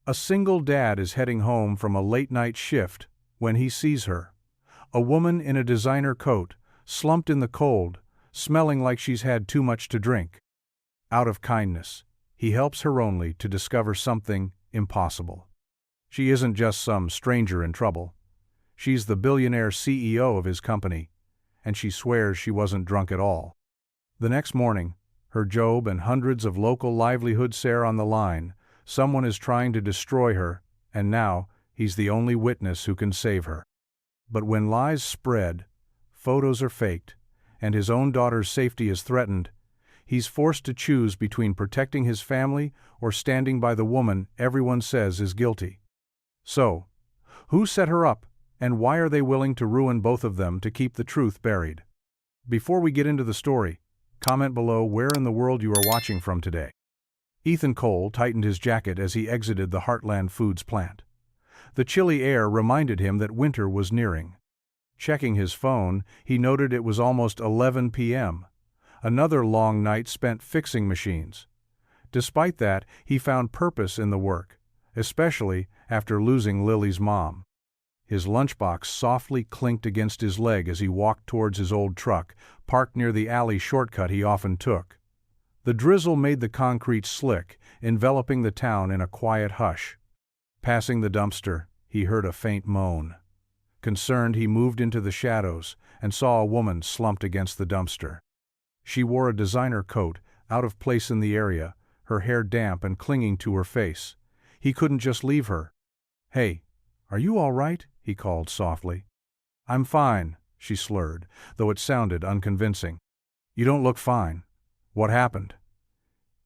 A single dad is heading home from a late-night shift when he sees her. A woman in a designer coat, slumped in the cold, smelling like she's had too much to drink. Out of kindness, he helps her only to discover something impossible. She isn't just some stranger in trouble. She's the billionaire CEO of his company, and she swears she wasn't drunk at all. The next morning, her job and hundreds of local livelihoods are on the line. Someone is trying to destroy her, and now he's the only witness who can save her. But when lies spread, photos are faked, and his own daughter's safety is threatened, he's forced to choose between protecting his family or standing by the woman everyone says is guilty. So, who set her up, and why are they willing to ruin both of them to keep the truth buried? Before we get into the story, comment below where in the world you are watching from today. Ethan Cole tightened his jacket as he exited the Heartland Foods plant. The chilly air reminded him that winter was nearing. Checking his phone, he noted it was almost 11 p.m. Another long night spent fixing machines. Despite that, he found purpose in the work, especially after losing Lily's mom. His lunchbox softly clinked against his leg as he walked towards his old truck, parked near the alley shortcut he often took. The drizzle made the concrete slick, enveloping the town in a quiet hush. Passing the dumpster, he heard a faint moan. Concerned, he moved into the shadows and saw a woman slumped against the dumpster. She wore a designer coat, out of place in the area, her hair damp and clinging to her face. He couldn't just leave her. "Hey, are you all right?" he called softly. "I'm fine," she slurred, though it sounded unconvincing. "You don't look fine. What happened?"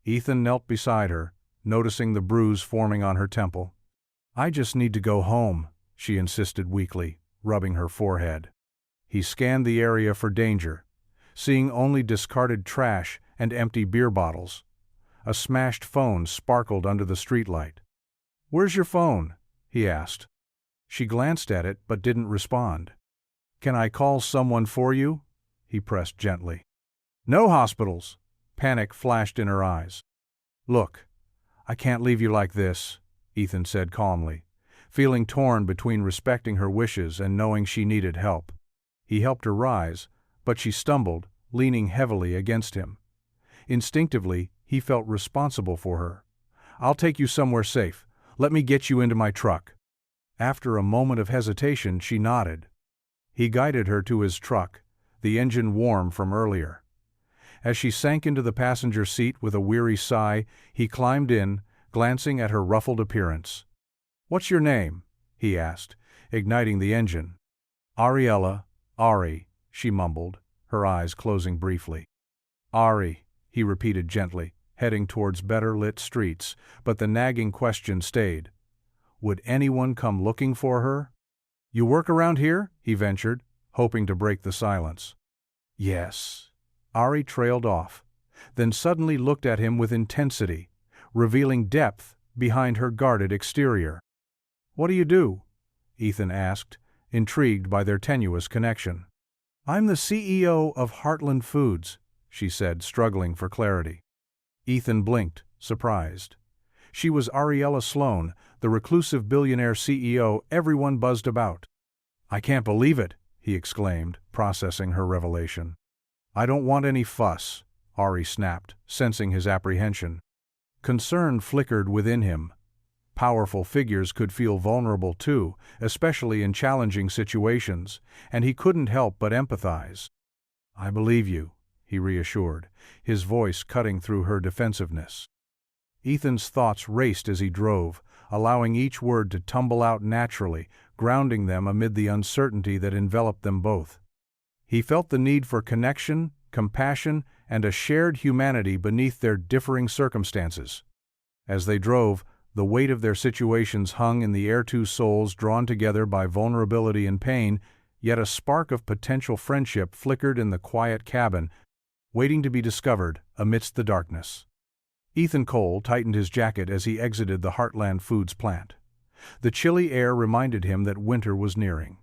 Ethan knelt beside her, noticing the bruise forming on her temple. "I just need to go home," she insisted weakly, rubbing her forehead. He scanned the area for danger, seeing only discarded trash and empty beer bottles. A smashed phone sparkled under the streetlight. "Where's your phone?" he asked. She glanced at it but didn't respond. "Can I call someone for you?" he pressed gently. "No hospitals." Panic flashed in her eyes. "Look, I can't leave you like this," Ethan said calmly, feeling torn between respecting her wishes and knowing she needed help. He helped her rise, but she stumbled, leaning heavily against him. Instinctively, he felt responsible for her. "I'll take you somewhere safe. Let me get you into my truck." After a moment of hesitation, she nodded. He guided her to his truck, the engine warm from earlier. As she sank into the passenger seat with a weary sigh, he climbed in, glancing at her ruffled appearance. "What's your name?" he asked, igniting the engine. Ari," she mumbled, her eyes closing briefly. "Ari," he repeated gently, heading towards better-lit streets, but the nagging question stayed. Would anyone come looking for her? "You work around here?" he ventured, hoping to break the silence. "Yes." Ari trailed off, then suddenly looked at him with intensity, revealing depth behind her guarded exterior. "What do you do?" Ethan asked, intrigued by their tenuous connection. "I'm the CEO of Heartland Foods," she said, struggling for clarity. Ethan blinked, surprised. She was Ariella Sloan, the reclusive billionaire CEO everyone buzzed about. "I can't believe it," he exclaimed, processing her revelation. "I don't want any fuss," Ari snapped, sensing his apprehension. Concern flickered within him. Powerful figures could feel vulnerable too, especially in challenging situations, and he couldn't help but empathize. "I believe you," he reassured, his voice cutting through her defensiveness. Ethan's thoughts raced as he drove, allowing each word to tumble out naturally, grounding them amid the uncertainty that enveloped them both. He felt the need for connection, compassion, and a shared humanity beneath their differing circumstances. As they drove, the weight of their situations hung in the air, two souls drawn together by vulnerability and pain, yet a spark of potential friendship flickered in the quiet cabin, waiting to be discovered amidst the darkness. Ethan Cole tightened his jacket as he exited the Heartland Foods plant. The chilly air reminded him that winter was nearing.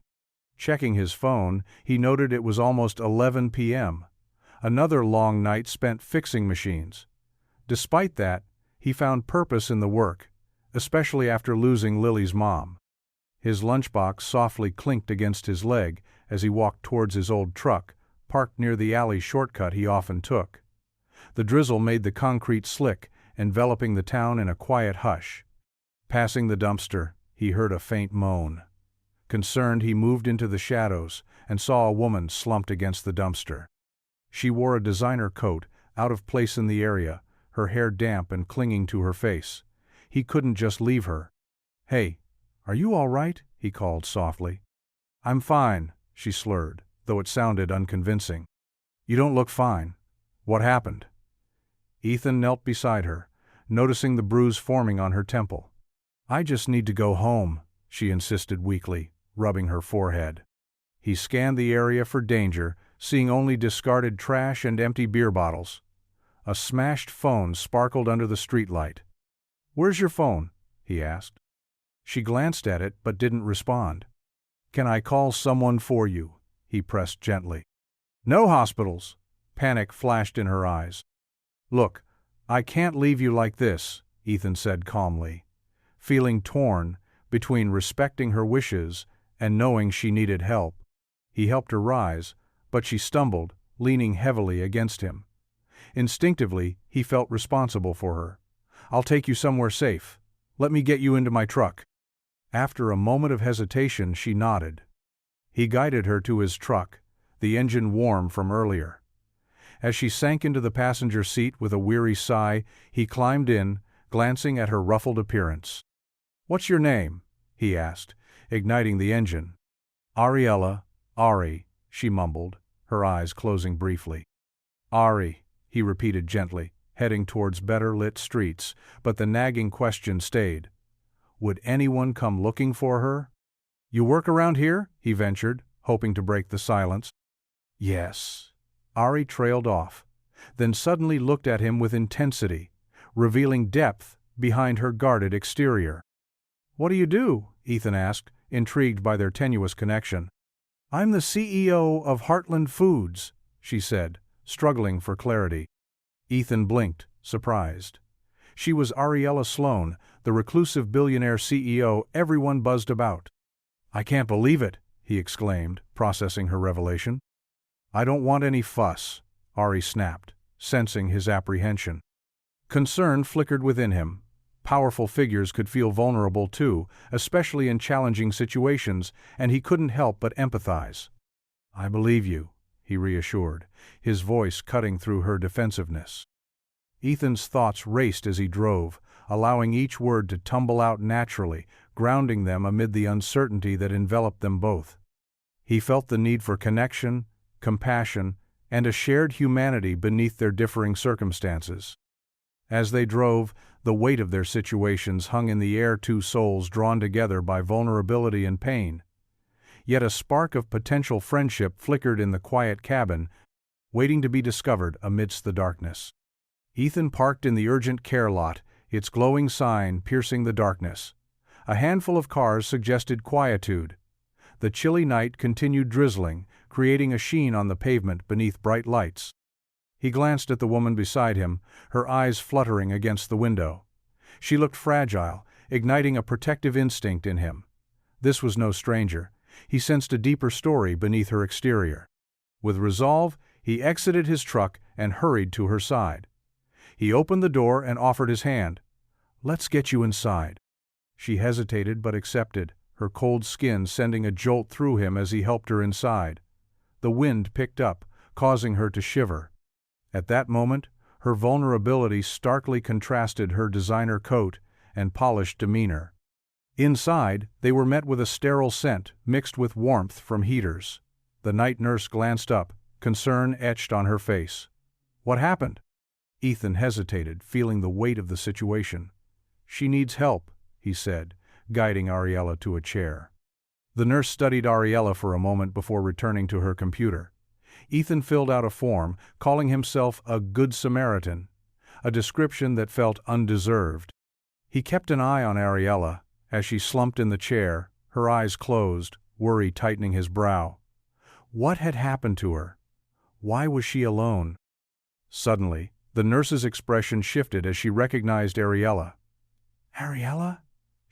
Checking his phone, he noted it was almost 11 p.m. Another long night spent fixing machines. Despite that, he found purpose in the work, especially after losing Lily's mom. His lunchbox softly clinked against his leg as he walked towards his old truck, parked near the alley shortcut he often took. The drizzle made the concrete slick, enveloping the town in a quiet hush. Passing the dumpster, he heard a faint moan. Concerned, he moved into the shadows and saw a woman slumped against the dumpster. She wore a designer coat, out of place in the area, her hair damp and clinging to her face. He couldn't just leave her. "Hey, are you all right?" he called softly. "I'm fine," she slurred, though it sounded unconvincing. "You don't look fine. What happened?" Ethan knelt beside her, noticing the bruise forming on her temple. "I just need to go home," she insisted weakly, rubbing her forehead. He scanned the area for danger, seeing only discarded trash and empty beer bottles. A smashed phone sparkled under the streetlight. "Where's your phone?" he asked. She glanced at it but didn't respond. "Can I call someone for you?" he pressed gently. "No hospitals!" Panic flashed in her eyes. "Look, I can't leave you like this," Ethan said calmly, feeling torn between respecting her wishes and knowing she needed help. He helped her rise, but she stumbled, leaning heavily against him. Instinctively, he felt responsible for her. "I'll take you somewhere safe. Let me get you into my truck." After a moment of hesitation, she nodded. He guided her to his truck, the engine warm from earlier. As she sank into the passenger seat with a weary sigh, he climbed in, glancing at her ruffled appearance. "What's your name?" he asked, igniting the engine. "Ariella, Ari," she mumbled, her eyes closing briefly. "Ari," he repeated gently, heading towards better-lit streets, but the nagging question stayed. Would anyone come looking for her? "You work around here?" he ventured, hoping to break the silence. "Yes." Ari trailed off, then suddenly looked at him with intensity, revealing depth behind her guarded exterior. "What do you do?" Ethan asked, intrigued by their tenuous connection. "I'm the CEO of Heartland Foods," she said, struggling for clarity. Ethan blinked, surprised. She was Ariella Sloane, the reclusive billionaire CEO everyone buzzed about. "I can't believe it," he exclaimed, processing her revelation. "I don't want any fuss," Ari snapped, sensing his apprehension. Concern flickered within him. Powerful figures could feel vulnerable too, especially in challenging situations, and he couldn't help but empathize. "I believe you," he reassured, his voice cutting through her defensiveness. Ethan's thoughts raced as he drove, allowing each word to tumble out naturally, grounding them amid the uncertainty that enveloped them both. He felt the need for connection, compassion, and a shared humanity beneath their differing circumstances. As they drove, the weight of their situations hung in the air, two souls drawn together by vulnerability and pain. Yet a spark of potential friendship flickered in the quiet cabin, waiting to be discovered amidst the darkness. Ethan parked in the urgent care lot, its glowing sign piercing the darkness. A handful of cars suggested quietude. The chilly night continued drizzling, creating a sheen on the pavement beneath bright lights. He glanced at the woman beside him, her eyes fluttering against the window. She looked fragile, igniting a protective instinct in him. This was no stranger. He sensed a deeper story beneath her exterior. With resolve, he exited his truck and hurried to her side. He opened the door and offered his hand. "Let's get you inside." She hesitated but accepted, her cold skin sending a jolt through him as he helped her inside. The wind picked up, causing her to shiver. At that moment, her vulnerability starkly contrasted her designer coat and polished demeanor. Inside, they were met with a sterile scent mixed with warmth from heaters. The night nurse glanced up, concern etched on her face. "What happened?" Ethan hesitated, feeling the weight of the situation. "She needs help," he said, guiding Ariella to a chair. The nurse studied Ariella for a moment before returning to her computer. Ethan filled out a form, calling himself a Good Samaritan, a description that felt undeserved. He kept an eye on Ariella as she slumped in the chair, her eyes closed, worry tightening his brow. What had happened to her? Why was she alone? Suddenly, the nurse's expression shifted as she recognized Ariella. "Ariella?"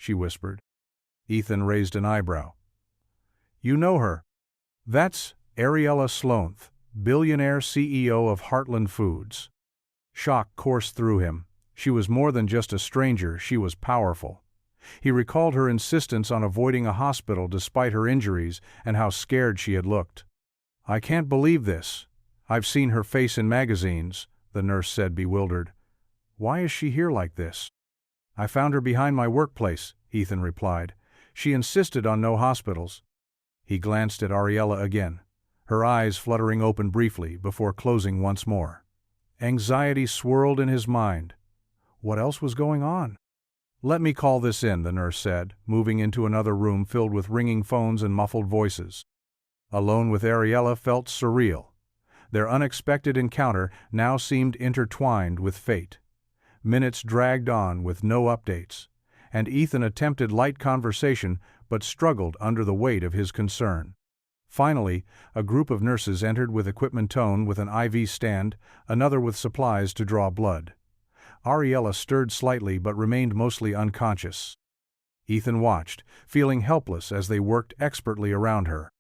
she whispered. Ethan raised an eyebrow. You know her? That's Ariella Sloanth, billionaire CEO of Heartland Foods. Shock coursed through him. She was more than just a stranger, she was powerful. He recalled her insistence on avoiding a hospital despite her injuries and how scared she had looked. I can't believe this. I've seen her face in magazines, the nurse said, bewildered. Why is she here like this? I found her behind my workplace, Ethan replied. She insisted on no hospitals. He glanced at Ariella again, her eyes fluttering open briefly before closing once more. Anxiety swirled in his mind. What else was going on? Let me call this in, the nurse said, moving into another room filled with ringing phones and muffled voices. Alone with Ariella felt surreal. Their unexpected encounter now seemed intertwined with fate. Minutes dragged on with no updates, and Ethan attempted light conversation but struggled under the weight of his concern. Finally, a group of nurses entered with equipment tone with an IV stand, another with supplies to draw blood. Ariella stirred slightly but remained mostly unconscious. Ethan watched, feeling helpless as they worked expertly around her.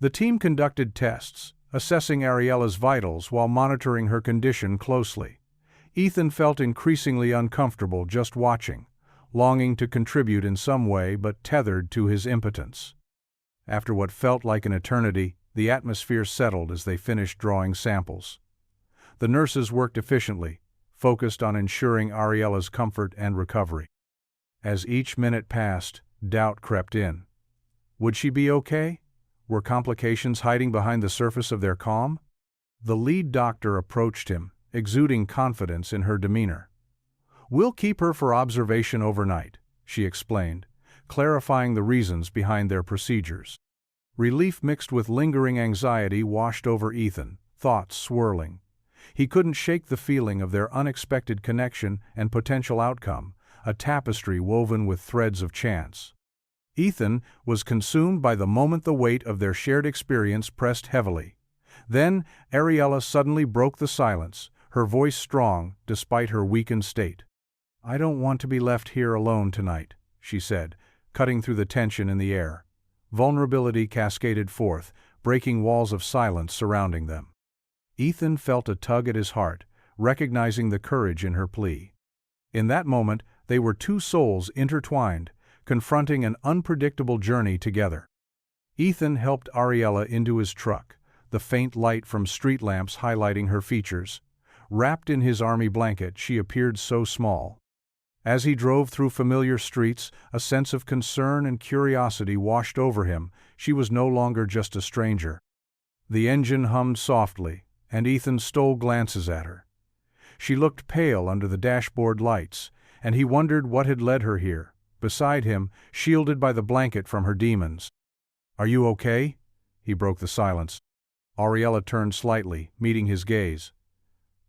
The team conducted tests, assessing Ariella's vitals while monitoring her condition closely. Ethan felt increasingly uncomfortable just watching, longing to contribute in some way but tethered to his impotence. After what felt like an eternity, the atmosphere settled as they finished drawing samples. The nurses worked efficiently, focused on ensuring Ariella's comfort and recovery. As each minute passed, doubt crept in. Would she be okay? Were complications hiding behind the surface of their calm? The lead doctor approached him, exuding confidence in her demeanor. We'll keep her for observation overnight, she explained, clarifying the reasons behind their procedures. Relief mixed with lingering anxiety washed over Ethan, thoughts swirling. He couldn't shake the feeling of their unexpected connection and potential outcome, a tapestry woven with threads of chance. Ethan was consumed by the moment the weight of their shared experience pressed heavily. Then Ariella suddenly broke the silence, her voice strong despite her weakened state. I don't want to be left here alone tonight, she said, cutting through the tension in the air. Vulnerability cascaded forth, breaking walls of silence surrounding them. Ethan felt a tug at his heart, recognizing the courage in her plea. In that moment, they were two souls intertwined, confronting an unpredictable journey together. Ethan helped Ariella into his truck, the faint light from street lamps highlighting her features. Wrapped in his army blanket, she appeared so small. As he drove through familiar streets, a sense of concern and curiosity washed over him. She was no longer just a stranger. The engine hummed softly, and Ethan stole glances at her. She looked pale under the dashboard lights, and he wondered what had led her here, beside him, shielded by the blanket from her demons. Are you okay? He broke the silence. Ariella turned slightly, meeting his gaze.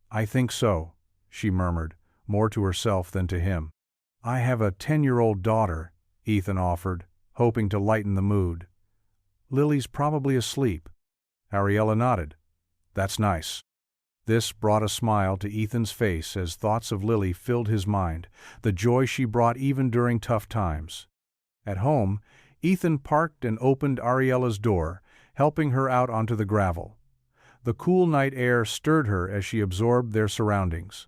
I think so, she murmured, more to herself than to him. I have a 10-year-old daughter, Ethan offered, hoping to lighten the mood. Lily's probably asleep. Ariella nodded. That's nice. This brought a smile to Ethan's face as thoughts of Lily filled his mind, the joy she brought even during tough times. At home, Ethan parked and opened Ariella's door, helping her out onto the gravel. The cool night air stirred her as she absorbed their surroundings.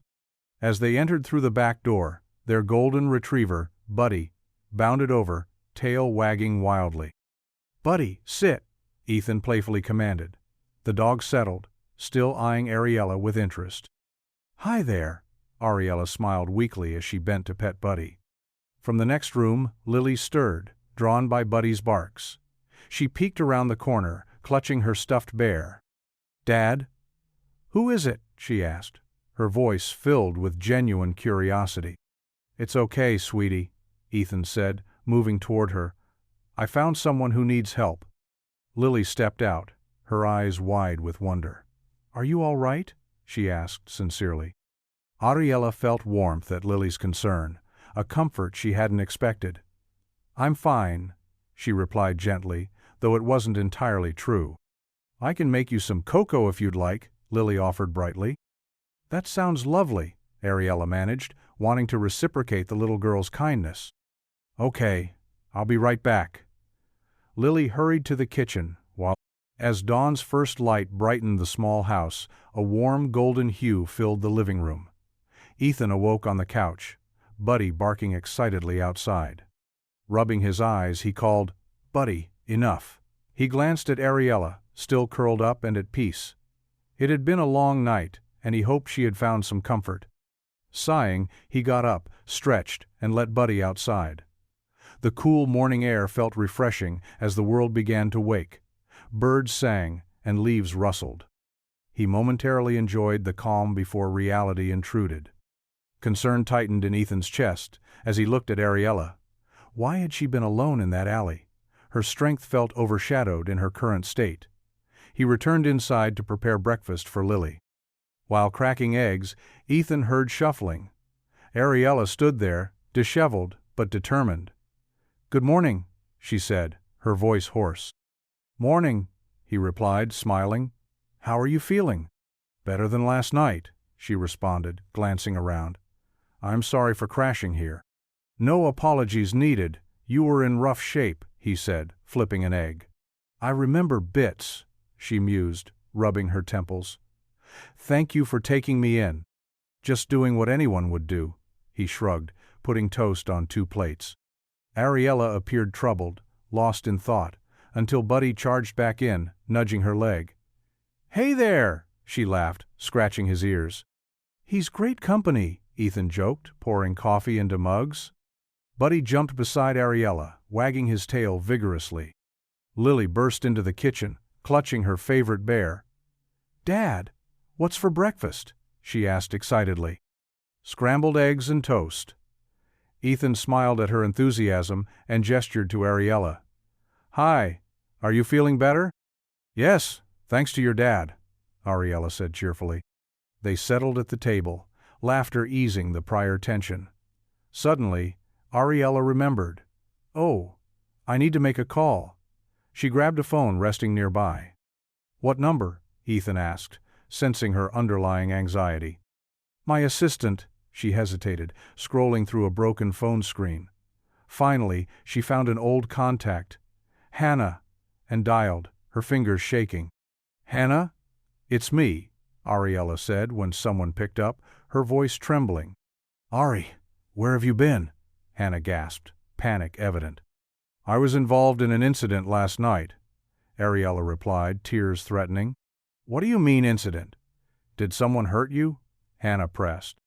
As they entered through the back door, their golden retriever, Buddy, bounded over, tail wagging wildly. Buddy, sit, Ethan playfully commanded. The dog settled, still eyeing Ariella with interest. Hi there, Ariella smiled weakly as she bent to pet Buddy. From the next room, Lily stirred, drawn by Buddy's barks. She peeked around the corner, clutching her stuffed bear. Dad? Who is it? She asked, her voice filled with genuine curiosity. It's okay, sweetie, Ethan said, moving toward her. I found someone who needs help. Lily stepped out, her eyes wide with wonder. Are you all right? She asked sincerely. Ariella felt warmth at Lily's concern, a comfort she hadn't expected. I'm fine, she replied gently, though it wasn't entirely true. I can make you some cocoa if you'd like, Lily offered brightly. That sounds lovely, Ariella managed, wanting to reciprocate the little girl's kindness. Okay, I'll be right back. Lily hurried to the kitchen, as dawn's first light brightened the small house, a warm golden hue filled the living room. Ethan awoke on the couch, Buddy barking excitedly outside. Rubbing his eyes, he called, "Buddy, enough." He glanced at Ariella, still curled up and at peace. It had been a long night, and he hoped she had found some comfort. Sighing, he got up, stretched, and let Buddy outside. The cool morning air felt refreshing as the world began to wake. Birds sang, and leaves rustled. He momentarily enjoyed the calm before reality intruded. Concern tightened in Ethan's chest as he looked at Ariella. Why had she been alone in that alley? Her strength felt overshadowed in her current state. He returned inside to prepare breakfast for Lily. While cracking eggs, Ethan heard shuffling. Ariella stood there, disheveled but determined. "Good morning," she said, her voice hoarse. "Morning," he replied, smiling. "How are you feeling?" "Better than last night," she responded, glancing around. "I'm sorry for crashing here." "No apologies needed. You were in rough shape," he said, flipping an egg. "I remember bits," she mused, rubbing her temples. "Thank you for taking me in." "Just doing what anyone would do," he shrugged, putting toast on 2 plates. Ariella appeared troubled, lost in thought, until Buddy charged back in, nudging her leg. "Hey there!" she laughed, scratching his ears. "He's great company," Ethan joked, pouring coffee into mugs. Buddy jumped beside Ariella, wagging his tail vigorously. Lily burst into the kitchen, clutching her favorite bear. "Dad, what's for breakfast?" she asked excitedly. "Scrambled eggs and toast." Ethan smiled at her enthusiasm and gestured to Ariella. "Hi, are you feeling better?" "Yes, thanks to your dad," Ariella said cheerfully. They settled at the table, laughter easing the prior tension. Suddenly, Ariella remembered. "Oh, I need to make a call." She grabbed a phone resting nearby. "What number?" Ethan asked, sensing her underlying anxiety. "My assistant," she hesitated, scrolling through a broken phone screen. Finally, she found an old contact, Hannah, and dialed, her fingers shaking. "Hannah? It's me," Ariella said when someone picked up, her voice trembling. "Ari, where have you been?" Hannah gasped, panic evident. "I was involved in an incident last night," Ariella replied, tears threatening. "What do you mean incident? Did someone hurt you?" Hannah pressed.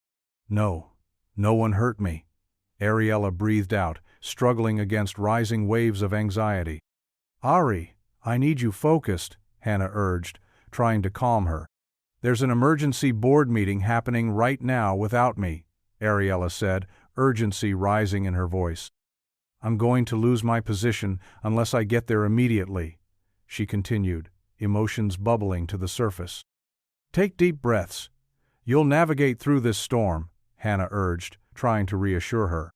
"No, no one hurt me," Ariella breathed out, struggling against rising waves of anxiety. "Ari, I need you focused," Hannah urged, trying to calm her. "There's an emergency board meeting happening right now without me," Ariella said, urgency rising in her voice. "I'm going to lose my position unless I get there immediately," she continued, emotions bubbling to the surface. "Take deep breaths. You'll navigate through this storm," Hannah urged, trying to reassure her.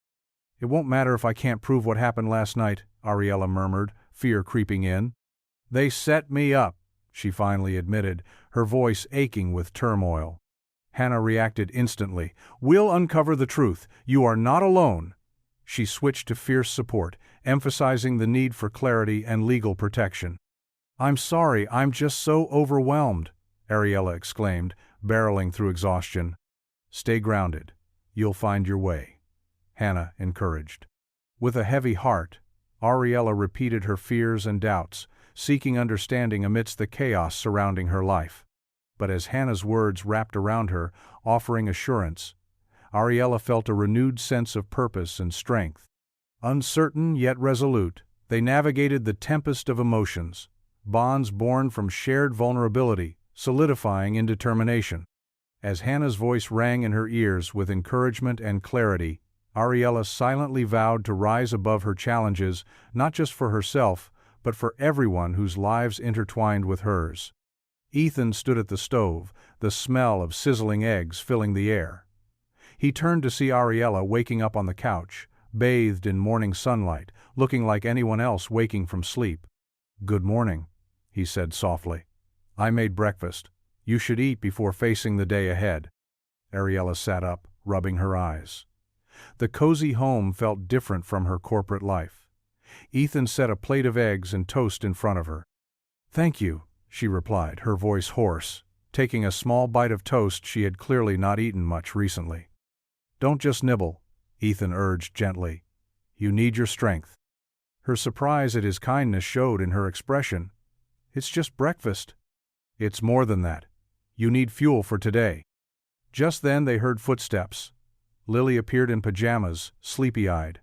"It won't matter if I can't prove what happened last night," Ariella murmured, fear creeping in. "They set me up," she finally admitted, her voice aching with turmoil. Hannah reacted instantly. "We'll uncover the truth. You are not alone." She switched to fierce support, emphasizing the need for clarity and legal protection. "I'm sorry, I'm just so overwhelmed," Ariella exclaimed, barreling through exhaustion. "Stay grounded. You'll find your way," Hannah encouraged. With a heavy heart, Ariella repeated her fears and doubts, seeking understanding amidst the chaos surrounding her life. But as Hannah's words wrapped around her, offering assurance, Ariella felt a renewed sense of purpose and strength. Uncertain yet resolute, they navigated the tempest of emotions, bonds born from shared vulnerability, solidifying in determination. As Hannah's voice rang in her ears with encouragement and clarity, Ariella silently vowed to rise above her challenges, not just for herself, but for everyone whose lives intertwined with hers. Ethan stood at the stove, the smell of sizzling eggs filling the air. He turned to see Ariella waking up on the couch, bathed in morning sunlight, looking like anyone else waking from sleep. "Good morning," he said softly. "I made breakfast. You should eat before facing the day ahead." Ariella sat up, rubbing her eyes. The cozy home felt different from her corporate life. Ethan set a plate of eggs and toast in front of her. "Thank you," she replied, her voice hoarse, taking a small bite of toast she had clearly not eaten much recently. "Don't just nibble," Ethan urged gently. "You need your strength." Her surprise at his kindness showed in her expression. "It's just breakfast." "It's more than that. You need fuel for today." Just then they heard footsteps. Lily appeared in pajamas, sleepy-eyed.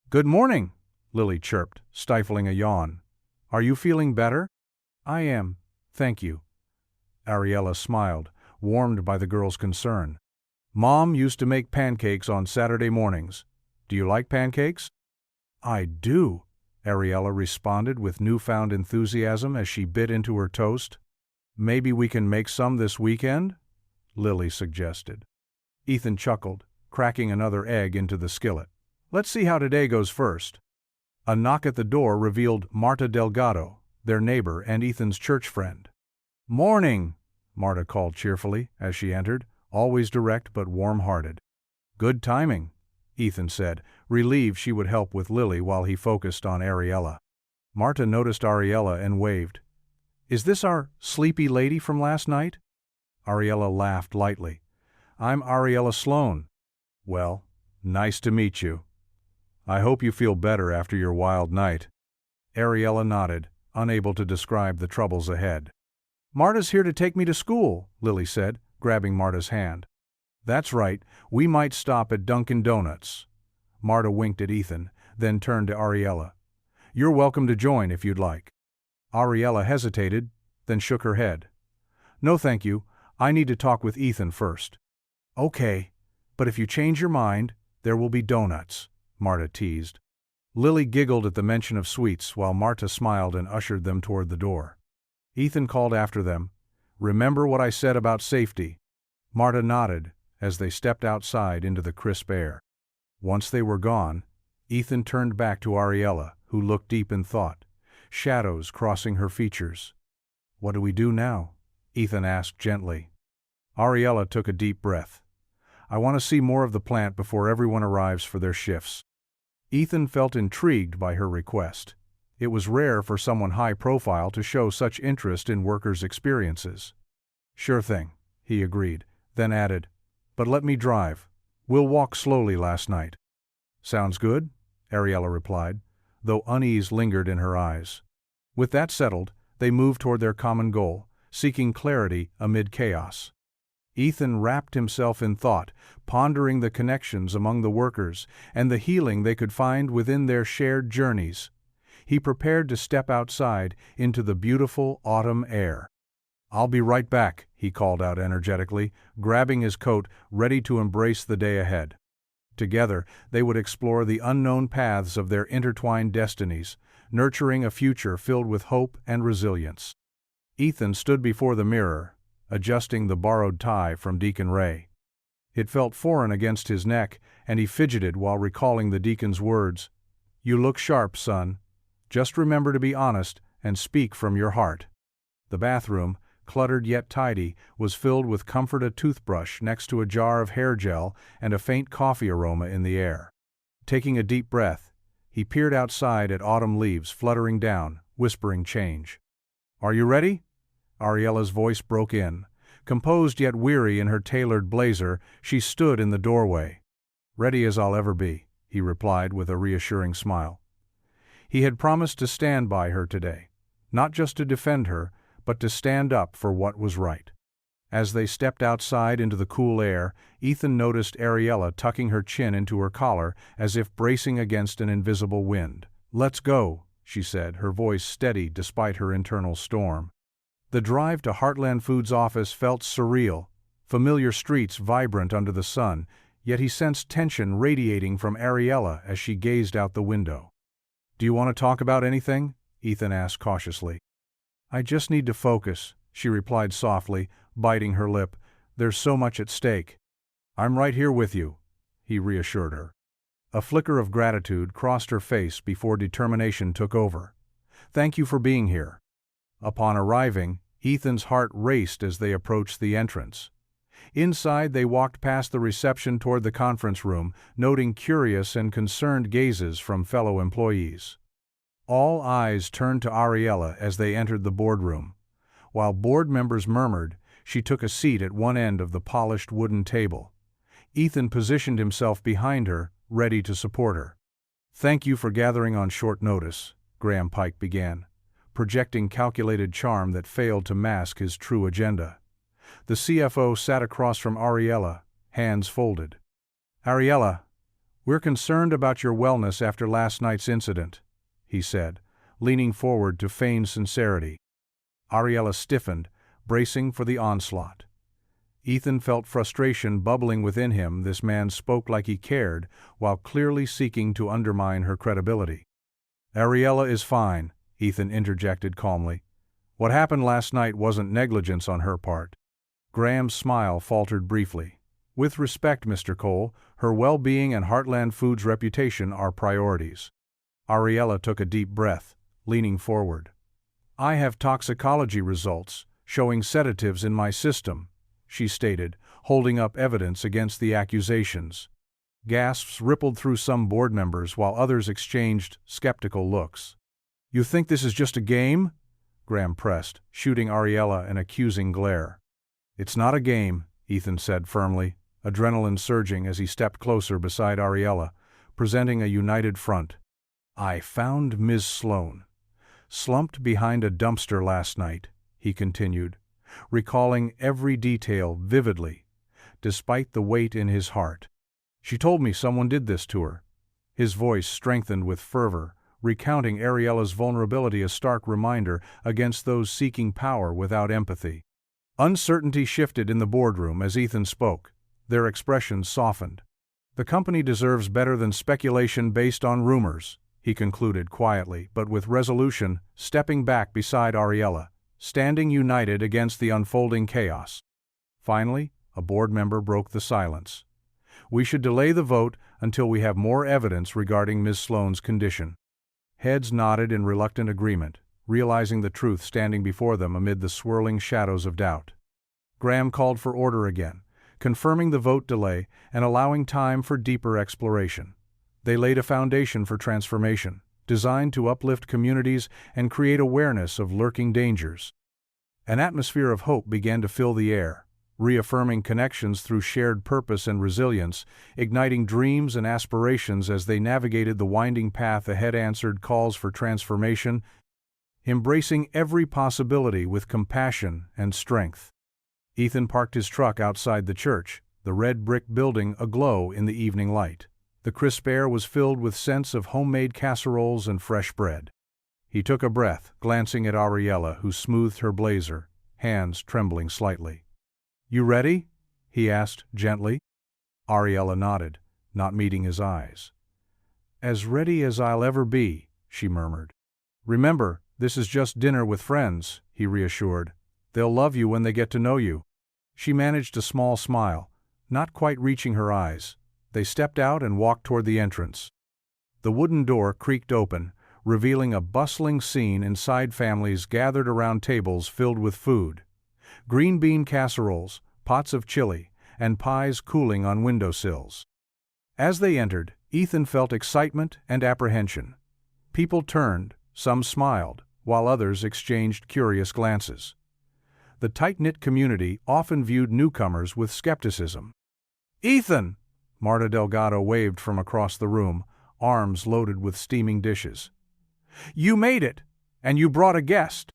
"Good morning," Lily chirped, stifling a yawn. "Are you feeling better?" "I am, thank you." Ariella smiled, warmed by the girl's concern. "Mom used to make pancakes on Saturday mornings. Do you like pancakes?" "I do," Ariella responded with newfound enthusiasm as she bit into her toast. "Maybe we can make some this weekend?" Lily suggested. Ethan chuckled, cracking another egg into the skillet. "Let's see how today goes first." A knock at the door revealed Marta Delgado, their neighbor and Ethan's church friend. "Morning," Marta called cheerfully as she entered, always direct but warm-hearted. "Good timing," Ethan said, relieved she would help with Lily while he focused on Ariella. Marta noticed Ariella and waved. "Is this our sleepy lady from last night?" Ariella laughed lightly. "I'm Ariella Sloane." "Well, nice to meet you. I hope you feel better after your wild night." Ariella nodded, unable to describe the troubles ahead. "Marta's here to take me to school," Lily said, grabbing Marta's hand. "That's right, we might stop at Dunkin' Donuts." Marta winked at Ethan, then turned to Ariella. "You're welcome to join if you'd like." Ariella hesitated, then shook her head. "No thank you, I need to talk with Ethan first." "Okay, but if you change your mind, there will be donuts," Marta teased. Lily giggled at the mention of sweets while Marta smiled and ushered them toward the door. Ethan called after them, "Remember what I said about safety." Marta nodded as they stepped outside into the crisp air. Once they were gone, Ethan turned back to Ariella, who looked deep in thought, shadows crossing her features. "What do we do now?" Ethan asked gently. Ariella took a deep breath. "I want to see more of the plant before everyone arrives for their shifts." Ethan felt intrigued by her request. It was rare for someone high-profile to show such interest in workers' experiences. "Sure thing," he agreed, then added, "But let me drive. We'll walk slowly last night." "Sounds good," Ariella replied, though unease lingered in her eyes. With that settled, they moved toward their common goal, seeking clarity amid chaos. Ethan wrapped himself in thought, pondering the connections among the workers and the healing they could find within their shared journeys. He prepared to step outside into the beautiful autumn air. "I'll be right back," he called out energetically, grabbing his coat, ready to embrace the day ahead. Together, they would explore the unknown paths of their intertwined destinies, nurturing a future filled with hope and resilience. Ethan stood before the mirror, adjusting the borrowed tie from Deacon Ray. It felt foreign against his neck, and he fidgeted while recalling the deacon's words, "You look sharp, son. Just remember to be honest and speak from your heart." The bathroom, cluttered yet tidy, was filled with comfort a toothbrush next to a jar of hair gel and a faint coffee aroma in the air. Taking a deep breath, he peered outside at autumn leaves fluttering down, whispering change. "Are you ready?" Ariella's voice broke in. Composed yet weary in her tailored blazer, she stood in the doorway. "Ready as I'll ever be," he replied with a reassuring smile. He had promised to stand by her today, not just to defend her, but to stand up for what was right. As they stepped outside into the cool air, Ethan noticed Ariella tucking her chin into her collar as if bracing against an invisible wind. "Let's go," she said, her voice steady despite her internal storm. The drive to Heartland Foods' office felt surreal, familiar streets vibrant under the sun, yet he sensed tension radiating from Ariella as she gazed out the window. "Do you want to talk about anything?" Ethan asked cautiously. "I just need to focus," she replied softly, biting her lip. "There's so much at stake." "I'm right here with you," he reassured her. A flicker of gratitude crossed her face before determination took over. "Thank you for being here." Upon arriving, Ethan's heart raced as they approached the entrance. Inside, they walked past the reception toward the conference room, noting curious and concerned gazes from fellow employees. All eyes turned to Ariella as they entered the boardroom. While board members murmured, she took a seat at one end of the polished wooden table. Ethan positioned himself behind her, ready to support her. "Thank you for gathering on short notice," Graham Pike began, projecting calculated charm that failed to mask his true agenda. The CFO sat across from Ariella, hands folded. "Ariella, we're concerned about your wellness after last night's incident," he said, leaning forward to feign sincerity. Ariella stiffened, bracing for the onslaught. Ethan felt frustration bubbling within him. This man spoke like he cared, while clearly seeking to undermine her credibility. "Ariella is fine," Ethan interjected calmly. "What happened last night wasn't negligence on her part." Graham's smile faltered briefly. "With respect, Mr. Cole, her well-being and Heartland Foods' reputation are priorities." Ariella took a deep breath, leaning forward. "I have toxicology results showing sedatives in my system," she stated, holding up evidence against the accusations. Gasps rippled through some board members while others exchanged skeptical looks. "You think this is just a game?" Graham pressed, shooting Ariella an accusing glare. "It's not a game," Ethan said firmly, adrenaline surging as he stepped closer beside Ariella, presenting a united front. "I found Ms. Sloane slumped behind a dumpster last night," he continued, recalling every detail vividly, despite the weight in his heart. "She told me someone did this to her." His voice strengthened with fervor, recounting Ariella's vulnerability, a stark reminder against those seeking power without empathy. Uncertainty shifted in the boardroom as Ethan spoke. Their expressions softened. "The company deserves better than speculation based on rumors," he concluded quietly but with resolution, stepping back beside Ariella, standing united against the unfolding chaos. Finally, a board member broke the silence. "We should delay the vote until we have more evidence regarding Ms. Sloane's condition." Heads nodded in reluctant agreement, realizing the truth standing before them amid the swirling shadows of doubt. Graham called for order again, confirming the vote delay and allowing time for deeper exploration. They laid a foundation for transformation, designed to uplift communities and create awareness of lurking dangers. An atmosphere of hope began to fill the air, reaffirming connections through shared purpose and resilience, igniting dreams and aspirations as they navigated the winding path ahead. Answered calls for transformation, embracing every possibility with compassion and strength. Ethan parked his truck outside the church, the red brick building aglow in the evening light. The crisp air was filled with scents of homemade casseroles and fresh bread. He took a breath, glancing at Ariella, who smoothed her blazer, hands trembling slightly. "You ready?" he asked gently. Ariella nodded, not meeting his eyes. "As ready as I'll ever be," she murmured. "Remember, this is just dinner with friends," he reassured. "They'll love you when they get to know you." She managed a small smile, not quite reaching her eyes. They stepped out and walked toward the entrance. The wooden door creaked open, revealing a bustling scene inside. Families gathered around tables filled with food. Green bean casseroles, pots of chili, and pies cooling on windowsills. As they entered, Ethan felt excitement and apprehension. People turned, some smiled, while others exchanged curious glances. The tight-knit community often viewed newcomers with skepticism. "Ethan!" Marta Delgado waved from across the room, arms loaded with steaming dishes. "You made it! And you brought a guest!"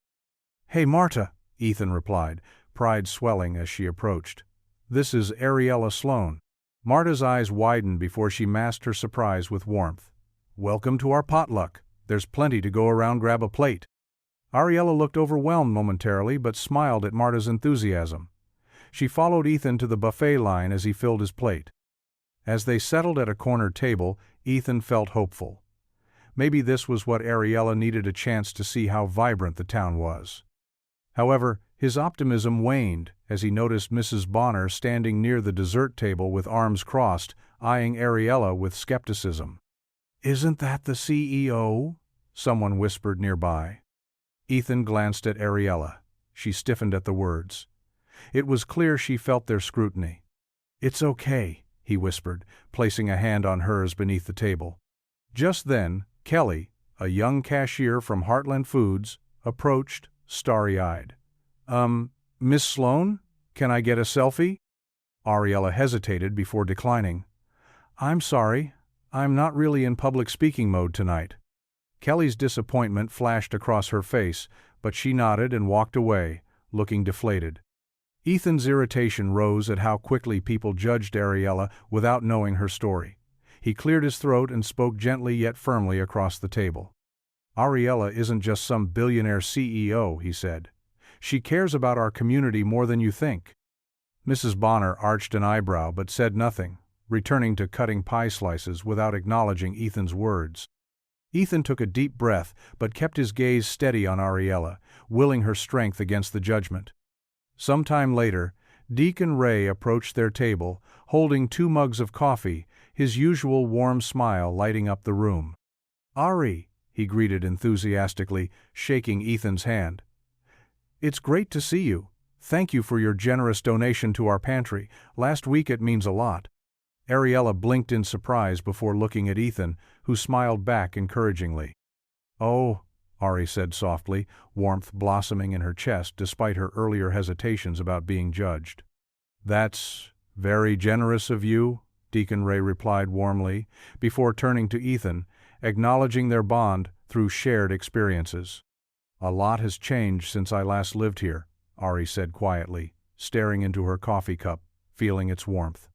"Hey, Marta," Ethan replied, pride swelling as she approached. "This is Ariella Sloane." Marta's eyes widened before she masked her surprise with warmth. "Welcome to our potluck. There's plenty to go around. Grab a plate." Ariella looked overwhelmed momentarily but smiled at Marta's enthusiasm. She followed Ethan to the buffet line as he filled his plate. As they settled at a corner table, Ethan felt hopeful. Maybe this was what Ariella needed, a chance to see how vibrant the town was. However, his optimism waned as he noticed Mrs. Bonner standing near the dessert table with arms crossed, eyeing Ariella with skepticism. "Isn't that the CEO?" someone whispered nearby. Ethan glanced at Ariella. She stiffened at the words. It was clear she felt their scrutiny. "It's okay," he whispered, placing a hand on hers beneath the table. Just then, Kelly, a young cashier from Heartland Foods, approached, starry-eyed. Miss Sloan, can I get a selfie?" Ariella hesitated before declining. "I'm sorry, I'm not really in public speaking mode tonight." Kelly's disappointment flashed across her face, but she nodded and walked away, looking deflated. Ethan's irritation rose at how quickly people judged Ariella without knowing her story. He cleared his throat and spoke gently yet firmly across the table. "Ariella isn't just some billionaire CEO," he said. "She cares about our community more than you think." Mrs. Bonner arched an eyebrow but said nothing, returning to cutting pie slices without acknowledging Ethan's words. Ethan took a deep breath but kept his gaze steady on Ariella, willing her strength against the judgment. Sometime later, Deacon Ray approached their table, holding 2 mugs of coffee, his usual warm smile lighting up the room. "Ari," he greeted enthusiastically, shaking Ethan's hand. "It's great to see you. Thank you for your generous donation to our pantry. Last week it means a lot." Ariella blinked in surprise before looking at Ethan, who smiled back encouragingly. "Oh," Ari said softly, warmth blossoming in her chest despite her earlier hesitations about being judged. "That's very generous of you," Deacon Ray replied warmly, before turning to Ethan, acknowledging their bond through shared experiences. "A lot has changed since I last lived here," Ari said quietly, staring into her coffee cup, feeling its warmth.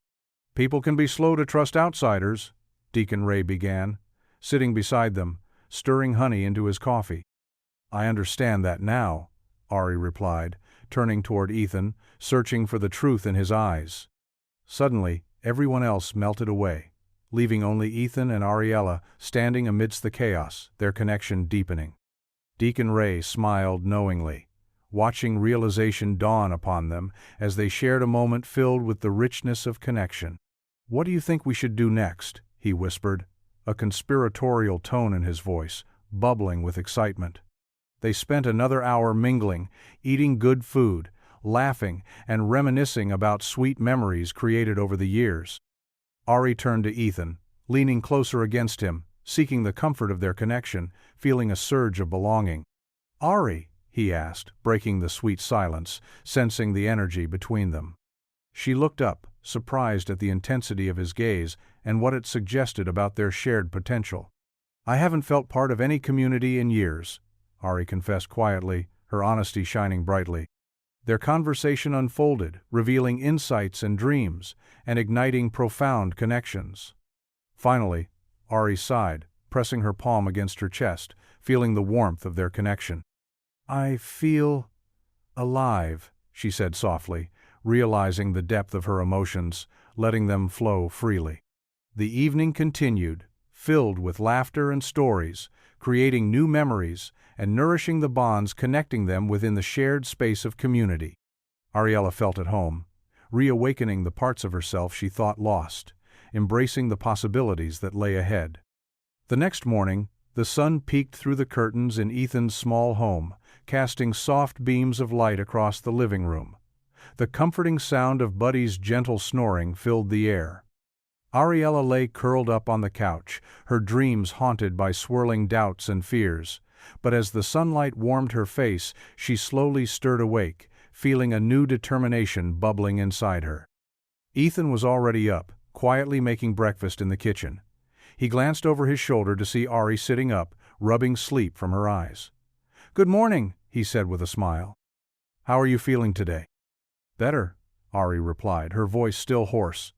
"People can be slow to trust outsiders," Deacon Ray began, sitting beside them, stirring honey into his coffee. "I understand that now," Ari replied, turning toward Ethan, searching for the truth in his eyes. Suddenly, everyone else melted away, leaving only Ethan and Ariella standing amidst the chaos, their connection deepening. Deacon Ray smiled knowingly, watching realization dawn upon them as they shared a moment filled with the richness of connection. "What do you think we should do next?" he whispered, a conspiratorial tone in his voice, bubbling with excitement. They spent another hour mingling, eating good food, laughing, and reminiscing about sweet memories created over the years. Ari turned to Ethan, leaning closer against him, seeking the comfort of their connection, feeling a surge of belonging. "Ari," he asked, breaking the sweet silence, sensing the energy between them. She looked up, surprised at the intensity of his gaze and what it suggested about their shared potential. "I haven't felt part of any community in years," Ari confessed quietly, her honesty shining brightly. Their conversation unfolded, revealing insights and dreams, and igniting profound connections. Finally, Ari sighed, pressing her palm against her chest, feeling the warmth of their connection. "I feel alive," she said softly, realizing the depth of her emotions, letting them flow freely. The evening continued, filled with laughter and stories, creating new memories and nourishing the bonds connecting them within the shared space of community. Ariella felt at home, reawakening the parts of herself she thought lost, embracing the possibilities that lay ahead. The next morning, the sun peeked through the curtains in Ethan's small home, casting soft beams of light across the living room. The comforting sound of Buddy's gentle snoring filled the air. Ariella lay curled up on the couch, her dreams haunted by swirling doubts and fears. But as the sunlight warmed her face, she slowly stirred awake, feeling a new determination bubbling inside her. Ethan was already up, quietly making breakfast in the kitchen. He glanced over his shoulder to see Ari sitting up, rubbing sleep from her eyes. "Good morning," he said with a smile. "How are you feeling today?" "Better," Ari replied, her voice still hoarse.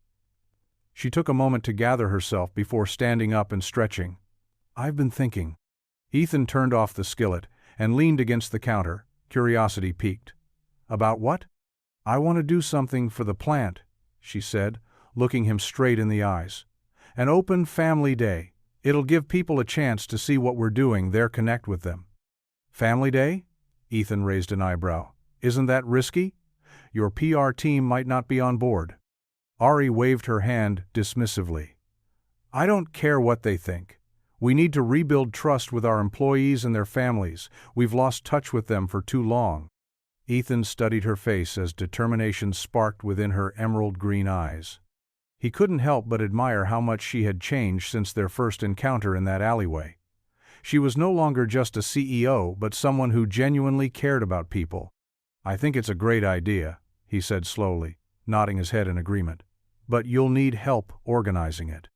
She took a moment to gather herself before standing up and stretching. "I've been thinking." Ethan turned off the skillet and leaned against the counter, curiosity piqued. "About what?" "I want to do something for the plant," she said, looking him straight in the eyes. "An open family day. It'll give people a chance to see what we're doing there, connect with them." "Family day?" Ethan raised an eyebrow. "Isn't that risky? Your PR team might not be on board." Ari waved her hand dismissively. "I don't care what they think. We need to rebuild trust with our employees and their families. We've lost touch with them for too long." Ethan studied her face as determination sparked within her emerald green eyes. He couldn't help but admire how much she had changed since their first encounter in that alleyway. She was no longer just a CEO, but someone who genuinely cared about people. "I think it's a great idea," he said slowly, nodding his head in agreement. "But you'll need help organizing it."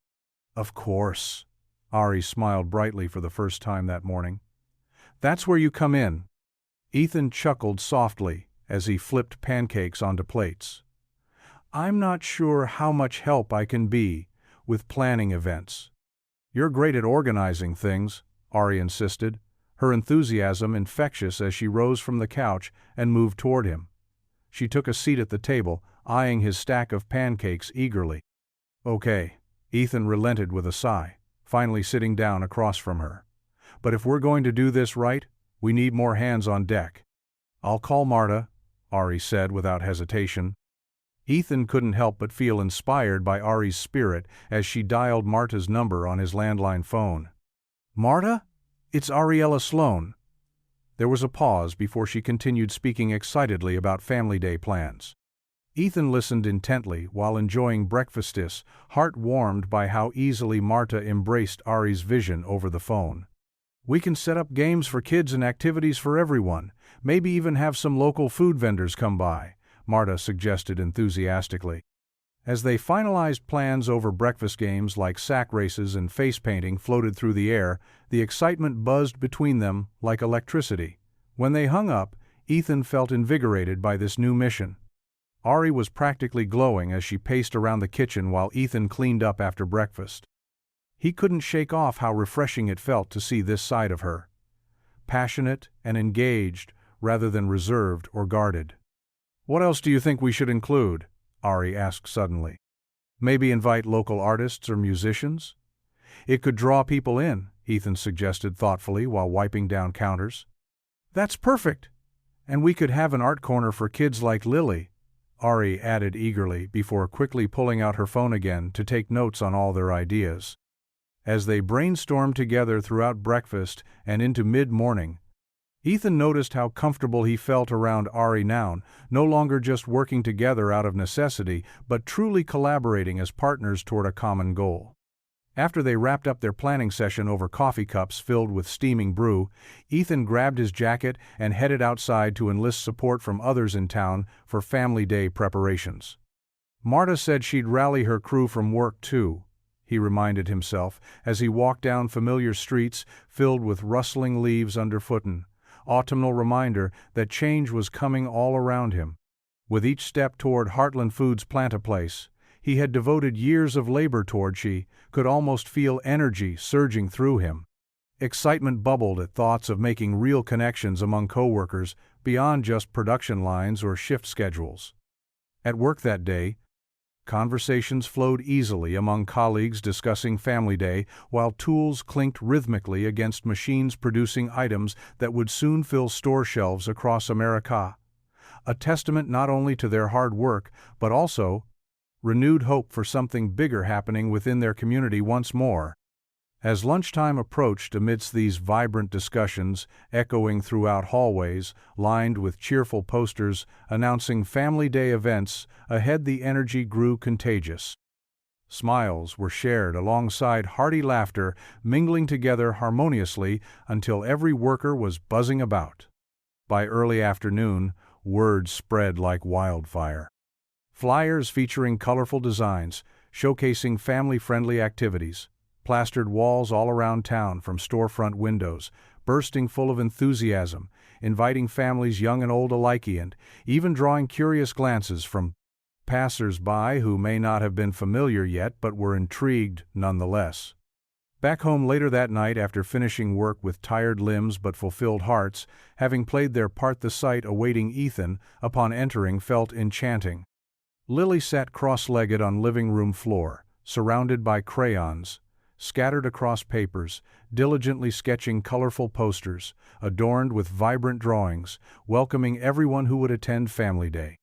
"Of course." Ari smiled brightly for the first time that morning. "That's where you come in." Ethan chuckled softly as he flipped pancakes onto plates. "I'm not sure how much help I can be with planning events." "You're great at organizing things," Ari insisted, her enthusiasm infectious as she rose from the couch and moved toward him. She took a seat at the table, eyeing his stack of pancakes eagerly. "Okay," Ethan relented with a sigh, finally sitting down across from her. "But if we're going to do this right, we need more hands on deck." "I'll call Marta," Ari said without hesitation. Ethan couldn't help but feel inspired by Ari's spirit as she dialed Marta's number on his landline phone. "Marta? It's Ariella Sloane." There was a pause before she continued speaking excitedly about family day plans. Ethan listened intently while enjoying breakfastis, heart warmed by how easily Marta embraced Ari's vision over the phone. "We can set up games for kids and activities for everyone, maybe even have some local food vendors come by," Marta suggested enthusiastically. As they finalized plans over breakfast games like sack races and face painting floated through the air, the excitement buzzed between them like electricity. When they hung up, Ethan felt invigorated by this new mission. Ari was practically glowing as she paced around the kitchen while Ethan cleaned up after breakfast. He couldn't shake off how refreshing it felt to see this side of her. Passionate and engaged rather than reserved or guarded. "What else do you think we should include?" Ari asked suddenly. "Maybe invite local artists or musicians?" "It could draw people in," Ethan suggested thoughtfully while wiping down counters. "That's perfect! And we could have an art corner for kids like Lily," Ari added eagerly before quickly pulling out her phone again to take notes on all their ideas. As they brainstormed together throughout breakfast and into mid-morning, Ethan noticed how comfortable he felt around Ari now, no longer just working together out of necessity, but truly collaborating as partners toward a common goal. After they wrapped up their planning session over coffee cups filled with steaming brew, Ethan grabbed his jacket and headed outside to enlist support from others in town for family day preparations. Marta said she'd rally her crew from work too, he reminded himself as he walked down familiar streets filled with rustling leaves underfoot, an autumnal reminder that change was coming all around him. With each step toward Heartland Foods Plant-A-Place, he had devoted years of labor toward, she could almost feel energy surging through him. Excitement bubbled at thoughts of making real connections among coworkers beyond just production lines or shift schedules. At work that day, conversations flowed easily among colleagues discussing Family Day while tools clinked rhythmically against machines producing items that would soon fill store shelves across America. A testament not only to their hard work, but also renewed hope for something bigger happening within their community once more. As lunchtime approached amidst these vibrant discussions echoing throughout hallways lined with cheerful posters announcing Family Day events ahead, the energy grew contagious. Smiles were shared alongside hearty laughter, mingling together harmoniously until every worker was buzzing about. By early afternoon, word spread like wildfire. Flyers featuring colorful designs, showcasing family-friendly activities, plastered walls all around town from storefront windows, bursting full of enthusiasm, inviting families young and old alike and even drawing curious glances from passers-by who may not have been familiar yet but were intrigued nonetheless. Back home later that night after finishing work with tired limbs but fulfilled hearts, having played their part, the sight awaiting Ethan upon entering felt enchanting. Lily sat cross-legged on living room floor, surrounded by crayons, scattered across papers, diligently sketching colorful posters, adorned with vibrant drawings, welcoming everyone who would attend Family Day.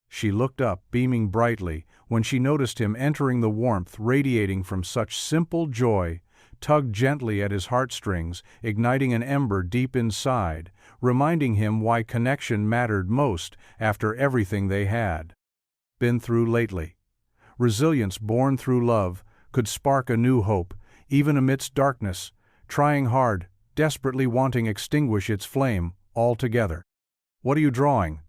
She looked up, beaming brightly, when she noticed him entering, the warmth radiating from such simple joy tugged gently at his heartstrings, igniting an ember deep inside, reminding him why connection mattered most after everything they had been through lately. Resilience born through love could spark a new hope, even amidst darkness, trying hard, desperately wanting to extinguish its flame altogether. "What are you drawing?"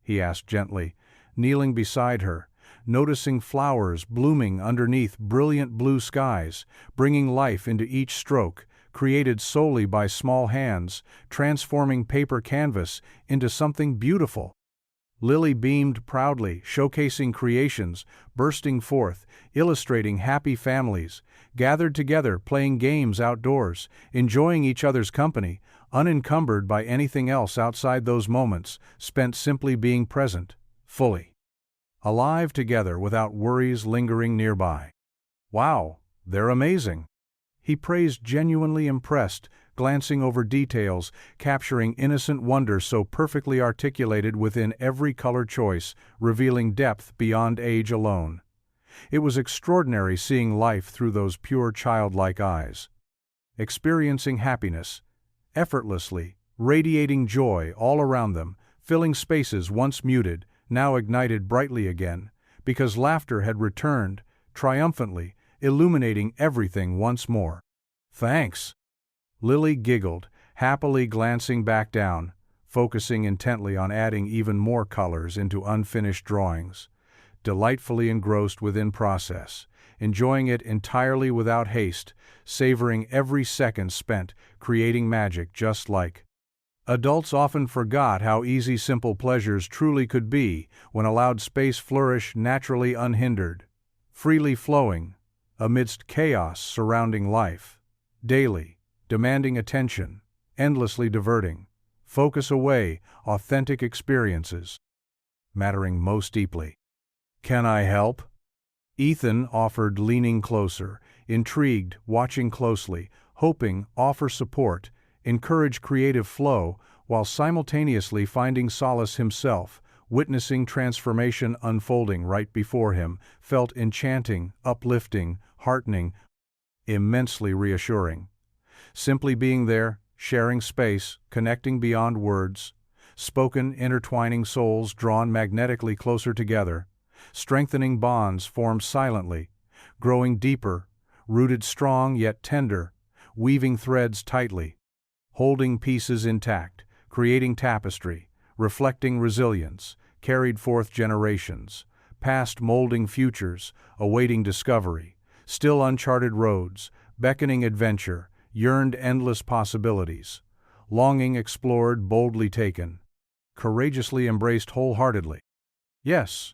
he asked gently, kneeling beside her, noticing flowers blooming underneath brilliant blue skies, bringing life into each stroke, created solely by small hands, transforming paper canvas into something beautiful. Lily beamed proudly, showcasing creations, bursting forth, illustrating happy families, gathered together playing games outdoors, enjoying each other's company, unencumbered by anything else outside those moments, spent simply being present, fully alive together without worries lingering nearby. "Wow, they're amazing," he praised, genuinely impressed, glancing over details, capturing innocent wonder so perfectly articulated within every color choice, revealing depth beyond age alone. It was extraordinary seeing life through those pure childlike eyes. Experiencing happiness, effortlessly, radiating joy all around them, filling spaces once muted, now ignited brightly again, because laughter had returned, triumphantly, illuminating everything once more. "Thanks." Lily giggled, happily glancing back down, focusing intently on adding even more colors into unfinished drawings, delightfully engrossed within process, enjoying it entirely without haste, savoring every second spent, creating magic just like. Adults often forgot how easy simple pleasures truly could be when allowed space flourish naturally unhindered, freely flowing, amidst chaos surrounding life, daily, demanding attention, endlessly diverting, focus away, authentic experiences, mattering most deeply. "Can I help?" Ethan offered, leaning closer, intrigued, watching closely, hoping, offer support, encourage creative flow, while simultaneously finding solace himself, witnessing transformation unfolding right before him, felt enchanting, uplifting, heartening, immensely reassuring. Simply being there, sharing space, connecting beyond words, spoken intertwining souls drawn magnetically closer together, strengthening bonds formed silently, growing deeper, rooted strong yet tender, weaving threads tightly, holding pieces intact, creating tapestry, reflecting resilience, carried forth generations, past molding futures, awaiting discovery, still uncharted roads, beckoning adventure, yearned endless possibilities, longing explored, boldly taken, courageously embraced wholeheartedly. "Yes,"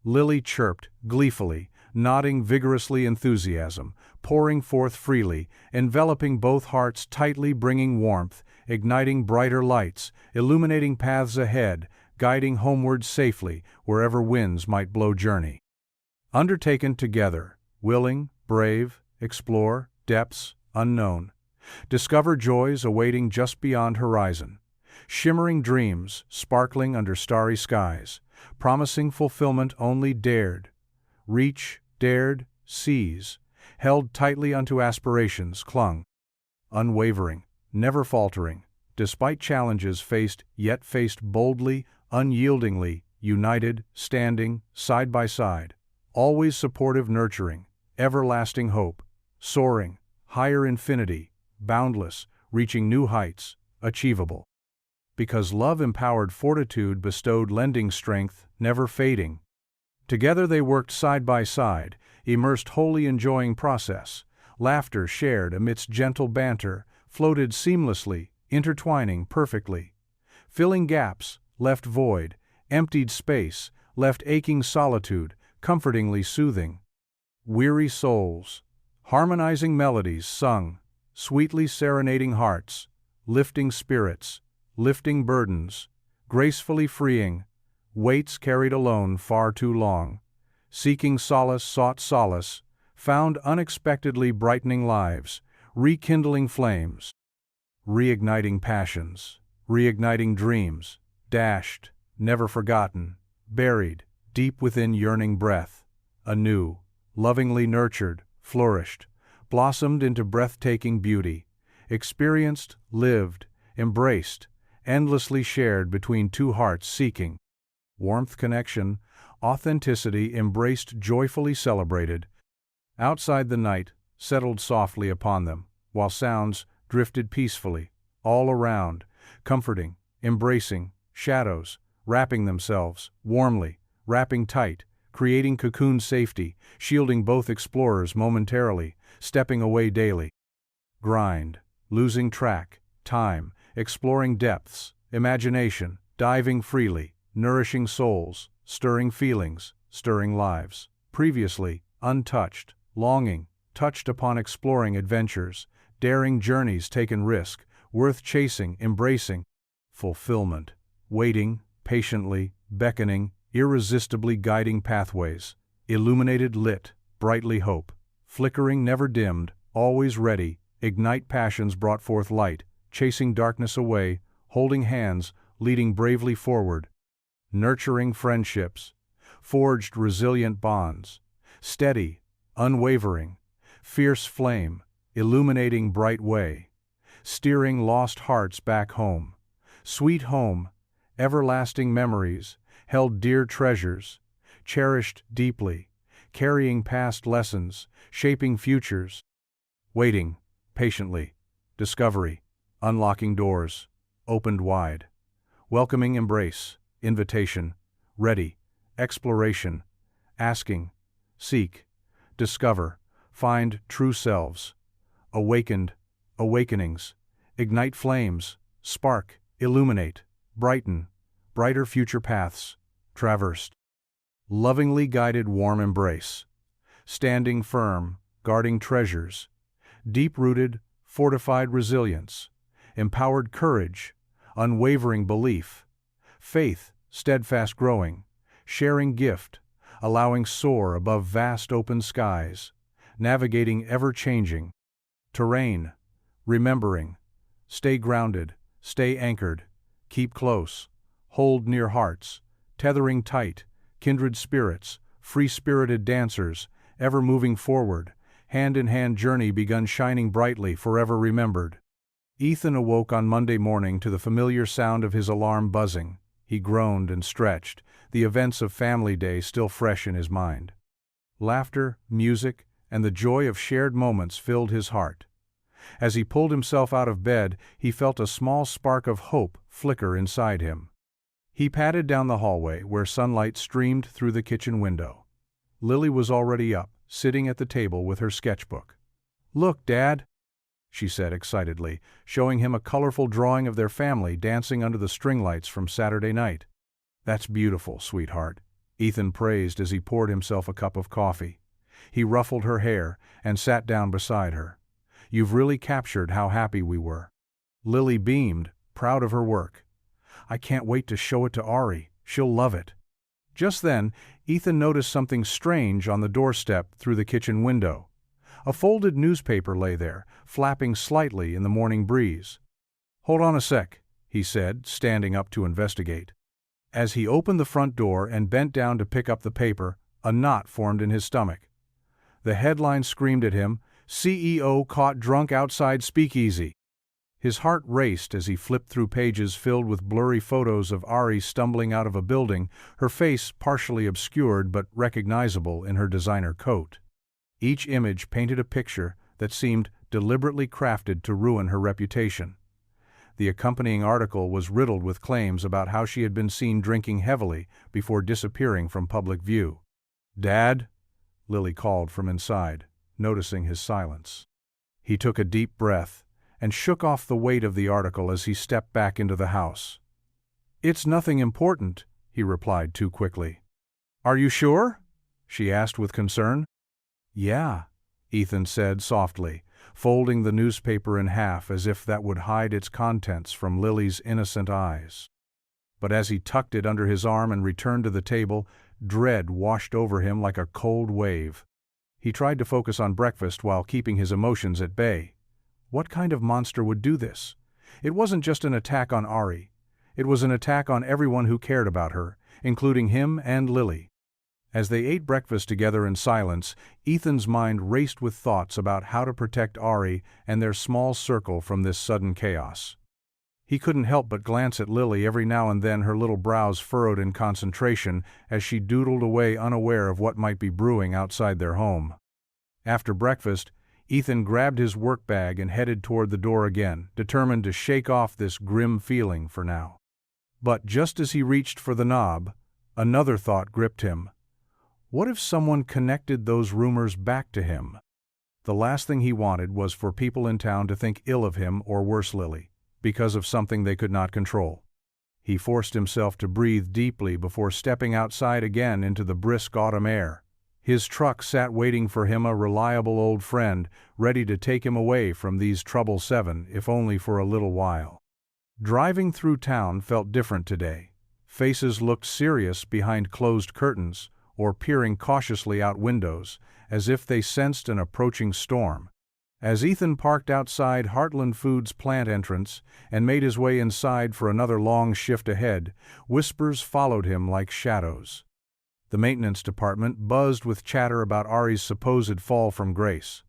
Lily chirped, gleefully, nodding vigorously, enthusiasm, pouring forth freely, enveloping both hearts tightly, bringing warmth, igniting brighter lights, illuminating paths ahead, guiding homeward safely, wherever winds might blow journey. Undertaken together, willing, brave, explore, depths, unknown. Discover joys awaiting just beyond horizon. Shimmering dreams, sparkling under starry skies, promising fulfillment only dared. Reach, dared, seize, held tightly unto aspirations, clung. Unwavering, never faltering, despite challenges faced, yet faced boldly, unyieldingly, united, standing, side by side. Always supportive, nurturing, everlasting hope, soaring, higher infinity, boundless, reaching new heights, achievable. Because love empowered fortitude bestowed lending strength, never fading. Together they worked side by side, immersed wholly enjoying process, laughter shared amidst gentle banter, floated seamlessly, intertwining perfectly. Filling gaps, left void, emptied space, left aching solitude, comfortingly soothing. Weary souls, harmonizing melodies sung, sweetly serenading hearts, lifting spirits, lifting burdens, gracefully freeing, weights carried alone far too long, seeking solace sought solace, found unexpectedly brightening lives, rekindling flames, reigniting passions, reigniting dreams, dashed, never forgotten, buried, deep within yearning breath, anew, lovingly nurtured, flourished, blossomed into breathtaking beauty, experienced, lived, embraced, endlessly shared between two hearts seeking warmth, connection, authenticity, embraced, joyfully celebrated. Outside, the night settled softly upon them, while sounds drifted peacefully all around, comforting, embracing, shadows wrapping themselves warmly, wrapping tight, creating cocoon safety, shielding both explorers momentarily, stepping away daily. Grind, losing track, time, exploring depths, imagination, diving freely, nourishing souls, stirring feelings, stirring lives. Previously untouched, longing, touched upon, exploring adventures, daring journeys, taken risk, worth chasing, embracing. Fulfillment, waiting, patiently, beckoning, irresistibly guiding pathways, illuminated, lit, brightly hope, flickering, never dimmed, always ready, ignite passions, brought forth light, chasing darkness away, holding hands, leading bravely forward, nurturing friendships, forged resilient bonds, steady, unwavering, fierce flame, illuminating bright way, steering lost hearts back home, sweet home, everlasting memories, held dear treasures, cherished deeply, carrying past lessons, shaping futures. Waiting, patiently, discovery, unlocking doors, opened wide, welcoming embrace, invitation, ready, exploration, asking, seek, discover, find true selves, awakened, awakenings, ignite flames, spark, illuminate, brighten, brighter future paths, traversed. Lovingly guided, warm embrace, standing firm, guarding treasures, deep-rooted, fortified resilience, empowered courage, unwavering belief, faith, steadfast growing, sharing gift, allowing soar above vast open skies, navigating ever-changing terrain, remembering, stay grounded, stay anchored, keep close, hold near hearts, tethering tight, kindred spirits, free-spirited dancers, ever moving forward, hand-in-hand journey begun, shining brightly, forever remembered. Ethan awoke on Monday morning to the familiar sound of his alarm buzzing. He groaned and stretched, the events of Family Day still fresh in his mind. Laughter, music, and the joy of shared moments filled his heart. As he pulled himself out of bed, he felt a small spark of hope flicker inside him. He padded down the hallway, where sunlight streamed through the kitchen window. Lily was already up, sitting at the table with her sketchbook. "Look, Dad," she said excitedly, showing him a colorful drawing of their family dancing under the string lights from Saturday night. "That's beautiful, sweetheart," Ethan praised as he poured himself a cup of coffee. He ruffled her hair and sat down beside her. "You've really captured how happy we were." Lily beamed, proud of her work. "I can't wait to show it to Ari. She'll love it." Just then, Ethan noticed something strange on the doorstep through the kitchen window. A folded newspaper lay there, flapping slightly in the morning breeze. "Hold on a sec," he said, standing up to investigate. As he opened the front door and bent down to pick up the paper, a knot formed in his stomach. The headline screamed at him, "CEO caught drunk outside speakeasy." His heart raced as he flipped through pages filled with blurry photos of Ari stumbling out of a building, her face partially obscured but recognizable in her designer coat. Each image painted a picture that seemed deliberately crafted to ruin her reputation. The accompanying article was riddled with claims about how she had been seen drinking heavily before disappearing from public view. "Dad?" Lily called from inside, noticing his silence. He took a deep breath and shook off the weight of the article as he stepped back into the house. "It's nothing important," he replied too quickly. "Are you sure?" she asked with concern. "Yeah," Ethan said softly, folding the newspaper in half as if that would hide its contents from Lily's innocent eyes. But as he tucked it under his arm and returned to the table, dread washed over him like a cold wave. He tried to focus on breakfast while keeping his emotions at bay. What kind of monster would do this? It wasn't just an attack on Ari. It was an attack on everyone who cared about her, including him and Lily. As they ate breakfast together in silence, Ethan's mind raced with thoughts about how to protect Ari and their small circle from this sudden chaos. He couldn't help but glance at Lily every now and then, her little brows furrowed in concentration as she doodled away, unaware of what might be brewing outside their home. After breakfast, Ethan grabbed his work bag and headed toward the door again, determined to shake off this grim feeling for now. But just as he reached for the knob, another thought gripped him. What if someone connected those rumors back to him? The last thing he wanted was for people in town to think ill of him, or worse, Lily, because of something they could not control. He forced himself to breathe deeply before stepping outside again into the brisk autumn air. His truck sat waiting for him, a reliable old friend, ready to take him away from these trouble seven, if only for a little while. Driving through town felt different today. Faces looked serious behind closed curtains, or peering cautiously out windows, as if they sensed an approaching storm. As Ethan parked outside Heartland Foods' plant entrance and made his way inside for another long shift ahead, whispers followed him like shadows. The maintenance department buzzed with chatter about Ari's supposed fall from grace.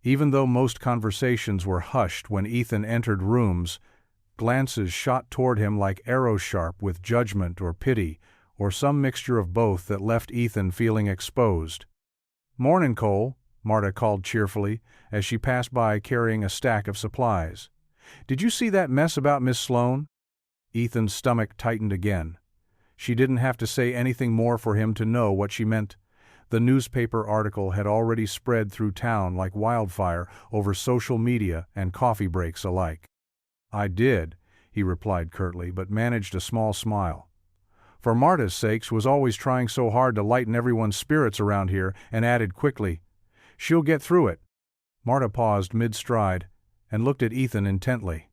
Even though most conversations were hushed when Ethan entered rooms, glances shot toward him like arrows, sharp with judgment or pity, or some mixture of both that left Ethan feeling exposed. "Mornin', Cole," Marta called cheerfully as she passed by carrying a stack of supplies. "Did you see that mess about Miss Sloane?" Ethan's stomach tightened again. She didn't have to say anything more for him to know what she meant. The newspaper article had already spread through town like wildfire over social media and coffee breaks alike. "I did," he replied curtly, but managed a small smile. For Marta's sake, was always trying so hard to lighten everyone's spirits around here, and added quickly, "She'll get through it." Marta paused mid-stride and looked at Ethan intently.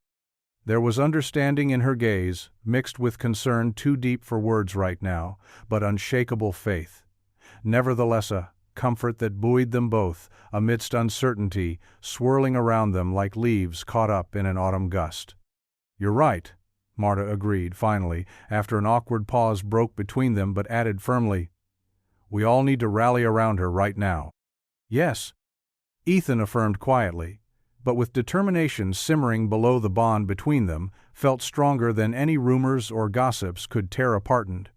There was understanding in her gaze, mixed with concern too deep for words right now, but unshakable faith. Nevertheless, a comfort that buoyed them both amidst uncertainty, swirling around them like leaves caught up in an autumn gust. "You're right," Marta agreed finally, after an awkward pause broke between them, but added firmly, "We all need to rally around her right now." "Yes," Ethan affirmed quietly, but with determination simmering below the bond between them, felt stronger than any rumors or gossips could tear apart, and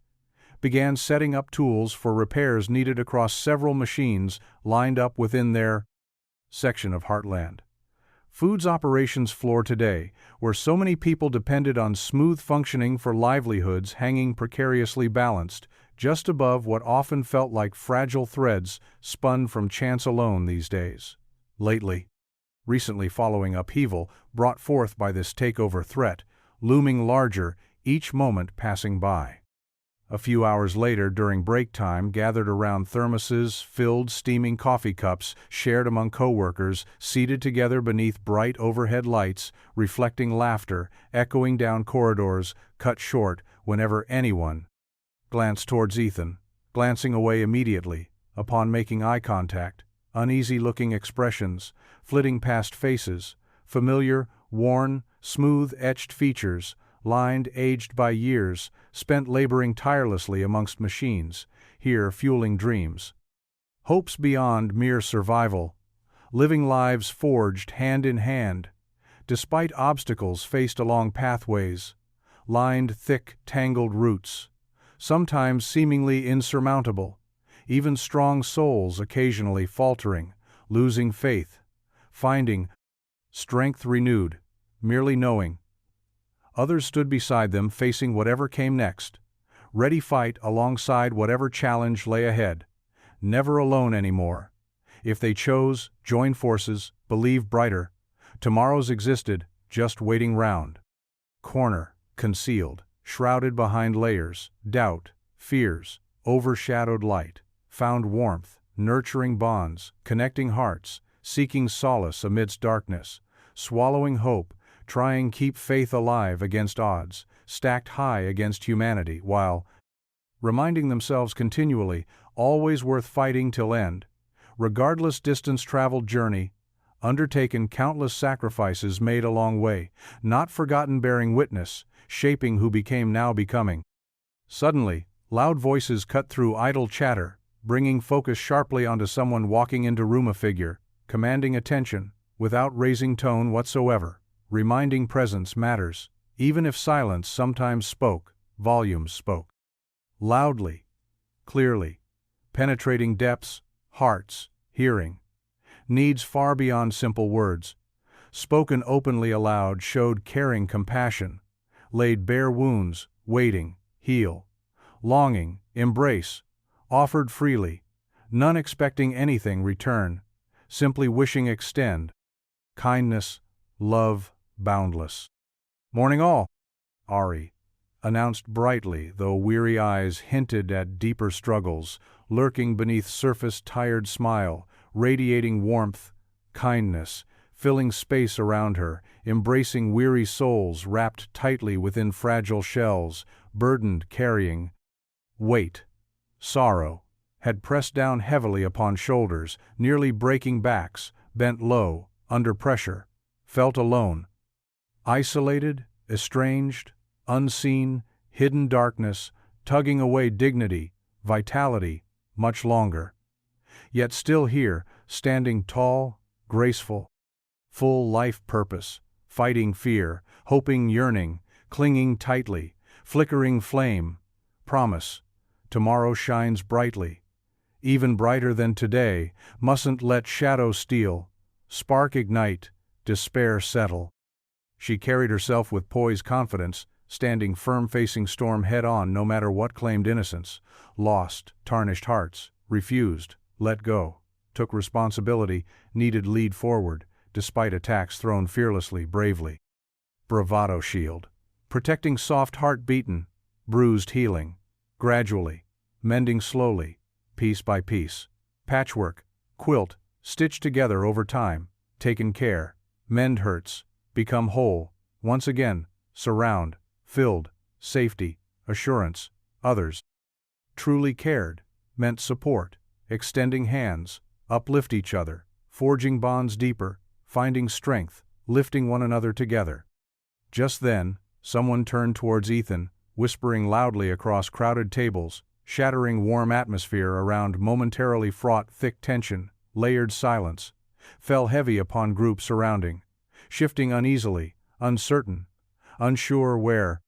began setting up tools for repairs needed across several machines lined up within their section of Heartland Foods operations floor today, where so many people depended on smooth functioning for livelihoods hanging precariously balanced, just above what often felt like fragile threads spun from chance alone these days. Recently following upheaval brought forth by this takeover threat, looming larger, each moment passing by. A few hours later, during break time, gathered around thermoses, filled steaming coffee cups shared among co-workers, seated together beneath bright overhead lights, reflecting laughter, echoing down corridors, cut short whenever anyone glanced towards Ethan, glancing away immediately, upon making eye contact, uneasy-looking expressions, flitting past faces, familiar, worn, smooth-etched features, lined, aged by years, spent laboring tirelessly amongst machines, here fueling dreams. Hopes beyond mere survival, living lives forged hand in hand, despite obstacles faced along pathways, lined thick, tangled roots, sometimes seemingly insurmountable, even strong souls occasionally faltering, losing faith, finding strength renewed, merely knowing. Others stood beside them, facing whatever came next, ready fight alongside whatever challenge lay ahead, never alone anymore. If they chose, join forces, believe brighter, tomorrows existed, just waiting round. Corner, concealed, shrouded behind layers, doubt, fears, overshadowed light, found warmth, nurturing bonds, connecting hearts, seeking solace amidst darkness, swallowing hope, trying keep faith alive against odds, stacked high against humanity, while reminding themselves continually, always worth fighting till end, regardless distance traveled journey, undertaken countless sacrifices made along way, not forgotten bearing witness, shaping who became now becoming. Suddenly, loud voices cut through idle chatter, bringing focus sharply onto someone walking into room. A figure, commanding attention, without raising tone whatsoever, reminding presence matters, even if silence sometimes spoke, volumes spoke. Loudly, clearly, penetrating depths, hearts, hearing. Needs far beyond simple words. Spoken openly aloud showed caring compassion, laid bare wounds, waiting, heal. Longing, embrace, offered freely, none expecting anything return, simply wishing extend. Kindness, love, boundless. Morning all, Ari announced brightly, though weary eyes hinted at deeper struggles, lurking beneath surface tired smile, radiating warmth, kindness, filling space around her, embracing weary souls wrapped tightly within fragile shells, burdened carrying. Weight, sorrow, had pressed down heavily upon shoulders, nearly breaking backs, bent low, under pressure, felt alone. Isolated, estranged, unseen, hidden darkness, tugging away dignity, vitality, much longer. Yet still here, standing tall, graceful, full life purpose, fighting fear, hoping yearning, clinging tightly, flickering flame, promise, tomorrow shines brightly, even brighter than today, mustn't let shadow steal, spark ignite, despair settle. She carried herself with poised confidence, standing firm facing storm head-on no matter what claimed innocence, lost, tarnished hearts, refused, let go, took responsibility, needed lead forward, despite attacks thrown fearlessly, bravely. Bravado shield, protecting soft heart beaten, bruised healing, gradually, mending slowly, piece by piece, patchwork, quilt, stitched together over time, taken care, mend hurts, become whole, once again, surround, filled, safety, assurance, others. Truly cared, meant support, extending hands, uplift each other, forging bonds deeper, finding strength, lifting one another together. Just then, someone turned towards Ethan, whispering loudly across crowded tables, shattering warm atmosphere around momentarily fraught thick tension, layered silence, fell heavy upon group surrounding, shifting uneasily, uncertain, unsure where.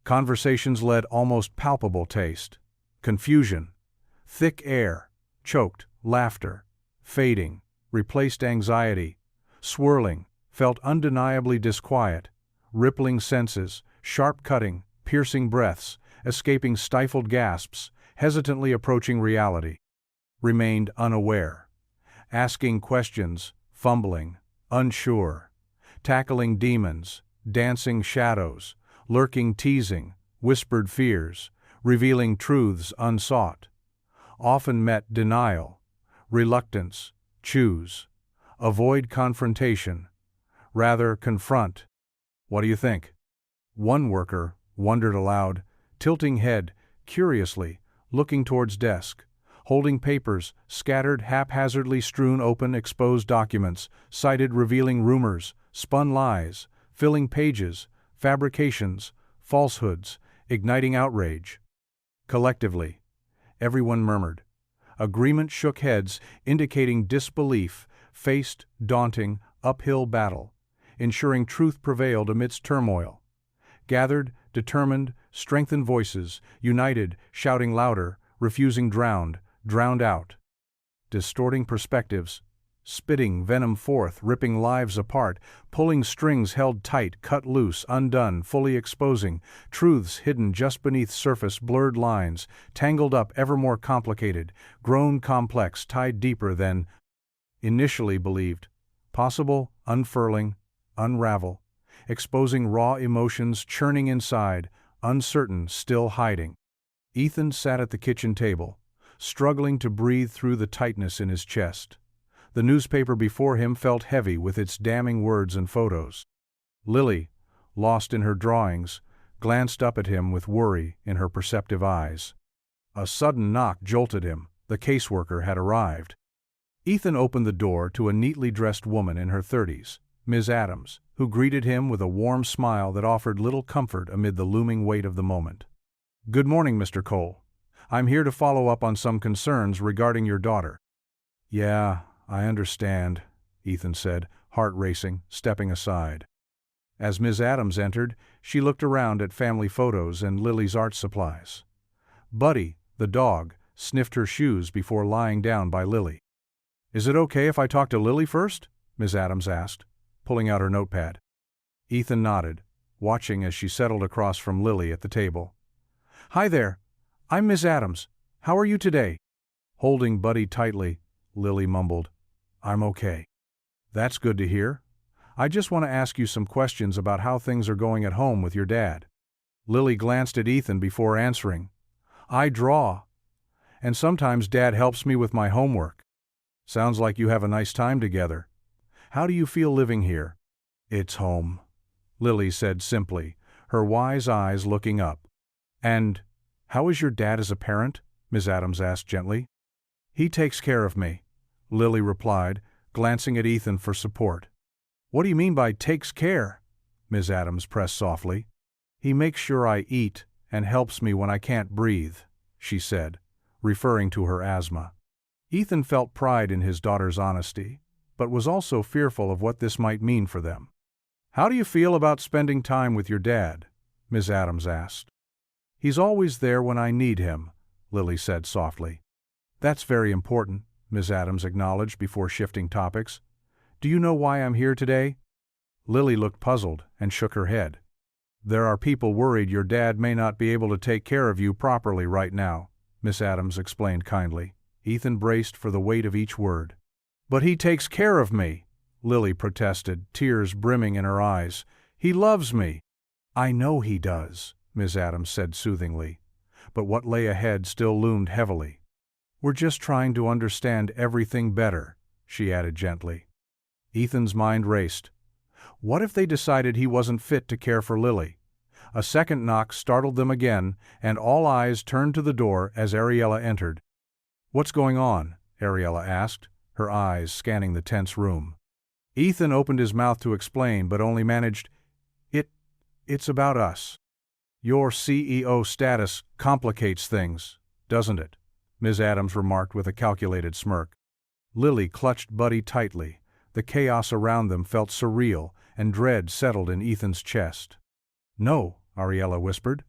Conversations led almost palpable taste. Confusion, thick air, choked, laughter, fading, replaced anxiety, swirling, felt undeniably disquiet, rippling senses, sharp cutting, piercing breaths, escaping stifled gasps, hesitantly approaching reality. Remained unaware. Asking questions, fumbling, unsure. Tackling demons, dancing shadows, lurking teasing, whispered fears, revealing truths unsought. Often met denial, reluctance, choose. Avoid confrontation. Rather confront. What do you think? One worker wondered aloud, tilting head, curiously, looking towards desk, holding papers, scattered haphazardly strewn open exposed documents, cited revealing rumors, spun lies, filling pages, fabrications, falsehoods, igniting outrage. Collectively, everyone murmured. Agreement shook heads, indicating disbelief, faced daunting, uphill battle, ensuring truth prevailed amidst turmoil. Gathered, determined, strengthened voices, united, shouting louder, refusing drowned out. Distorting perspectives, spitting venom forth, ripping lives apart, pulling strings held tight, cut loose, undone, fully exposing, truths hidden just beneath surface blurred lines, tangled up ever more complicated, grown complex, tied deeper than initially believed, possible, unfurling, unravel, exposing raw emotions churning inside, uncertain, still hiding. Ethan sat at the kitchen table, struggling to breathe through the tightness in his chest. The newspaper before him felt heavy with its damning words and photos. Lily, lost in her drawings, glanced up at him with worry in her perceptive eyes. A sudden knock jolted him. The caseworker had arrived. Ethan opened the door to a neatly dressed woman in her 30s, Ms. Adams, who greeted him with a warm smile that offered little comfort amid the looming weight of the moment. "Good morning, Mr. Cole. I'm here to follow up on some concerns regarding your daughter." "Yeah, I understand," Ethan said, heart racing, stepping aside. As Ms. Adams entered, she looked around at family photos and Lily's art supplies. Buddy, the dog, sniffed her shoes before lying down by Lily. "Is it okay if I talk to Lily first?" Ms. Adams asked, pulling out her notepad. Ethan nodded, watching as she settled across from Lily at the table. "Hi there. I'm Ms. Adams. How are you today?" Holding Buddy tightly, Lily mumbled, "I'm okay." "That's good to hear. I just want to ask you some questions about how things are going at home with your dad." Lily glanced at Ethan before answering. "I draw. And sometimes Dad helps me with my homework." "Sounds like you have a nice time together. How do you feel living here?" "It's home," Lily said simply, her wise eyes looking up. "And how is your dad as a parent?" Ms. Adams asked gently. "He takes care of me," Lily replied, glancing at Ethan for support. "What do you mean by takes care?" Ms. Adams pressed softly. "He makes sure I eat and helps me when I can't breathe," she said, referring to her asthma. Ethan felt pride in his daughter's honesty, but was also fearful of what this might mean for them. "How do you feel about spending time with your dad?" Ms. Adams asked. "He's always there when I need him," Lily said softly. "That's very important," Ms. Adams acknowledged before shifting topics. "Do you know why I'm here today?" Lily looked puzzled and shook her head. "There are people worried your dad may not be able to take care of you properly right now," Miss Adams explained kindly. Ethan braced for the weight of each word. "But he takes care of me," Lily protested, tears brimming in her eyes. "He loves me." "I know he does," Miss Adams said soothingly. But what lay ahead still loomed heavily. "We're just trying to understand everything better," she added gently. Ethan's mind raced. What if they decided he wasn't fit to care for Lily? A second knock startled them again, and all eyes turned to the door as Ariella entered. "What's going on?" Ariella asked, her eyes scanning the tense room. Ethan opened his mouth to explain, but only managed, It's about us." "Your CEO status complicates things, doesn't it?" Ms. Adams remarked with a calculated smirk. Lily clutched Buddy tightly. The chaos around them felt surreal, and dread settled in Ethan's chest. "No," Ariella whispered.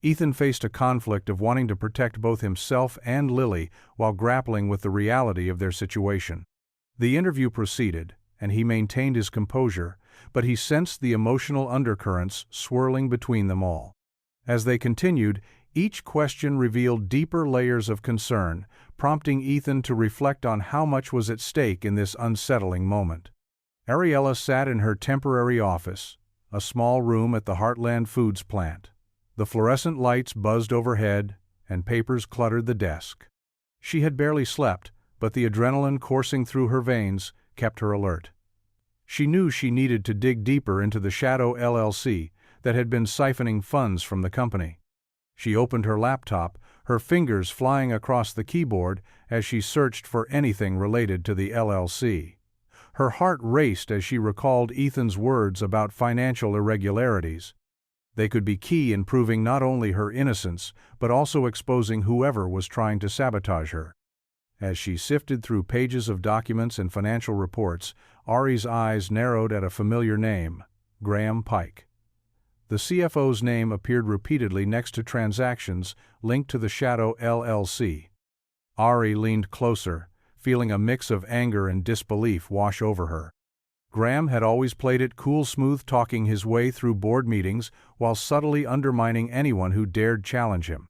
Ethan faced a conflict of wanting to protect both himself and Lily while grappling with the reality of their situation. The interview proceeded, and he maintained his composure, but he sensed the emotional undercurrents swirling between them all. As they continued, each question revealed deeper layers of concern, prompting Ethan to reflect on how much was at stake in this unsettling moment. Ariella sat in her temporary office, a small room at the Heartland Foods plant. The fluorescent lights buzzed overhead, and papers cluttered the desk. She had barely slept, but the adrenaline coursing through her veins kept her alert. She knew she needed to dig deeper into the Shadow LLC that had been siphoning funds from the company. She opened her laptop, her fingers flying across the keyboard as she searched for anything related to the LLC. Her heart raced as she recalled Ethan's words about financial irregularities. They could be key in proving not only her innocence, but also exposing whoever was trying to sabotage her. As she sifted through pages of documents and financial reports, Ari's eyes narrowed at a familiar name, Graham Pike. The CFO's name appeared repeatedly next to transactions linked to the Shadow LLC. Ari leaned closer, feeling a mix of anger and disbelief wash over her. Graham had always played it cool, smooth-talking his way through board meetings while subtly undermining anyone who dared challenge him.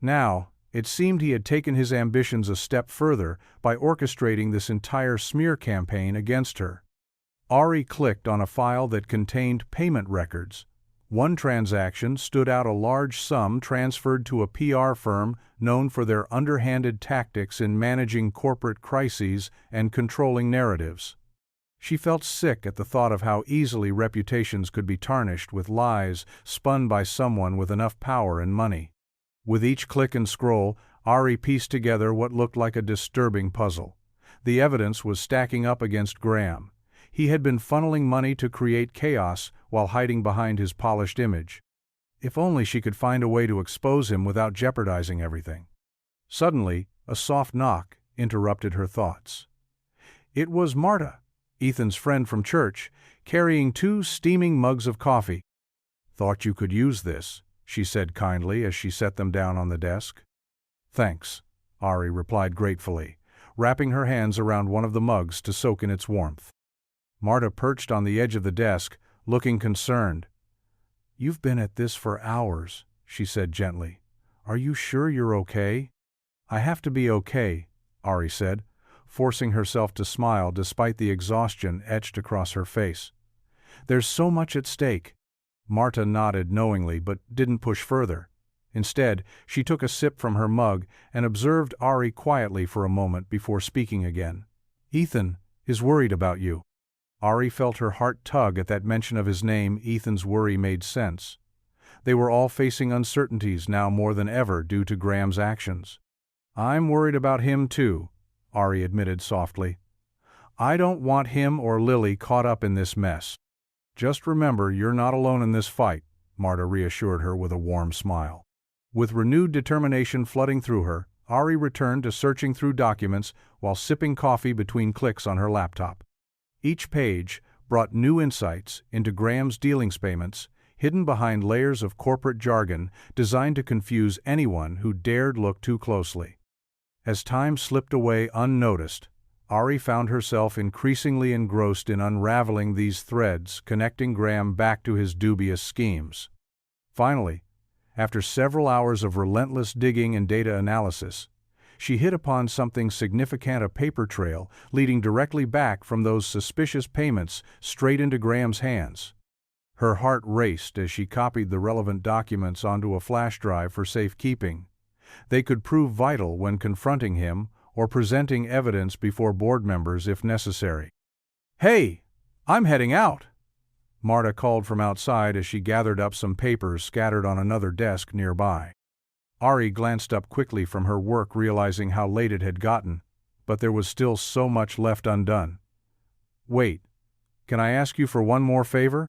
Now, it seemed he had taken his ambitions a step further by orchestrating this entire smear campaign against her. Ari clicked on a file that contained payment records. One transaction stood out: a large sum transferred to a PR firm known for their underhanded tactics in managing corporate crises and controlling narratives. She felt sick at the thought of how easily reputations could be tarnished with lies spun by someone with enough power and money. With each click and scroll, Ari pieced together what looked like a disturbing puzzle. The evidence was stacking up against Graham. He had been funneling money to create chaos while hiding behind his polished image. If only she could find a way to expose him without jeopardizing everything. Suddenly, a soft knock interrupted her thoughts. It was Marta, Ethan's friend from church, carrying 2 steaming mugs of coffee. "Thought you could use this," she said kindly as she set them down on the desk. "Thanks," Ari replied gratefully, wrapping her hands around one of the mugs to soak in its warmth. Marta perched on the edge of the desk, looking concerned. "You've been at this for hours," she said gently. "Are you sure you're okay?" "I have to be okay," Ari said, forcing herself to smile despite the exhaustion etched across her face. "There's so much at stake." Marta nodded knowingly but didn't push further. Instead, she took a sip from her mug and observed Ari quietly for a moment before speaking again. "Ethan is worried about you." Ari felt her heart tug at that mention of his name. Ethan's worry made sense. They were all facing uncertainties now more than ever due to Graham's actions. "I'm worried about him too," Ari admitted softly. "I don't want him or Lily caught up in this mess." "Just remember you're not alone in this fight," Marta reassured her with a warm smile. With renewed determination flooding through her, Ari returned to searching through documents while sipping coffee between clicks on her laptop. Each page brought new insights into Graham's dealings payments, hidden behind layers of corporate jargon designed to confuse anyone who dared look too closely. As time slipped away unnoticed, Ari found herself increasingly engrossed in unraveling these threads connecting Graham back to his dubious schemes. Finally, after several hours of relentless digging and data analysis, she hit upon something significant: a paper trail leading directly back from those suspicious payments straight into Graham's hands. Her heart raced as she copied the relevant documents onto a flash drive for safekeeping. They could prove vital when confronting him or presenting evidence before board members if necessary. "Hey, I'm heading out," Marta called from outside as she gathered up some papers scattered on another desk nearby. Ari glanced up quickly from her work, realizing how late it had gotten, but there was still so much left undone. "Wait, can I ask you for one more favor?"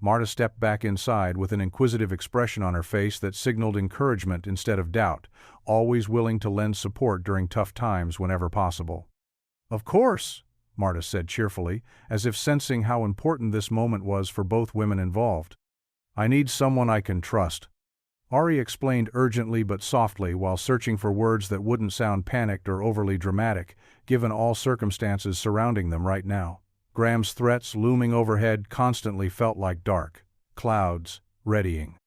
Marta stepped back inside with an inquisitive expression on her face that signaled encouragement instead of doubt, always willing to lend support during tough times whenever possible. "Of course," Marta said cheerfully, as if sensing how important this moment was for both women involved. "I need someone I can trust," Ari explained urgently but softly while searching for words that wouldn't sound panicked or overly dramatic, given all circumstances surrounding them right now. Graham's threats looming overhead constantly felt like dark clouds readying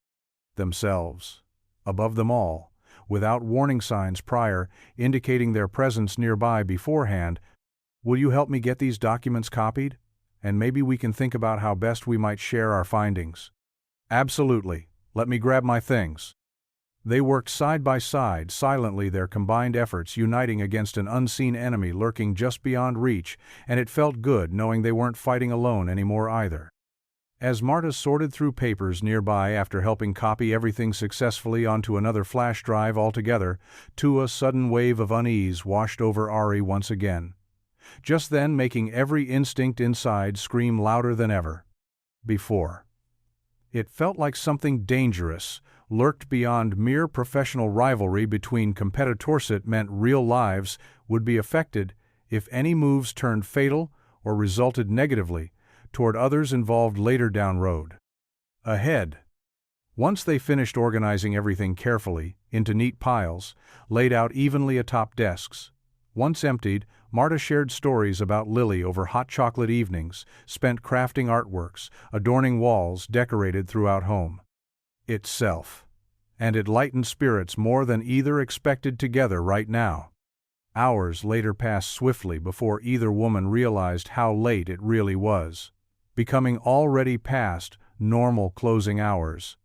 themselves above them all, without warning signs prior indicating their presence nearby beforehand. "Will you help me get these documents copied? And maybe we can think about how best we might share our findings." "Absolutely. Let me grab my things." They worked side by side, silently, their combined efforts uniting against an unseen enemy lurking just beyond reach, and it felt good knowing they weren't fighting alone anymore either. As Marta sorted through papers nearby after helping copy everything successfully onto another flash drive altogether, a sudden wave of unease washed over Ari once again, just then making every instinct inside scream louder than ever before. It felt like something dangerous lurked beyond mere professional rivalry between competitors. It meant real lives would be affected if any moves turned fatal or resulted negatively toward others involved later down road. Ahead. Once they finished organizing everything carefully into neat piles, laid out evenly atop desks. Once emptied, Marta shared stories about Lily over hot chocolate evenings, spent crafting artworks, adorning walls decorated throughout home itself. And it lightened spirits more than either expected together right now. Hours later passed swiftly before either woman realized how late it really was, becoming already past normal closing hours.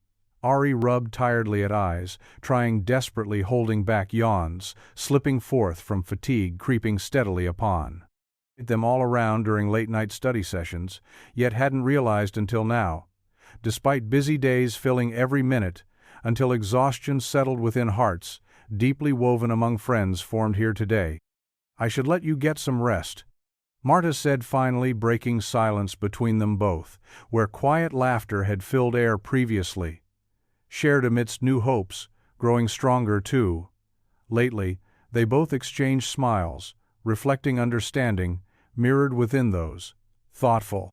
Ari rubbed tiredly at eyes, trying desperately holding back yawns, slipping forth from fatigue creeping steadily upon them all around during late-night study sessions, yet hadn't realized until now, despite busy days filling every minute, until exhaustion settled within hearts, deeply woven among friends formed here today. "I should let you get some rest," Marta said finally, breaking silence between them both, where quiet laughter had filled air previously. Shared amidst new hopes, growing stronger too. Lately, they both exchanged smiles, reflecting understanding, mirrored within those thoughtful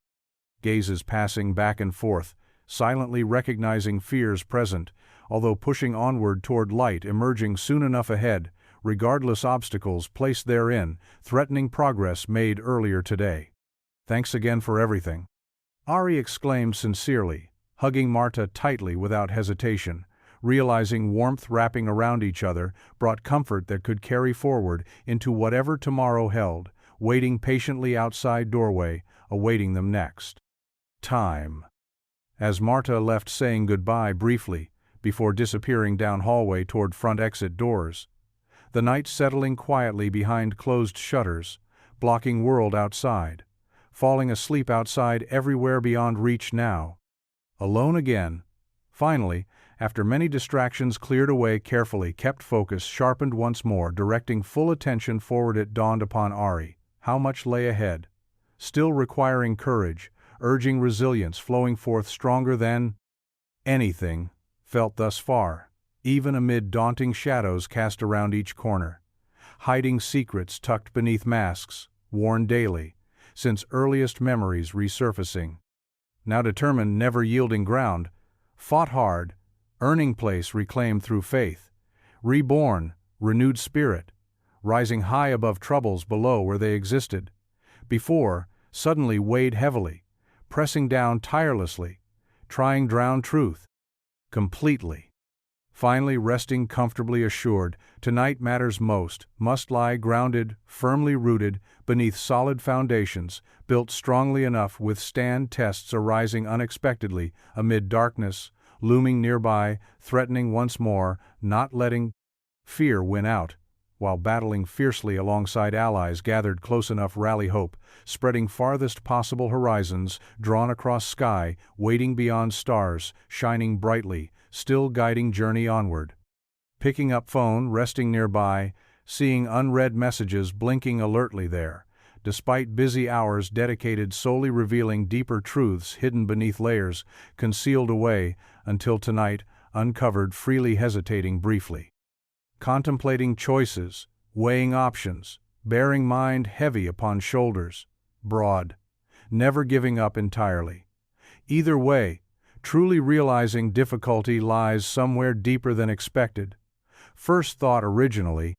gazes passing back and forth, silently recognizing fears present, although pushing onward toward light emerging soon enough ahead, regardless obstacles placed therein, threatening progress made earlier today. "Thanks again for everything," Ari exclaimed sincerely, hugging Marta tightly without hesitation, realizing warmth wrapping around each other brought comfort that could carry forward into whatever tomorrow held, waiting patiently outside doorway, awaiting them next. Time. As Marta left saying goodbye briefly, before disappearing down hallway toward front exit doors, the night settling quietly behind closed shutters, blocking world outside, falling asleep outside everywhere beyond reach now. Alone again. Finally, after many distractions cleared away carefully, kept focus sharpened once more, directing full attention forward, it dawned upon Ari how much lay ahead, still requiring courage, urging resilience, flowing forth stronger than anything felt thus far, even amid daunting shadows cast around each corner, hiding secrets tucked beneath masks, worn daily, since earliest memories resurfacing. Now determined, never yielding ground, fought hard, earning place reclaimed through faith, reborn, renewed spirit, rising high above troubles below where they existed, before, suddenly weighed heavily, pressing down tirelessly, trying drown truth, completely. Finally resting comfortably assured, tonight matters most, must lie grounded, firmly rooted, beneath solid foundations, built strongly enough withstand tests arising unexpectedly, amid darkness, looming nearby, threatening once more, not letting fear win out, while battling fiercely alongside allies gathered close enough, rally hope, spreading farthest possible horizons, drawn across sky, waiting beyond stars, shining brightly, still guiding journey onward. Picking up phone, resting nearby, seeing unread messages blinking alertly there, despite busy hours dedicated solely revealing deeper truths hidden beneath layers, concealed away, until tonight, uncovered, freely hesitating briefly. Contemplating choices, weighing options, bearing mind heavy upon shoulders, broad, never giving up entirely. Either way, truly realizing difficulty lies somewhere deeper than expected. First thought originally,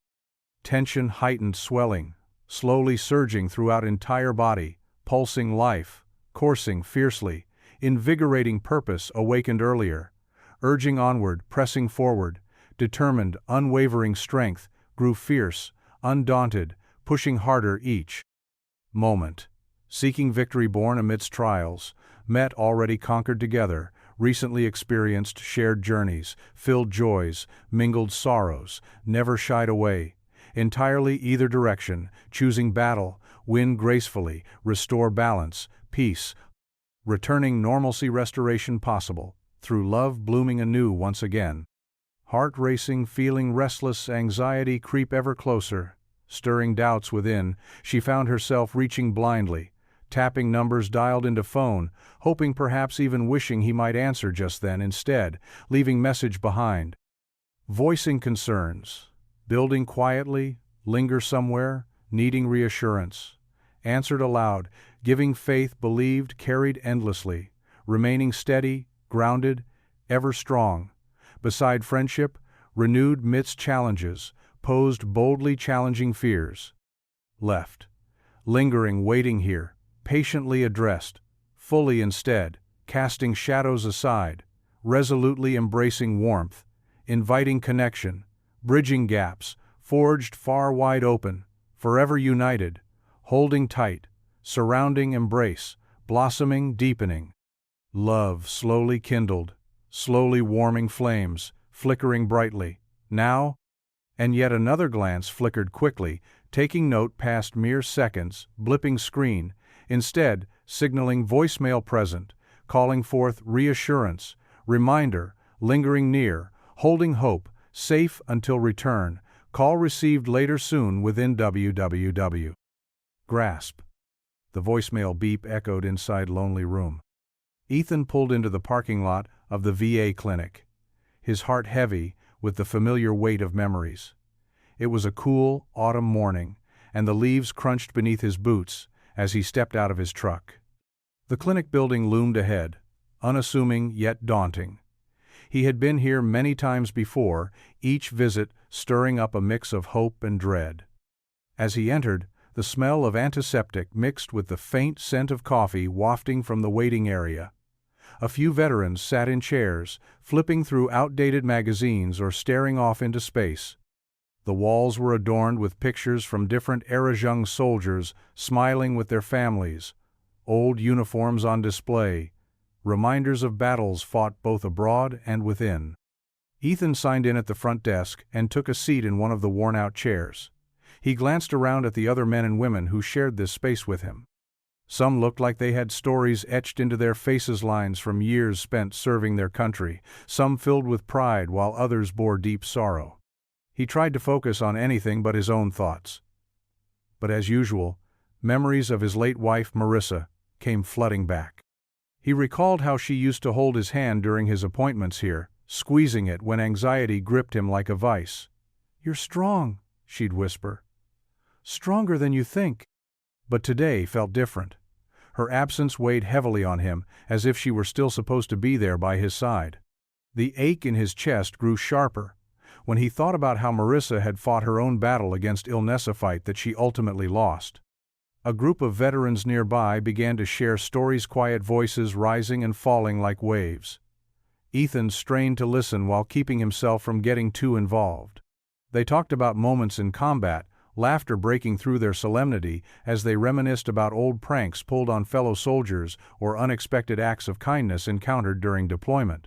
tension heightened, swelling, slowly surging throughout entire body, pulsing life, coursing fiercely, invigorating purpose awakened earlier, urging onward, pressing forward, determined, unwavering strength, grew fierce, undaunted, pushing harder each moment. Seeking victory born amidst trials, met already conquered together, recently experienced shared journeys, filled joys, mingled sorrows, never shied away, entirely either direction, choosing battle, win gracefully, restore balance, peace, returning normalcy, restoration possible, through love blooming anew once again. Heart racing, feeling restless, anxiety creep ever closer, stirring doubts within, she found herself reaching blindly, tapping numbers dialed into phone, hoping, perhaps even wishing he might answer just then, instead, leaving message behind. Voicing concerns, building quietly, linger somewhere, needing reassurance. Answered aloud, giving faith, believed, carried endlessly, remaining steady, grounded, ever strong. Beside friendship, renewed midst challenges, posed boldly challenging fears. Left. Lingering, waiting here, patiently addressed, fully instead, casting shadows aside, resolutely embracing warmth, inviting connection, bridging gaps, forged far wide open, forever united, holding tight, surrounding embrace, blossoming, deepening. Love slowly kindled, slowly warming flames, flickering brightly, now, and yet another glance flickered quickly, taking note past mere seconds, blipping screen, instead, signaling voicemail present, calling forth reassurance, reminder, lingering near, holding hope, safe until return, call received later soon within www. Grasp. The voicemail beep echoed inside lonely room. Ethan pulled into the parking lot of the VA clinic, his heart heavy with the familiar weight of memories. It was a cool, autumn morning, and the leaves crunched beneath his boots as he stepped out of his truck. The clinic building loomed ahead, unassuming yet daunting. He had been here many times before, each visit stirring up a mix of hope and dread. As he entered, the smell of antiseptic mixed with the faint scent of coffee wafting from the waiting area. A few veterans sat in chairs, flipping through outdated magazines or staring off into space. The walls were adorned with pictures from different eras, young soldiers smiling with their families, old uniforms on display, reminders of battles fought both abroad and within. Ethan signed in at the front desk and took a seat in one of the worn-out chairs. He glanced around at the other men and women who shared this space with him. Some looked like they had stories etched into their faces, lines from years spent serving their country, some filled with pride while others bore deep sorrow. He tried to focus on anything but his own thoughts. But as usual, memories of his late wife, Marissa, came flooding back. He recalled how she used to hold his hand during his appointments here, squeezing it when anxiety gripped him like a vice. "You're strong," she'd whisper. "Stronger than you think." But today felt different. Her absence weighed heavily on him, as if she were still supposed to be there by his side. The ache in his chest grew sharper when he thought about how Marissa had fought her own battle against illness, a fight that she ultimately lost. A group of veterans nearby began to share stories, quiet voices rising and falling like waves. Ethan strained to listen while keeping himself from getting too involved. They talked about moments in combat, laughter breaking through their solemnity as they reminisced about old pranks pulled on fellow soldiers or unexpected acts of kindness encountered during deployment.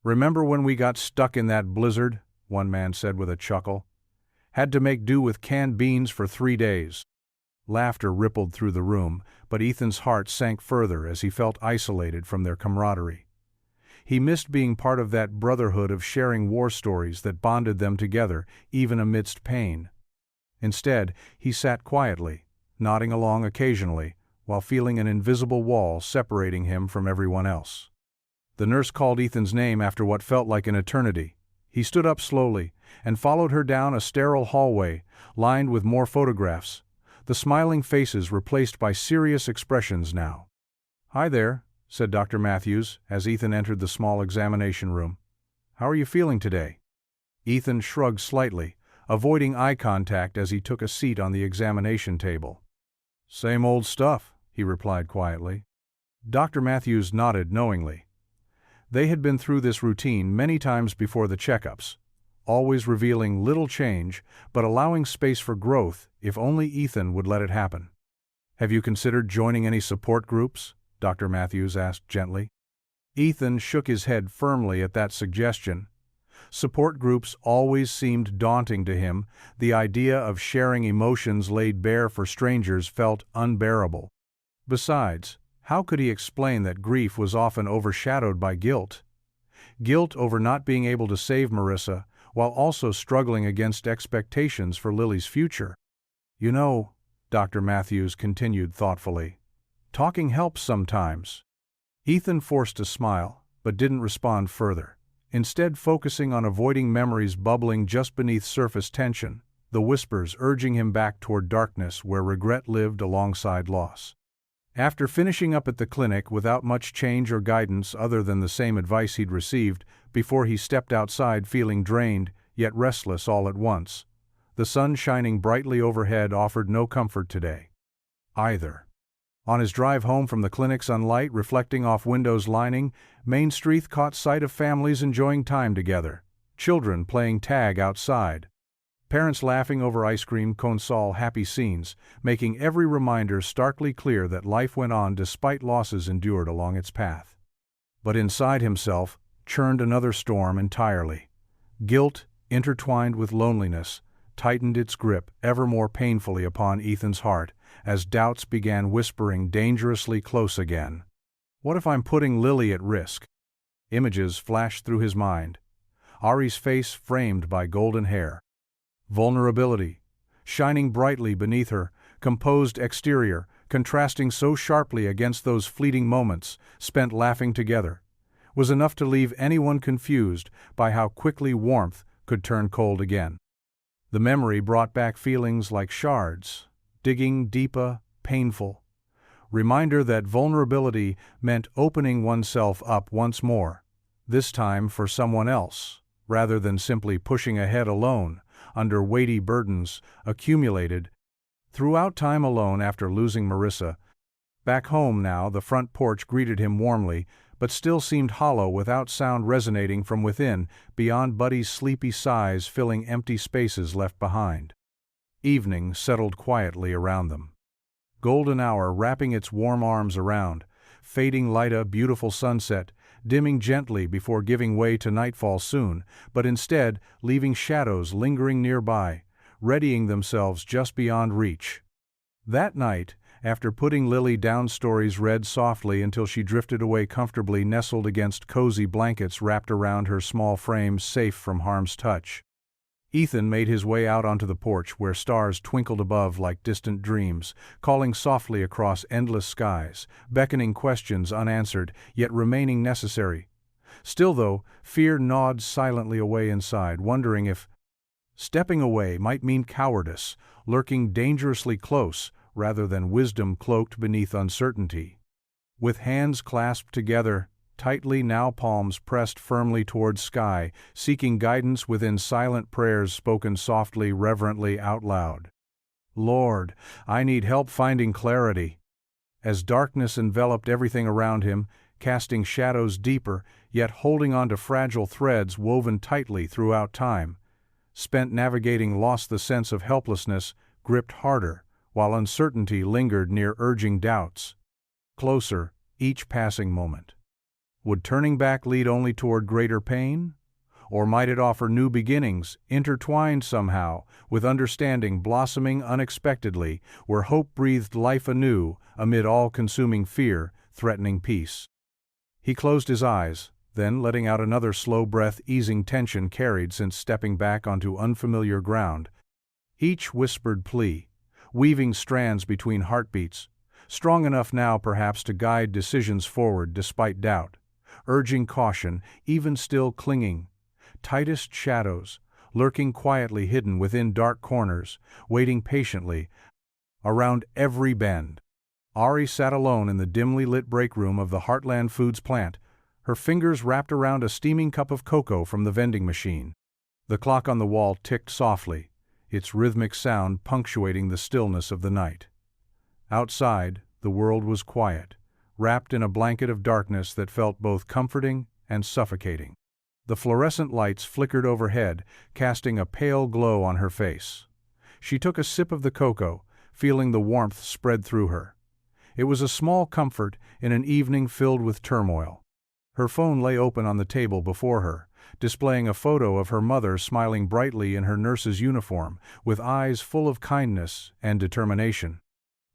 "Remember when we got stuck in that blizzard?" one man said with a chuckle. "Had to make do with canned beans for 3 days." Laughter rippled through the room, but Ethan's heart sank further as he felt isolated from their camaraderie. He missed being part of that brotherhood of sharing war stories that bonded them together, even amidst pain. Instead, he sat quietly, nodding along occasionally, while feeling an invisible wall separating him from everyone else. The nurse called Ethan's name after what felt like an eternity. He stood up slowly and followed her down a sterile hallway, lined with more photographs, the smiling faces replaced by serious expressions now. "Hi there," said Dr. Matthews as Ethan entered the small examination room. "How are you feeling today?" Ethan shrugged slightly, avoiding eye contact as he took a seat on the examination table. "Same old stuff," he replied quietly. Dr. Matthews nodded knowingly. They had been through this routine many times before the checkups, always revealing little change but allowing space for growth if only Ethan would let it happen. "Have you considered joining any support groups?" Dr. Matthews asked gently. Ethan shook his head firmly at that suggestion. Support groups always seemed daunting to him. The idea of sharing emotions laid bare for strangers felt unbearable. Besides, how could he explain that grief was often overshadowed by guilt? Guilt over not being able to save Marissa, while also struggling against expectations for Lily's future. "You know," Dr. Matthews continued thoughtfully, "talking helps sometimes." Ethan forced a smile, but didn't respond further, instead focusing on avoiding memories bubbling just beneath surface tension, the whispers urging him back toward darkness where regret lived alongside loss. After finishing up at the clinic without much change or guidance other than the same advice he'd received before he stepped outside feeling drained yet restless all at once, the sun shining brightly overhead offered no comfort today, either. On his drive home from the clinic, sunlight reflecting off windows lining Main Street caught sight of families enjoying time together, children playing tag outside, parents laughing over ice cream cones, all happy scenes, making every reminder starkly clear that life went on despite losses endured along its path. But inside himself churned another storm entirely. Guilt, intertwined with loneliness, tightened its grip ever more painfully upon Ethan's heart as doubts began whispering dangerously close again. What if I'm putting Lily at risk? Images flashed through his mind. Ari's face framed by golden hair. Vulnerability, shining brightly beneath her composed exterior, contrasting so sharply against those fleeting moments spent laughing together, was enough to leave anyone confused by how quickly warmth could turn cold again. The memory brought back feelings like shards, digging deeper, painful. Reminder that vulnerability meant opening oneself up once more, this time for someone else, rather than simply pushing ahead alone, under weighty burdens accumulated throughout time alone after losing Marissa. Back home now, the front porch greeted him warmly, but still seemed hollow without sound resonating from within, beyond Buddy's sleepy sighs filling empty spaces left behind. Evening settled quietly around them. Golden hour wrapping its warm arms around, fading light a beautiful sunset, dimming gently before giving way to nightfall soon, but instead leaving shadows lingering nearby, readying themselves just beyond reach. That night, after putting Lily down, stories read softly until she drifted away comfortably nestled against cozy blankets wrapped around her small frame, safe from harm's touch. Ethan made his way out onto the porch where stars twinkled above like distant dreams, calling softly across endless skies, beckoning questions unanswered, yet remaining necessary. Still though, fear gnawed silently away inside, wondering if stepping away might mean cowardice, lurking dangerously close, rather than wisdom cloaked beneath uncertainty. With hands clasped together, tightly now palms pressed firmly toward sky, seeking guidance within silent prayers spoken softly, reverently out loud. Lord, I need help finding clarity. As darkness enveloped everything around him, casting shadows deeper, yet holding on to fragile threads woven tightly throughout time, spent navigating lost the sense of helplessness, gripped harder, while uncertainty lingered near urging doubts. Closer, each passing moment. Would turning back lead only toward greater pain? Or might it offer new beginnings, intertwined somehow, with understanding blossoming unexpectedly, where hope breathed life anew, amid all-consuming fear, threatening peace? He closed his eyes, then letting out another slow breath, easing tension carried since stepping back onto unfamiliar ground. Each whispered plea, weaving strands between heartbeats, strong enough now perhaps to guide decisions forward despite doubt, urging caution, even still clinging. Tightest shadows, lurking quietly hidden within dark corners, waiting patiently around every bend. Ari sat alone in the dimly lit break room of the Heartland Foods plant, her fingers wrapped around a steaming cup of cocoa from the vending machine. The clock on the wall ticked softly, its rhythmic sound punctuating the stillness of the night. Outside, the world was quiet, wrapped in a blanket of darkness that felt both comforting and suffocating. The fluorescent lights flickered overhead, casting a pale glow on her face. She took a sip of the cocoa, feeling the warmth spread through her. It was a small comfort in an evening filled with turmoil. Her phone lay open on the table before her, displaying a photo of her mother smiling brightly in her nurse's uniform, with eyes full of kindness and determination.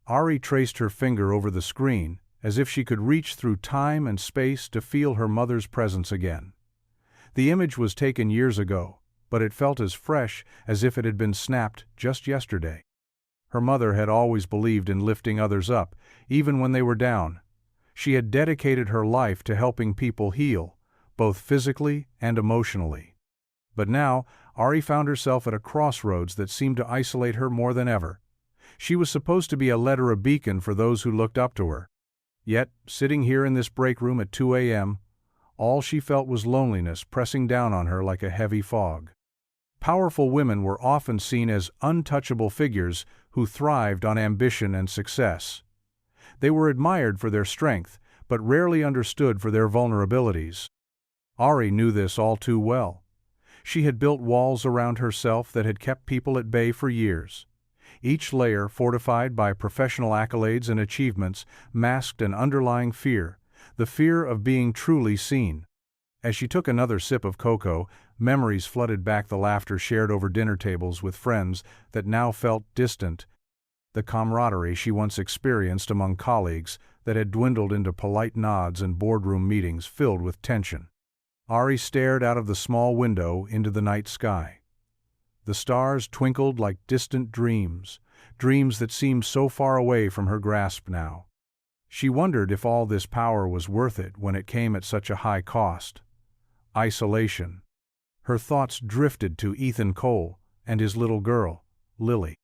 Ari traced her finger over the screen, as if she could reach through time and space to feel her mother's presence again. The image was taken years ago, but it felt as fresh as if it had been snapped just yesterday. Her mother had always believed in lifting others up, even when they were down. She had dedicated her life to helping people heal, both physically and emotionally. But now, Ari found herself at a crossroads that seemed to isolate her more than ever. She was supposed to be a lead or a beacon for those who looked up to her. Yet, sitting here in this break room at 2 a.m., all she felt was loneliness pressing down on her like a heavy fog. Powerful women were often seen as untouchable figures who thrived on ambition and success. They were admired for their strength, but rarely understood for their vulnerabilities. Ari knew this all too well. She had built walls around herself that had kept people at bay for years. Each layer, fortified by professional accolades and achievements, masked an underlying fear, the fear of being truly seen. As she took another sip of cocoa, memories flooded back, the laughter shared over dinner tables with friends that now felt distant, the camaraderie she once experienced among colleagues that had dwindled into polite nods and boardroom meetings filled with tension. Ari stared out of the small window into the night sky. The stars twinkled like distant dreams, dreams that seemed so far away from her grasp now. She wondered if all this power was worth it when it came at such a high cost. Isolation. Her thoughts drifted to Ethan Cole, and his little girl, Lily.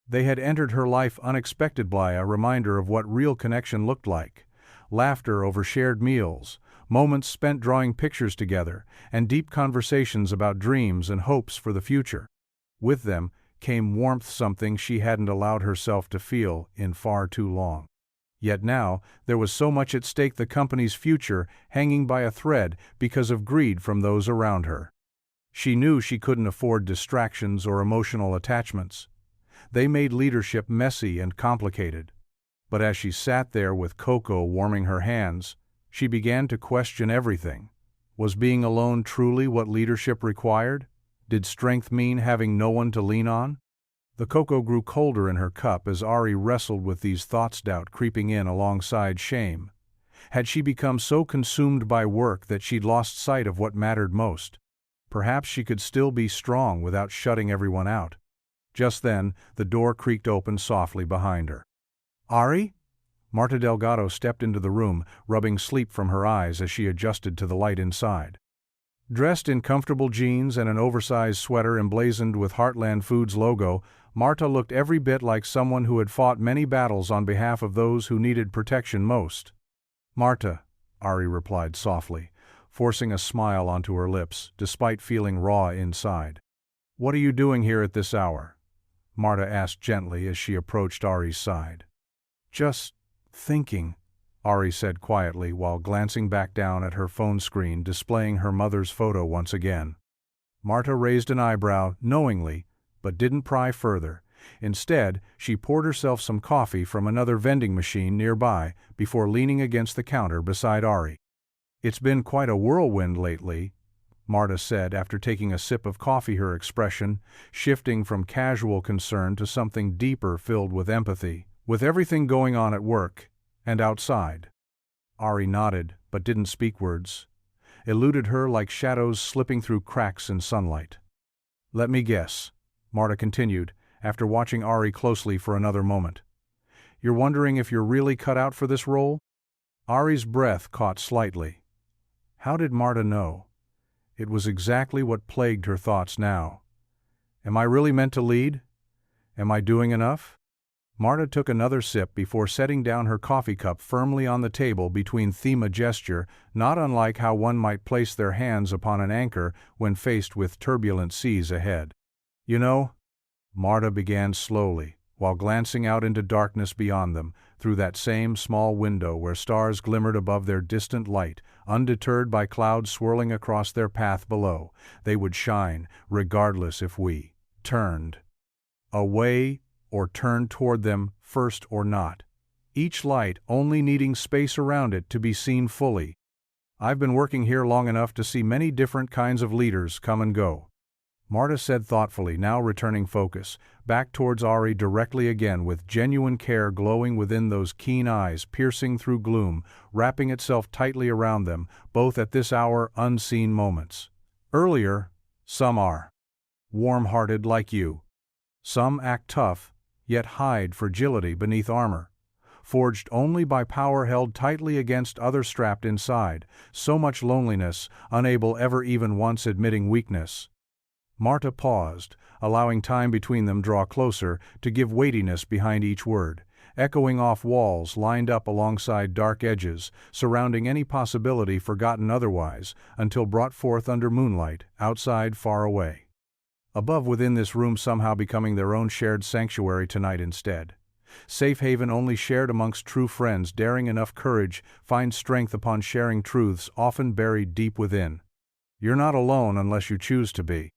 They had entered her life unexpected by a reminder of what real connection looked like. Laughter over shared meals, moments spent drawing pictures together, and deep conversations about dreams and hopes for the future. With them came warmth, something she hadn't allowed herself to feel in far too long. Yet now, there was so much at stake, the company's future hanging by a thread because of greed from those around her. She knew she couldn't afford distractions or emotional attachments. They made leadership messy and complicated. But as she sat there with cocoa warming her hands, she began to question everything. Was being alone truly what leadership required? Did strength mean having no one to lean on? The cocoa grew colder in her cup as Ari wrestled with these thoughts, doubt creeping in alongside shame. Had she become so consumed by work that she'd lost sight of what mattered most? Perhaps she could still be strong without shutting everyone out. Just then, the door creaked open softly behind her. "Ari?" Marta Delgado stepped into the room, rubbing sleep from her eyes as she adjusted to the light inside. Dressed in comfortable jeans and an oversized sweater emblazoned with Heartland Foods logo, Marta looked every bit like someone who had fought many battles on behalf of those who needed protection most. "Marta," Ari replied softly, forcing a smile onto her lips, despite feeling raw inside. "What are you doing here at this hour?" Marta asked gently as she approached Ari's side. "Just thinking," Ari said quietly while glancing back down at her phone screen displaying her mother's photo once again. Marta raised an eyebrow knowingly, but didn't pry further. Instead, she poured herself some coffee from another vending machine nearby before leaning against the counter beside Ari. "It's been quite a whirlwind lately," Marta said after taking a sip of coffee, her expression shifting from casual concern to something deeper filled with empathy. "With everything going on at work and outside." Ari nodded, but didn't speak. Words eluded her like shadows slipping through cracks in sunlight. "Let me guess," Marta continued, after watching Ari closely for another moment. "You're wondering if you're really cut out for this role?" Ari's breath caught slightly. How did Marta know? It was exactly what plagued her thoughts now. Am I really meant to lead? Am I doing enough? Marta took another sip before setting down her coffee cup firmly on the table between them, a gesture not unlike how one might place their hands upon an anchor when faced with turbulent seas ahead. "You know," Marta began slowly, while glancing out into darkness beyond them, through that same small window where stars glimmered above their distant light, undeterred by clouds swirling across their path below. They would shine, regardless if we turned away or turned toward them first or not. Each light only needing space around it to be seen fully. "I've been working here long enough to see many different kinds of leaders come and go," Marta said thoughtfully, now returning focus back towards Ari directly again, with genuine care glowing within those keen eyes, piercing through gloom, wrapping itself tightly around them, both at this hour unseen moments. "Earlier, some are warm-hearted like you. Some act tough, yet hide fragility beneath armor. Forged only by power held tightly against others strapped inside, so much loneliness, unable ever even once admitting weakness." Marta paused, allowing time between them draw closer to give weightiness behind each word, echoing off walls lined up alongside dark edges, surrounding any possibility forgotten otherwise, until brought forth under moonlight, outside far away. Above, within this room, somehow becoming their own shared sanctuary tonight instead. Safe haven only shared amongst true friends, daring enough courage, find strength upon sharing truths often buried deep within. "You're not alone unless you choose to be."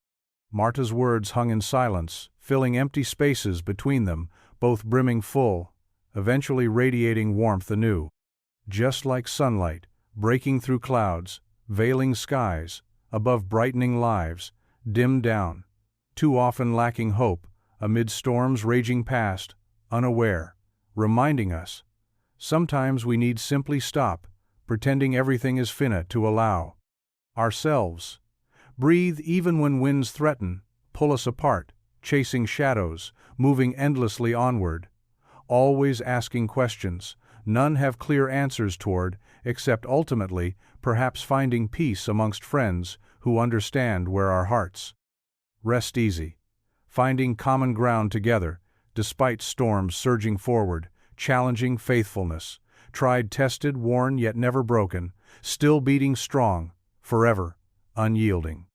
Marta's words hung in silence, filling empty spaces between them, both brimming full, eventually radiating warmth anew. Just like sunlight, breaking through clouds, veiling skies, above brightening lives, dimmed down, too often lacking hope, amid storms raging past, unaware, reminding us, sometimes we need simply stop, pretending everything is finite, to allow ourselves breathe even when winds threaten, pull us apart, chasing shadows, moving endlessly onward, always asking questions none have clear answers toward, except ultimately, perhaps finding peace amongst friends who understand where our hearts rest easy, finding common ground together, despite storms surging forward, challenging faithfulness, tried, tested, worn, yet never broken, still beating strong, forever, unyielding.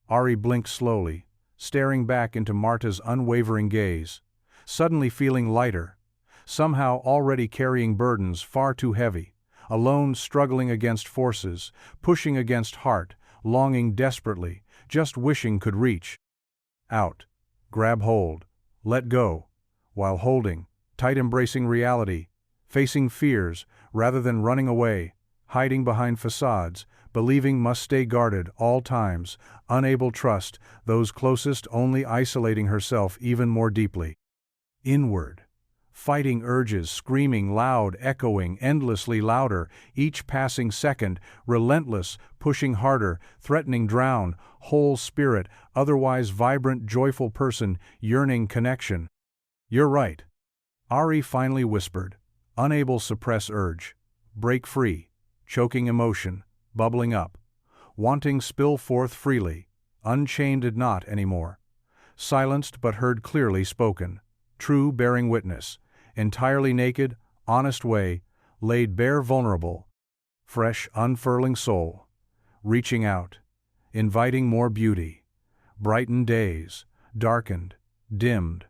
Ari blinked slowly, staring back into Marta's unwavering gaze, suddenly feeling lighter, somehow already carrying burdens far too heavy, alone struggling against forces, pushing against heart, longing desperately, just wishing could reach out, grab hold, let go, while holding, tight embracing reality, facing fears rather than running away, hiding behind facades, believing must stay guarded all times, unable trust those closest, only isolating herself even more deeply. Inward. Fighting urges, screaming loud, echoing endlessly louder, each passing second, relentless, pushing harder, threatening drown, whole spirit, otherwise vibrant, joyful person, yearning connection. "You're right," Ari finally whispered, unable to suppress urge. Break free, choking emotion, bubbling up, wanting spill forth freely, unchained and not anymore. Silenced but heard clearly spoken, true bearing witness, entirely naked, honest way, laid bare vulnerable, fresh unfurling soul, reaching out, inviting more beauty, brightened days, darkened, dimmed,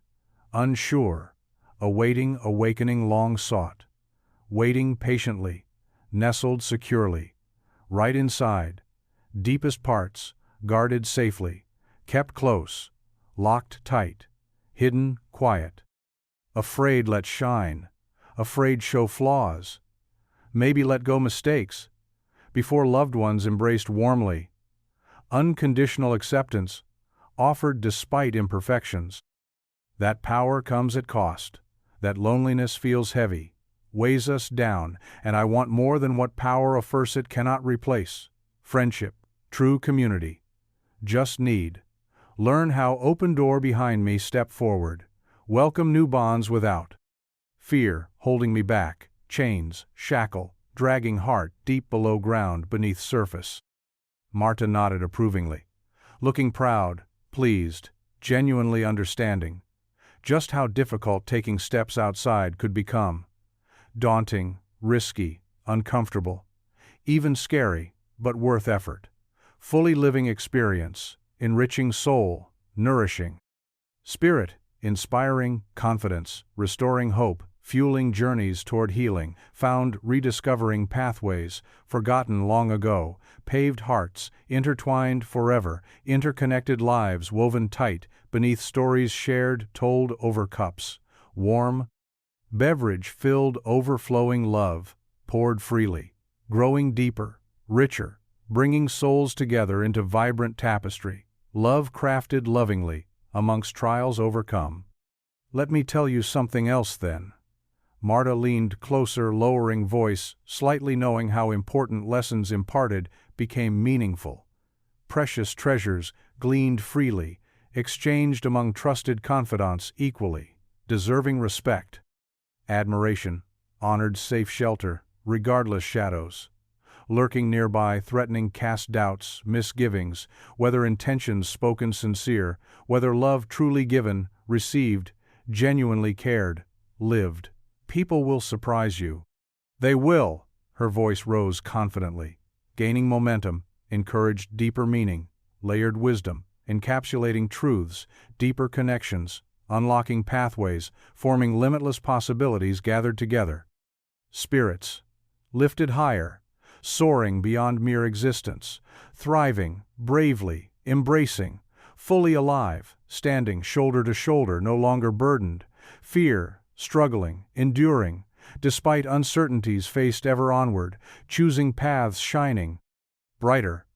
unsure, awaiting awakening long sought, waiting patiently, nestled securely, right inside, deepest parts, guarded safely, kept close, locked tight, hidden, quiet. Afraid let shine, afraid show flaws, maybe let go mistakes, before loved ones embraced warmly. Unconditional acceptance, offered despite imperfections. That power comes at cost, that loneliness feels heavy, weighs us down, and I want more than what power offers it cannot replace. Friendship, true community. Just need. Learn how open door behind me step forward. Welcome new bonds without fear holding me back, chains, shackle, dragging heart deep below ground beneath surface. Marta nodded approvingly, looking proud, pleased, genuinely understanding just how difficult taking steps outside could become. Daunting, risky, uncomfortable, even scary, but worth effort. Fully living experience, enriching soul, nourishing spirit, inspiring confidence, restoring hope, fueling journeys toward healing, found rediscovering pathways, forgotten long ago, paved hearts, intertwined forever, interconnected lives woven tight, beneath stories shared, told over cups, warm, beverage filled, overflowing love, poured freely, growing deeper, richer, bringing souls together into vibrant tapestry, love crafted lovingly, amongst trials overcome. Let me tell you something else then. Marta leaned closer, lowering voice, slightly knowing how important lessons imparted became meaningful. Precious treasures, gleaned freely, exchanged among trusted confidants equally, deserving respect, admiration, honored safe shelter, regardless shadows. Lurking nearby, threatening cast doubts, misgivings, whether intentions spoken sincere, whether love truly given, received, genuinely cared, lived. People will surprise you. They will, her voice rose confidently, gaining momentum, encouraged deeper meaning, layered wisdom, encapsulating truths, deeper connections, unlocking pathways, forming limitless possibilities gathered together. Spirits, lifted higher, soaring beyond mere existence, thriving, bravely, embracing, fully alive, standing shoulder to shoulder, no longer burdened, fear, struggling, enduring, despite uncertainties faced ever onward, choosing paths shining brighter,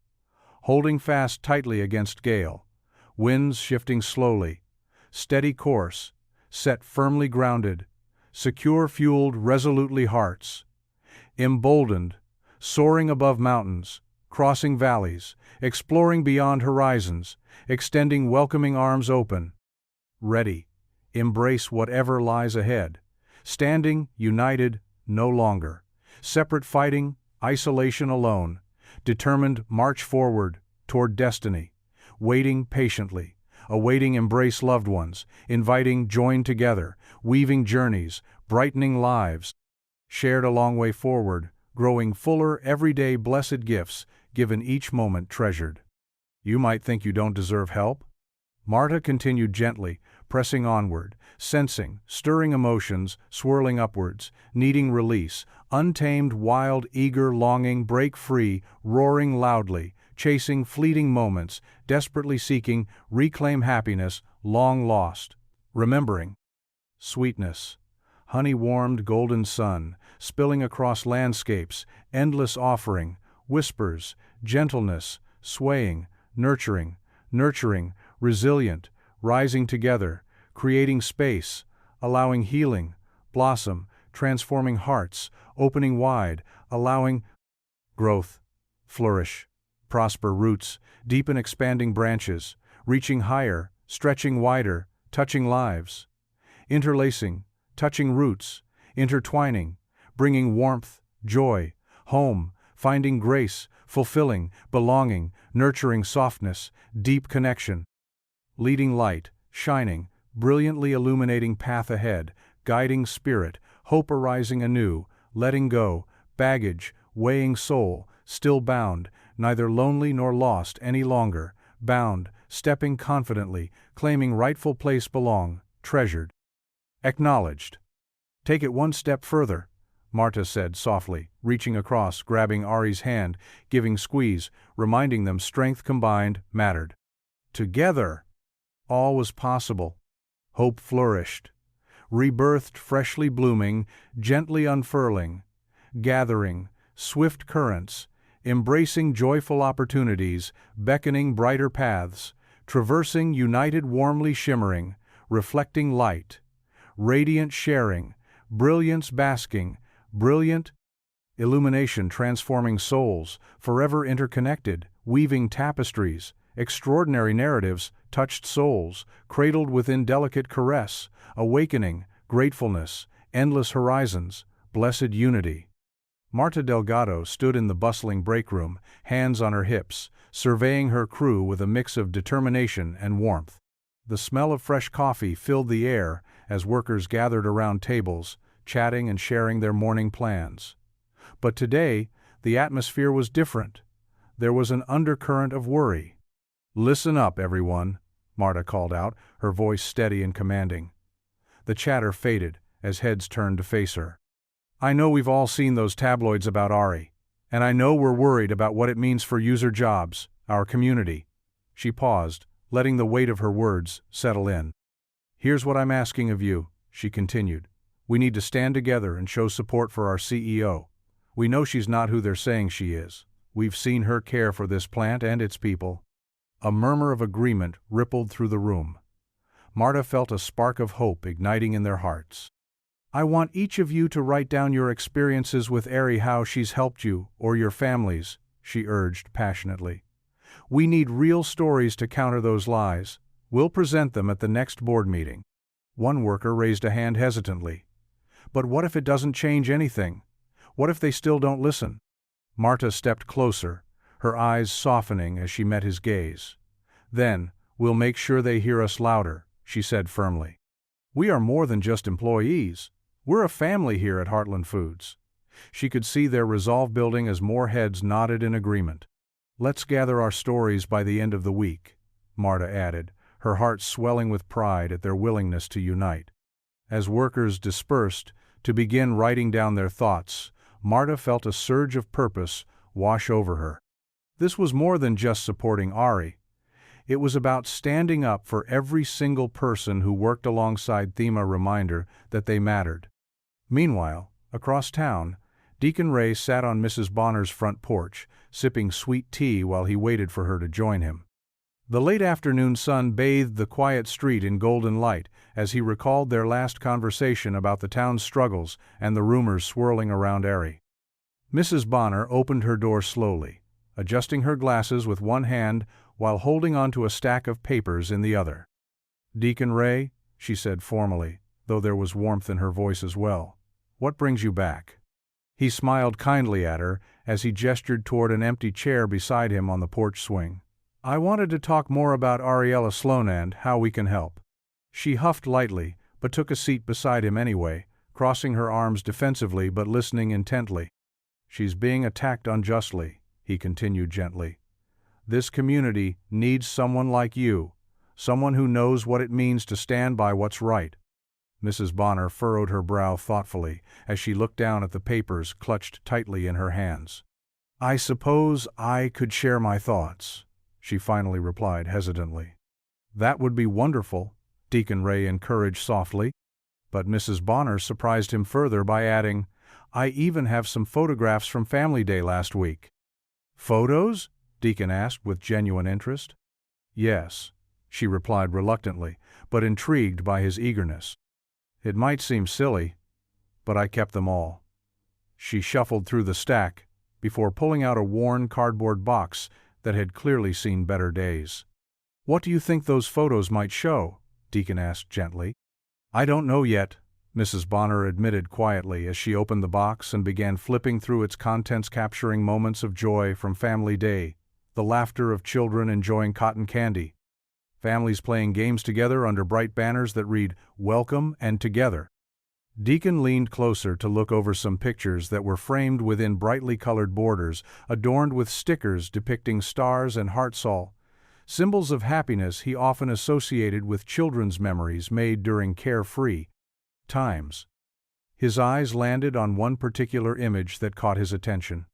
holding fast tightly against gale, winds shifting slowly, steady course, set firmly grounded, secure fueled resolutely hearts, emboldened, soaring above mountains, crossing valleys, exploring beyond horizons, extending welcoming arms open, ready, embrace whatever lies ahead, standing, united, no longer, separate fighting, isolation alone, determined march forward, toward destiny, waiting patiently, awaiting embrace loved ones, inviting join together, weaving journeys, brightening lives, shared a long way forward, growing fuller everyday blessed gifts, given each moment treasured. You might think you don't deserve help? Marta continued gently, pressing onward, sensing, stirring emotions, swirling upwards, needing release, untamed, wild, eager, longing, break free, roaring loudly, chasing fleeting moments, desperately seeking, reclaim happiness, long lost, remembering. Sweetness. Honey-warmed golden sun, spilling across landscapes, endless offering, whispers, gentleness, swaying, nurturing, resilient, rising together, creating space, allowing healing, blossom, transforming hearts, opening wide, allowing growth, flourish, prosper roots, deepen expanding branches, reaching higher, stretching wider, touching lives, interlacing, touching roots, intertwining, bringing warmth, joy, home, finding grace, fulfilling, belonging, nurturing softness, deep connection, leading light, shining, brilliantly illuminating path ahead, guiding spirit, hope arising anew, letting go, baggage, weighing soul, still bound, neither lonely nor lost any longer, bound, stepping confidently, claiming rightful place belong, treasured. Acknowledged. Take it one step further, Marta said softly, reaching across, grabbing Ari's hand, giving squeeze, reminding them strength combined mattered. Together, all was possible. Hope flourished. Rebirthed, freshly blooming, gently unfurling, gathering, swift currents, embracing joyful opportunities, beckoning brighter paths, traversing united warmly shimmering, reflecting light, radiant sharing, brilliance basking, brilliant illumination transforming souls, forever interconnected, weaving tapestries, extraordinary narratives, touched souls, cradled within delicate caress, awakening, gratefulness, endless horizons, blessed unity. Marta Delgado stood in the bustling break room, hands on her hips, surveying her crew with a mix of determination and warmth. The smell of fresh coffee filled the air as workers gathered around tables, chatting and sharing their morning plans. But today, the atmosphere was different. There was an undercurrent of worry. "Listen up, everyone," Marta called out, her voice steady and commanding. The chatter faded as heads turned to face her. "I know we've all seen those tabloids about Ari, and I know we're worried about what it means for user jobs, our community." She paused, letting the weight of her words settle in. "Here's what I'm asking of you," she continued. "We need to stand together and show support for our CEO. We know she's not who they're saying she is. We've seen her care for this plant and its people." A murmur of agreement rippled through the room. Marta felt a spark of hope igniting in their hearts. "I want each of you to write down your experiences with Ari, how she's helped you, or your families," she urged passionately. "We need real stories to counter those lies. We'll present them at the next board meeting." One worker raised a hand hesitantly. "But what if it doesn't change anything? What if they still don't listen?" Marta stepped closer, her eyes softening as she met his gaze. "Then, we'll make sure they hear us louder," she said firmly. "We are more than just employees. We're a family here at Heartland Foods." She could see their resolve building as more heads nodded in agreement. "Let's gather our stories by the end of the week," Marta added, her heart swelling with pride at their willingness to unite. As workers dispersed to begin writing down their thoughts, Marta felt a surge of purpose wash over her. This was more than just supporting Ari. It was about standing up for every single person who worked alongside them, a reminder that they mattered. Meanwhile, across town, Deacon Ray sat on Mrs. Bonner's front porch, sipping sweet tea while he waited for her to join him. The late afternoon sun bathed the quiet street in golden light as he recalled their last conversation about the town's struggles and the rumors swirling around Ari. Mrs. Bonner opened her door slowly, adjusting her glasses with one hand while holding onto a stack of papers in the other. "Deacon Ray," she said formally, though there was warmth in her voice as well, "what brings you back?" He smiled kindly at her as he gestured toward an empty chair beside him on the porch swing. I wanted to talk more about Ariella Sloan and how we can help. She huffed lightly, but took a seat beside him anyway, crossing her arms defensively but listening intently. She's being attacked unjustly, he continued gently. This community needs someone like you, someone who knows what it means to stand by what's right. Mrs. Bonner furrowed her brow thoughtfully as she looked down at the papers clutched tightly in her hands. I suppose I could share my thoughts, she finally replied hesitantly. That would be wonderful, Deacon Ray encouraged softly. But Mrs. Bonner surprised him further by adding, I even have some photographs from Family Day last week. Photos? Deacon asked with genuine interest. Yes, she replied reluctantly, but intrigued by his eagerness. It might seem silly, but I kept them all. She shuffled through the stack before pulling out a worn cardboard box that had clearly seen better days. What do you think those photos might show? Deacon asked gently. I don't know yet, Mrs. Bonner admitted quietly as she opened the box and began flipping through its contents, capturing moments of joy from Family Day, the laughter of children enjoying cotton candy, families playing games together under bright banners that read, Welcome and Together. Deacon leaned closer to look over some pictures that were framed within brightly colored borders, adorned with stickers depicting stars and hearts, all symbols of happiness he often associated with children's memories made during carefree times. His eyes landed on one particular image that caught his attention.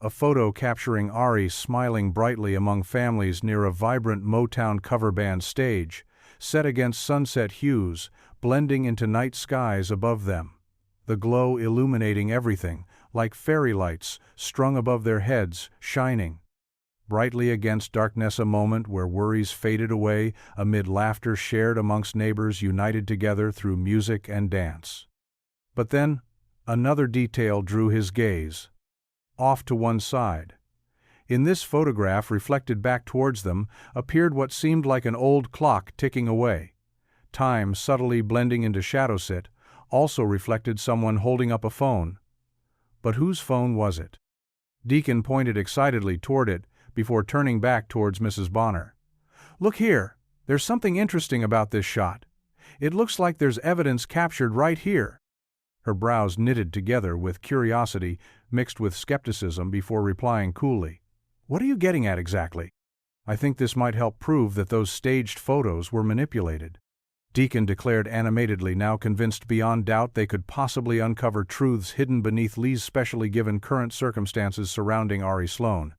A photo capturing Ari smiling brightly among families near a vibrant Motown cover band stage, set against sunset hues, blending into night skies above them, the glow illuminating everything, like fairy lights strung above their heads, shining brightly against darkness, a moment where worries faded away amid laughter shared amongst neighbors united together through music and dance. But then, another detail drew his gaze. Off to one side. In this photograph, reflected back towards them, appeared what seemed like an old clock ticking away. Time, subtly blending into shadows, it also reflected someone holding up a phone. But whose phone was it? Deacon pointed excitedly toward it, before turning back towards Mrs. Bonner. Look here, there's something interesting about this shot. It looks like there's evidence captured right here. Her brows knitted together with curiosity mixed with skepticism before replying coolly. What are you getting at exactly? I think this might help prove that those staged photos were manipulated. Deacon declared animatedly, now convinced beyond doubt they could possibly uncover truths hidden beneath Lee's specially given current circumstances surrounding Ari Sloan.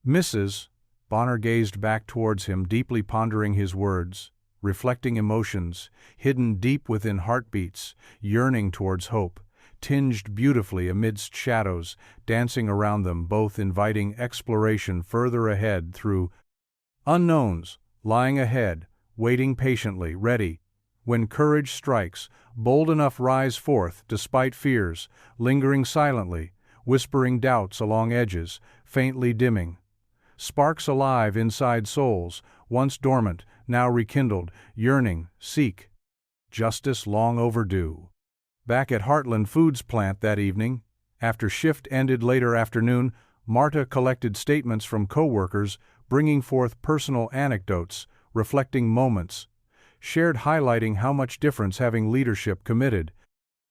Mrs. Bonner gazed back towards him, deeply pondering his words, reflecting emotions, hidden deep within heartbeats, yearning towards hope, tinged beautifully amidst shadows, dancing around them, both inviting exploration further ahead through unknowns, lying ahead, waiting patiently, ready. When courage strikes, bold enough rise forth despite fears, lingering silently, whispering doubts along edges, faintly dimming. Sparks alive inside souls, once dormant, now rekindled, yearning, seek justice long overdue. Back at Heartland Foods plant that evening, after shift ended later afternoon, Marta collected statements from co-workers, bringing forth personal anecdotes, reflecting moments, shared highlighting how much difference having leadership committed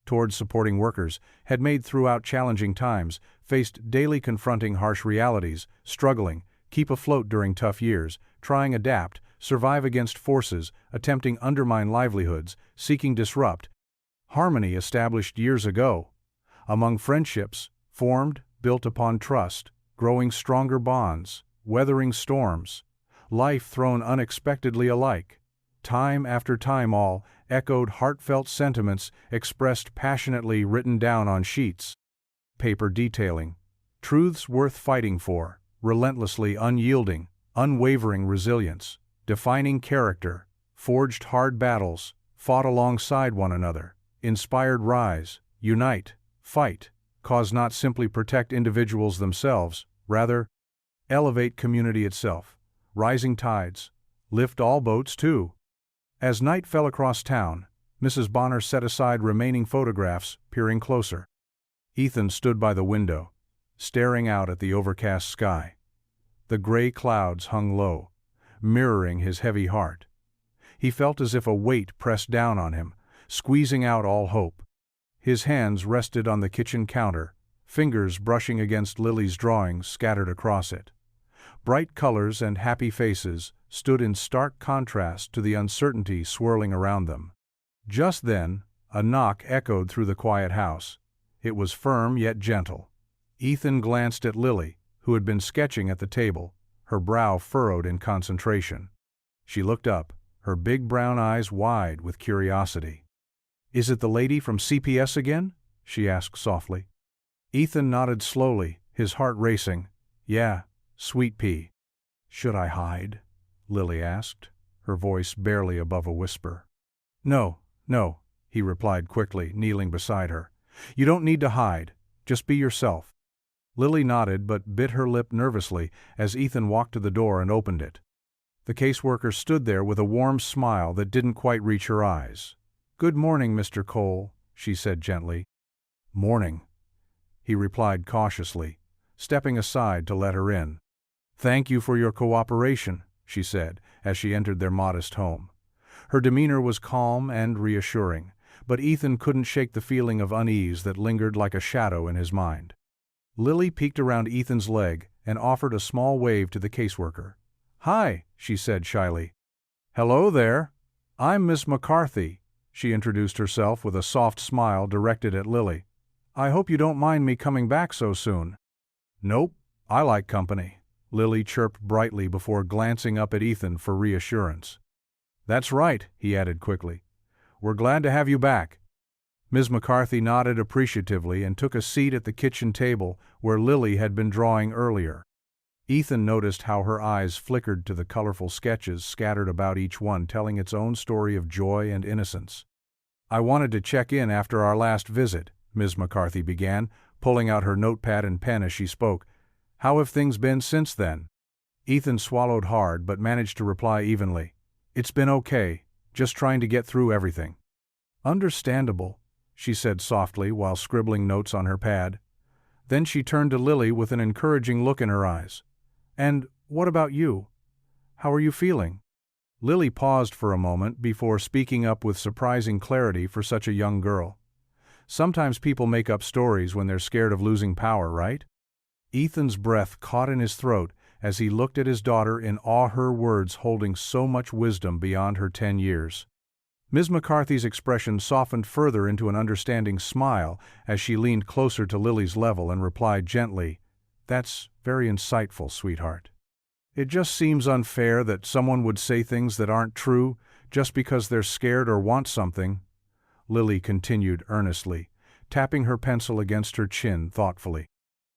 towards supporting workers had made throughout challenging times, faced daily confronting harsh realities, struggling, keep afloat during tough years, trying adapt, survive against forces, attempting undermine livelihoods, seeking disrupt. Harmony established years ago. Among friendships, formed, built upon trust, growing stronger bonds, weathering storms. Life thrown unexpectedly alike. Time after time all echoed heartfelt sentiments expressed passionately, written down on sheets. Paper detailing. Truths worth fighting for. Relentlessly unyielding, unwavering resilience, defining character, forged hard battles, fought alongside one another, inspired rise, unite, fight, cause not simply protect individuals themselves, rather, elevate community itself, rising tides, lift all boats too. As night fell across town, Mrs. Bonner set aside remaining photographs, peering closer. Ethan stood by the window, staring out at the overcast sky. The gray clouds hung low, mirroring his heavy heart. He felt as if a weight pressed down on him, squeezing out all hope. His hands rested on the kitchen counter, fingers brushing against Lily's drawings scattered across it. Bright colors and happy faces stood in stark contrast to the uncertainty swirling around them. Just then, a knock echoed through the quiet house. It was firm yet gentle. Ethan glanced at Lily, who had been sketching at the table, her brow furrowed in concentration. She looked up, her big brown eyes wide with curiosity. "Is it the lady from CPS again?" she asked softly. Ethan nodded slowly, his heart racing. "Yeah, sweet pea." "Should I hide?" Lily asked, her voice barely above a whisper. "No, no," he replied quickly, kneeling beside her. "You don't need to hide. Just be yourself." Lily nodded but bit her lip nervously as Ethan walked to the door and opened it. The caseworker stood there with a warm smile that didn't quite reach her eyes. "Good morning, Mr. Cole," she said gently. "Morning," he replied cautiously, stepping aside to let her in. "Thank you for your cooperation," she said as she entered their modest home. Her demeanor was calm and reassuring, but Ethan couldn't shake the feeling of unease that lingered like a shadow in his mind. Lily peeked around Ethan's leg and offered a small wave to the caseworker. "Hi," she said shyly. "Hello there. I'm Miss McCarthy," she introduced herself with a soft smile directed at Lily. "I hope you don't mind me coming back so soon." "Nope, I like company," Lily chirped brightly before glancing up at Ethan for reassurance. "That's right," he added quickly. "We're glad to have you back." Ms. McCarthy nodded appreciatively and took a seat at the kitchen table where Lily had been drawing earlier. Ethan noticed how her eyes flickered to the colorful sketches scattered about, each one telling its own story of joy and innocence. "I wanted to check in after our last visit," Ms. McCarthy began, pulling out her notepad and pen as she spoke. "How have things been since then?" Ethan swallowed hard but managed to reply evenly. "It's been okay, just trying to get through everything." "Understandable," she said softly while scribbling notes on her pad. Then she turned to Lily with an encouraging look in her eyes. "And what about you? How are you feeling?" Lily paused for a moment before speaking up with surprising clarity for such a young girl. "Sometimes people make up stories when they're scared of losing power, right?" Ethan's breath caught in his throat as he looked at his daughter in awe, her words holding so much wisdom beyond her 10 years. Ms. McCarthy's expression softened further into an understanding smile as she leaned closer to Lily's level and replied gently, "That's very insightful, sweetheart. It just seems unfair that someone would say things that aren't true just because they're scared or want something," Lily continued earnestly, tapping her pencil against her chin thoughtfully.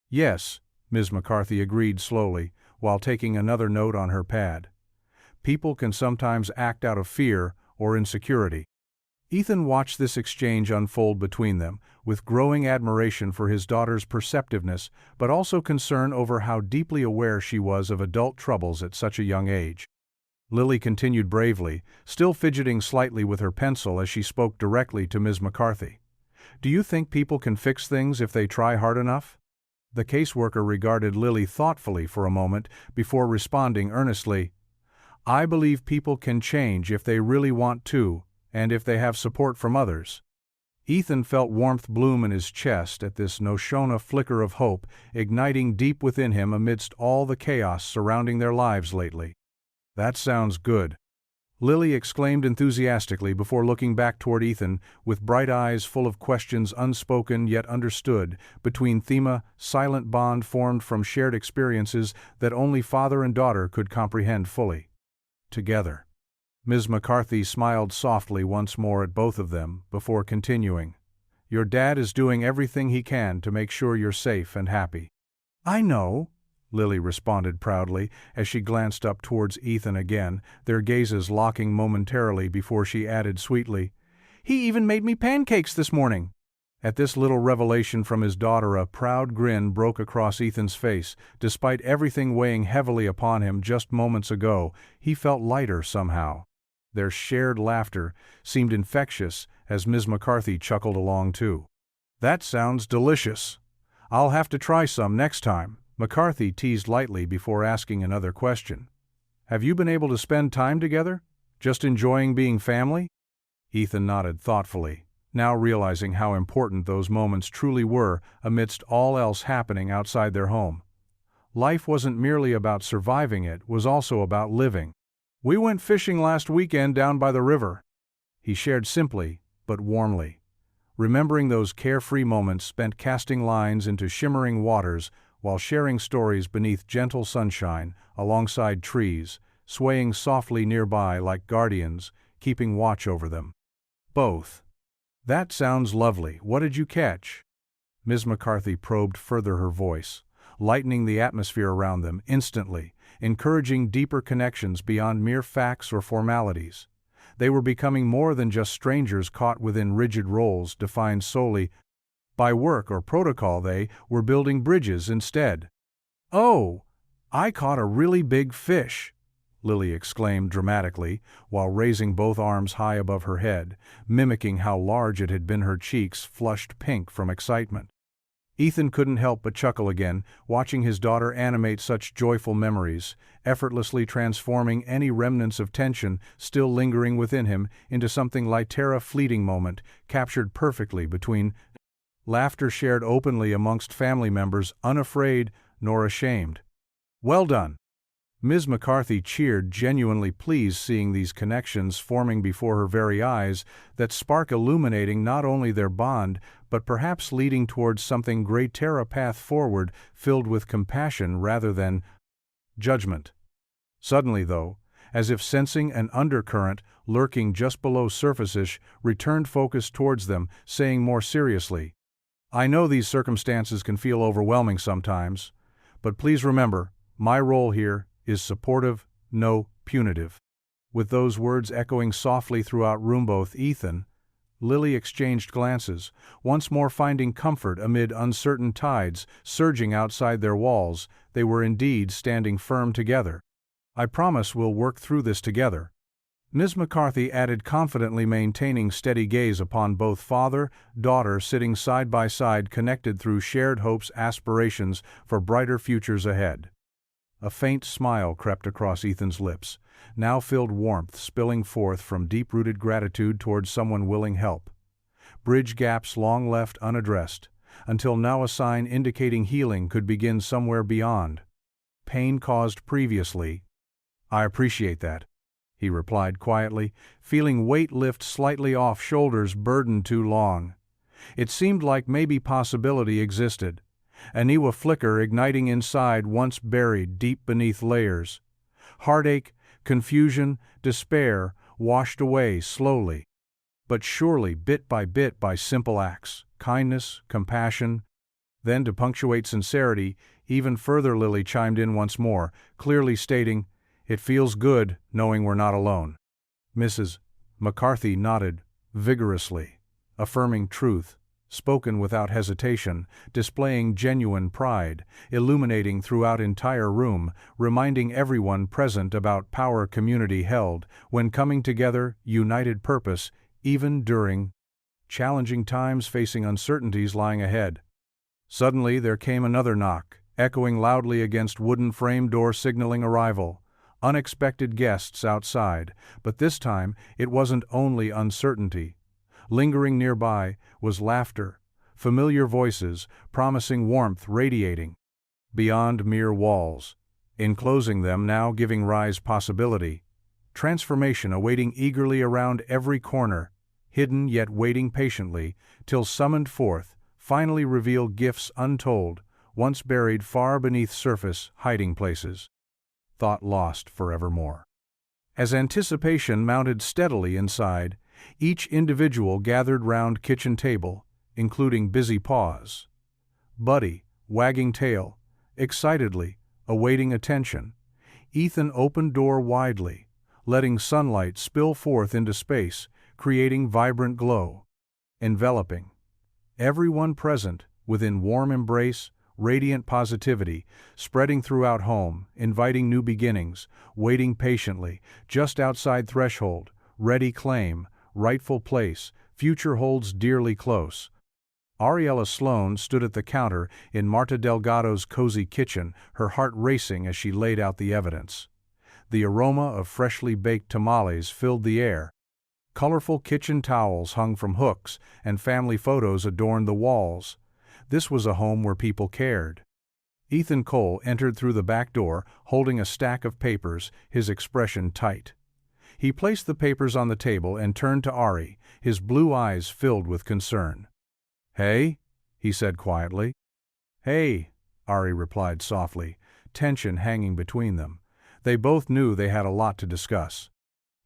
"Yes," Ms. McCarthy agreed slowly, while taking another note on her pad. "People can sometimes act out of fear or insecurity." Ethan watched this exchange unfold between them, with growing admiration for his daughter's perceptiveness, but also concern over how deeply aware she was of adult troubles at such a young age. Lily continued bravely, still fidgeting slightly with her pencil as she spoke directly to Ms. McCarthy. "Do you think people can fix things if they try hard enough?" The caseworker regarded Lily thoughtfully for a moment before responding earnestly, "I believe people can change if they really want to, and if they have support from others." Ethan felt warmth bloom in his chest at this noshona flicker of hope igniting deep within him amidst all the chaos surrounding their lives lately. "That sounds good," Lily exclaimed enthusiastically before looking back toward Ethan with bright eyes full of questions unspoken yet understood, between them a silent bond formed from shared experiences that only father and daughter could comprehend fully. Together. Ms. McCarthy smiled softly once more at both of them before continuing, "Your dad is doing everything he can to make sure you're safe and happy." "I know," Lily responded proudly as she glanced up towards Ethan again, their gazes locking momentarily before she added sweetly, "He even made me pancakes this morning." At this little revelation from his daughter, a proud grin broke across Ethan's face. Despite everything weighing heavily upon him just moments ago, he felt lighter somehow. Their shared laughter seemed infectious as Ms. McCarthy chuckled along too. "That sounds delicious. I'll have to try some next time," McCarthy teased lightly before asking another question. Have you been able to spend time together? Just enjoying being family? Ethan nodded thoughtfully, now realizing how important those moments truly were amidst all else happening outside their home. Life wasn't merely about surviving, it was also about living. We went fishing last weekend down by the river, he shared simply, but warmly. Remembering those carefree moments spent casting lines into shimmering waters while sharing stories beneath gentle sunshine, alongside trees, swaying softly nearby like guardians, keeping watch over them. Both. That sounds lovely. What did you catch? Ms. McCarthy probed further, her voice, lightening the atmosphere around them instantly, encouraging deeper connections beyond mere facts or formalities. They were becoming more than just strangers caught within rigid roles defined solely by work or protocol. They were building bridges instead. "Oh, I caught a really big fish," Lily exclaimed dramatically, while raising both arms high above her head, mimicking how large it had been. Her cheeks flushed pink from excitement. Ethan couldn't help but chuckle again, watching his daughter animate such joyful memories, effortlessly transforming any remnants of tension still lingering within him into something lighter, a fleeting moment, captured perfectly between laughter shared openly amongst family members, unafraid nor ashamed. "Well done!" Ms. McCarthy cheered, genuinely pleased seeing these connections forming before her very eyes, that spark illuminating not only their bond, but perhaps leading towards something greater, a path forward filled with compassion rather than judgment. Suddenly, though, as if sensing an undercurrent lurking just below surface-ish, returned focus towards them, saying more seriously, "I know these circumstances can feel overwhelming sometimes, but please remember, my role here is supportive, no punitive." With those words echoing softly throughout room, both Ethan, Lily exchanged glances, once more finding comfort amid uncertain tides surging outside their walls. They were indeed standing firm together. "I promise we'll work through this together," Ms. McCarthy added confidently, maintaining steady gaze upon both father-daughter sitting side by side, connected through shared hopes, aspirations for brighter futures ahead. A faint smile crept across Ethan's lips, now filled warmth spilling forth from deep-rooted gratitude towards someone willing help. Bridge gaps long left unaddressed, until now a sign indicating healing could begin somewhere beyond. Pain caused previously. "I appreciate that," he replied quietly, feeling weight lift slightly off shoulders burdened too long. It seemed like maybe possibility existed. A new flicker igniting inside once buried deep beneath layers. Heartache, confusion, despair washed away slowly, but surely, bit by simple acts, kindness, compassion. Then, to punctuate sincerity even further, Lily chimed in once more, clearly stating, "It feels good knowing we're not alone." Mrs. McCarthy nodded vigorously, affirming truth, spoken without hesitation, displaying genuine pride, illuminating throughout entire room, reminding everyone present about power community held when coming together, united purpose, even during challenging times, facing uncertainties lying ahead. Suddenly there came another knock, echoing loudly against wooden frame door, signaling arrival. Unexpected guests outside, but this time it wasn't only uncertainty. Lingering nearby was laughter, familiar voices, promising warmth radiating beyond mere walls, enclosing them, now giving rise possibility. Transformation awaiting eagerly around every corner, hidden yet waiting patiently, till summoned forth, finally reveal gifts untold, once buried far beneath surface hiding places. Thought lost forevermore. As anticipation mounted steadily inside, each individual gathered round kitchen table, including busy paws. Buddy, wagging tail, excitedly, awaiting attention. Ethan opened door widely, letting sunlight spill forth into space, creating vibrant glow, enveloping everyone present within warm embrace, radiant positivity, spreading throughout home, inviting new beginnings, waiting patiently, just outside threshold, ready claim, rightful place, future holds dearly close. Ariella Sloane stood at the counter in Marta Delgado's cozy kitchen, her heart racing as she laid out the evidence. The aroma of freshly baked tamales filled the air. Colorful kitchen towels hung from hooks, and family photos adorned the walls. This was a home where people cared. Ethan Cole entered through the back door, holding a stack of papers, his expression tight. He placed the papers on the table and turned to Ari, his blue eyes filled with concern. "Hey?" he said quietly. "Hey," Ari replied softly, tension hanging between them. They both knew they had a lot to discuss.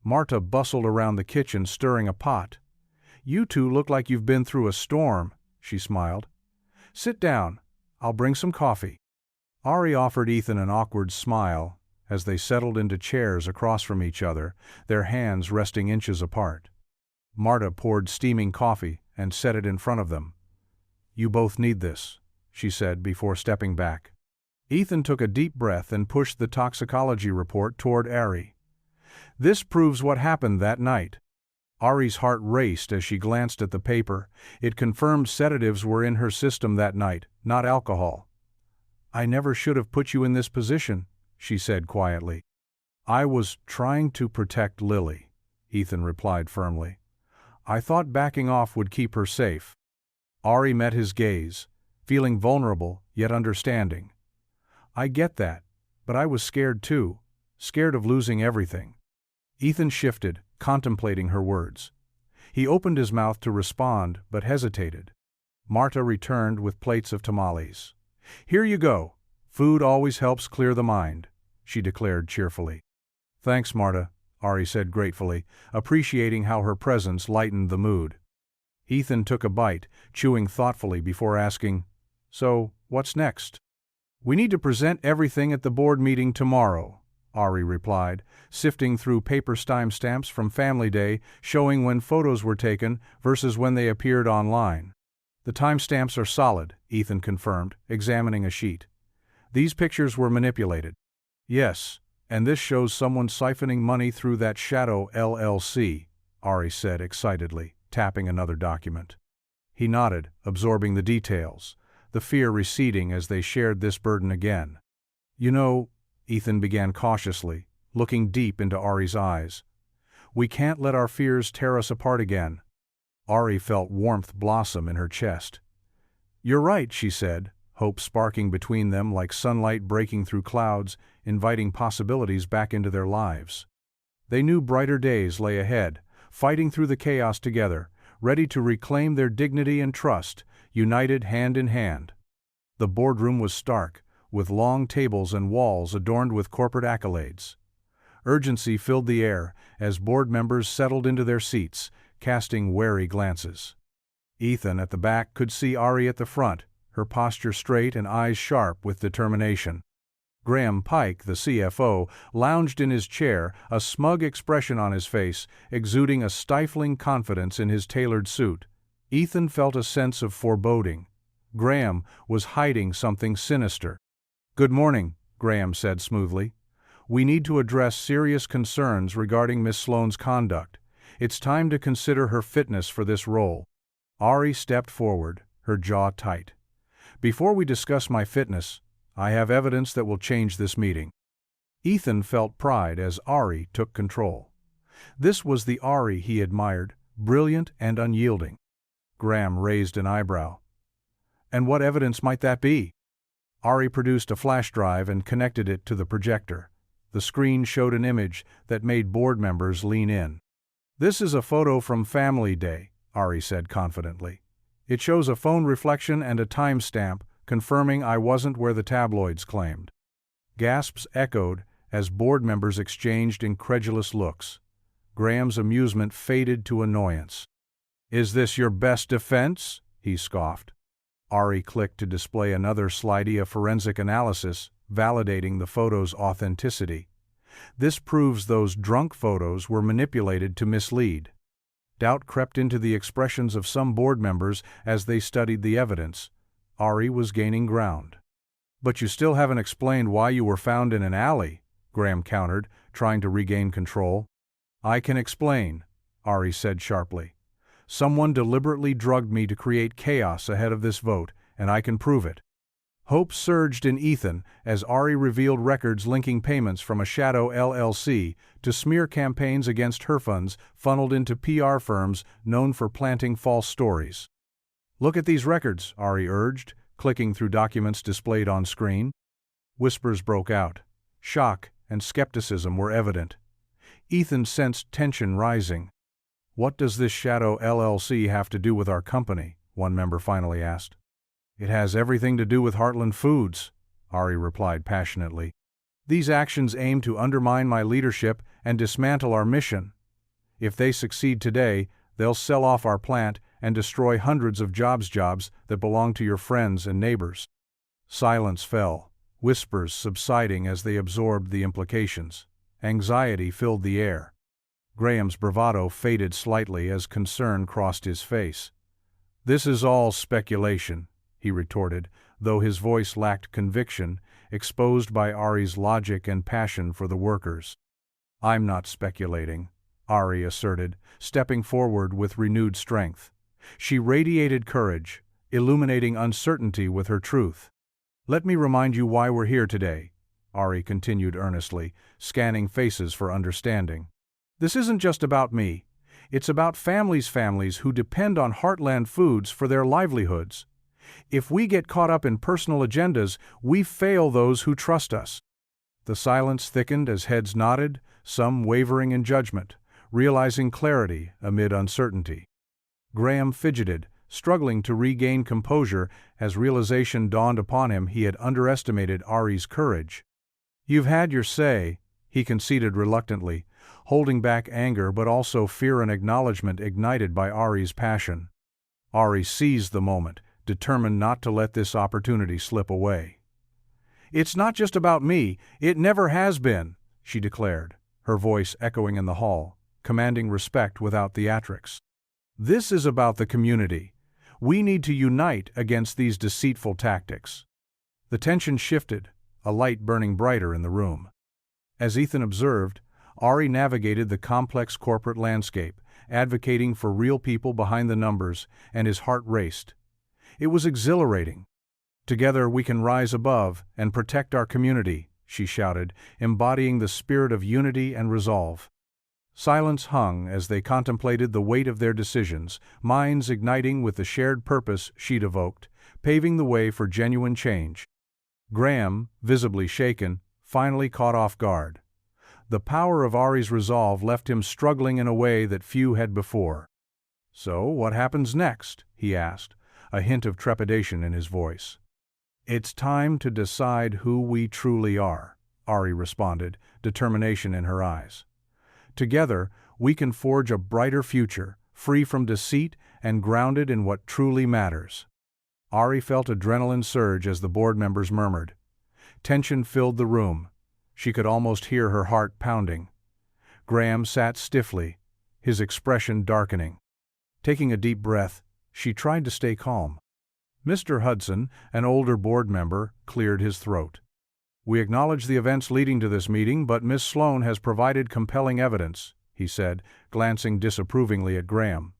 Marta bustled around the kitchen stirring a pot. "You two look like you've been through a storm," she smiled. "Sit down. I'll bring some coffee." Ari offered Ethan an awkward smile as they settled into chairs across from each other, their hands resting inches apart. Marta poured steaming coffee and set it in front of them. "You both need this," she said before stepping back. Ethan took a deep breath and pushed the toxicology report toward Ari. "This proves what happened that night." Ari's heart raced as she glanced at the paper. It confirmed sedatives were in her system that night, not alcohol. "I never should have put you in this position," she said quietly. "I was trying to protect Lily," Ethan replied firmly. "I thought backing off would keep her safe." Ari met his gaze, feeling vulnerable yet understanding. "I get that, but I was scared too, scared of losing everything." Ethan shifted, contemplating her words. He opened his mouth to respond but hesitated. Marta returned with plates of tamales. "Here you go. Food always helps clear the mind," she declared cheerfully. "Thanks, Marta," Ari said gratefully, appreciating how her presence lightened the mood. Ethan took a bite, chewing thoughtfully before asking, "So, what's next?" "We need to present everything at the board meeting tomorrow," Ari replied, sifting through paper timestamps from Family Day showing when photos were taken versus when they appeared online. "The timestamps are solid," Ethan confirmed, examining a sheet. "These pictures were manipulated." "Yes, and this shows someone siphoning money through that Shadow LLC," Ari said excitedly, tapping another document. He nodded, absorbing the details, the fear receding as they shared this burden again. "You know," Ethan began cautiously, looking deep into Ari's eyes, "we can't let our fears tear us apart again." Ari felt warmth blossom in her chest. "You're right," she said, hope sparking between them like sunlight breaking through clouds, inviting possibilities back into their lives. They knew brighter days lay ahead, fighting through the chaos together, ready to reclaim their dignity and trust, united hand in hand. The boardroom was stark, with long tables and walls adorned with corporate accolades. Urgency filled the air as board members settled into their seats, casting wary glances. Ethan at the back could see Ari at the front, her posture straight and eyes sharp with determination. Graham Pike, the CFO, lounged in his chair, a smug expression on his face, exuding a stifling confidence in his tailored suit. Ethan felt a sense of foreboding. Graham was hiding something sinister. "Good morning," Graham said smoothly. "We need to address serious concerns regarding Miss Sloane's conduct. It's time to consider her fitness for this role." Ari stepped forward, her jaw tight. "Before we discuss my fitness, I have evidence that will change this meeting." Ethan felt pride as Ari took control. This was the Ari he admired, brilliant and unyielding. Graham raised an eyebrow. "And what evidence might that be?" Ari produced a flash drive and connected it to the projector. The screen showed an image that made board members lean in. "This is a photo from Family Day," Ari said confidently. "It shows a phone reflection and a timestamp, confirming I wasn't where the tabloids claimed." Gasps echoed as board members exchanged incredulous looks. Graham's amusement faded to annoyance. "Is this your best defense?" he scoffed. Ari clicked to display another slidey of forensic analysis, validating the photo's authenticity. "This proves those drunk photos were manipulated to mislead." Doubt crept into the expressions of some board members as they studied the evidence. Ari was gaining ground. "But you still haven't explained why you were found in an alley," Graham countered, trying to regain control. "I can explain," Ari said sharply. "Someone deliberately drugged me to create chaos ahead of this vote, and I can prove it." Hope surged in Ethan as Ari revealed records linking payments from a shadow LLC to smear campaigns against her funds funneled into PR firms known for planting false stories. "Look at these records," Ari urged, clicking through documents displayed on screen. Whispers broke out. Shock and skepticism were evident. Ethan sensed tension rising. "What does this shadow LLC have to do with our company?" one member finally asked. "It has everything to do with Heartland Foods," Ari replied passionately. "These actions aim to undermine my leadership and dismantle our mission. If they succeed today, they'll sell off our plant and destroy hundreds of jobs that belong to your friends and neighbors." Silence fell, whispers subsiding as they absorbed the implications. Anxiety filled the air. Graham's bravado faded slightly as concern crossed his face. "This is all speculation," he retorted, though his voice lacked conviction, exposed by Ari's logic and passion for the workers. "I'm not speculating," Ari asserted, stepping forward with renewed strength. She radiated courage, illuminating uncertainty with her truth. "Let me remind you why we're here today," Ari continued earnestly, scanning faces for understanding. "This isn't just about me. It's about families who depend on Heartland Foods for their livelihoods. If we get caught up in personal agendas, we fail those who trust us." The silence thickened as heads nodded, some wavering in judgment, realizing clarity amid uncertainty. Graham fidgeted, struggling to regain composure as realization dawned upon him he had underestimated Ari's courage. "You've had your say," he conceded reluctantly, holding back anger but also fear and acknowledgement ignited by Ari's passion. Ari seized the moment, determined not to let this opportunity slip away. "It's not just about me, it never has been," she declared, her voice echoing in the hall, commanding respect without theatrics. "This is about the community. We need to unite against these deceitful tactics." The tension shifted, a light burning brighter in the room. As Ethan observed, Ari navigated the complex corporate landscape, advocating for real people behind the numbers, and his heart raced. It was exhilarating. "Together we can rise above and protect our community," she shouted, embodying the spirit of unity and resolve. Silence hung as they contemplated the weight of their decisions, minds igniting with the shared purpose she'd evoked, paving the way for genuine change. Graham, visibly shaken, finally caught off guard. The power of Ari's resolve left him struggling in a way that few had before. "So, what happens next?" he asked, a hint of trepidation in his voice. "It's time to decide who we truly are," Ari responded, determination in her eyes. "Together, we can forge a brighter future, free from deceit and grounded in what truly matters." Ari felt adrenaline surge as the board members murmured. Tension filled the room. She could almost hear her heart pounding. Graham sat stiffly, his expression darkening. Taking a deep breath, she tried to stay calm. Mr. Hudson, an older board member, cleared his throat. "We acknowledge the events leading to this meeting, but Miss Sloan has provided compelling evidence," he said, glancing disapprovingly at Graham.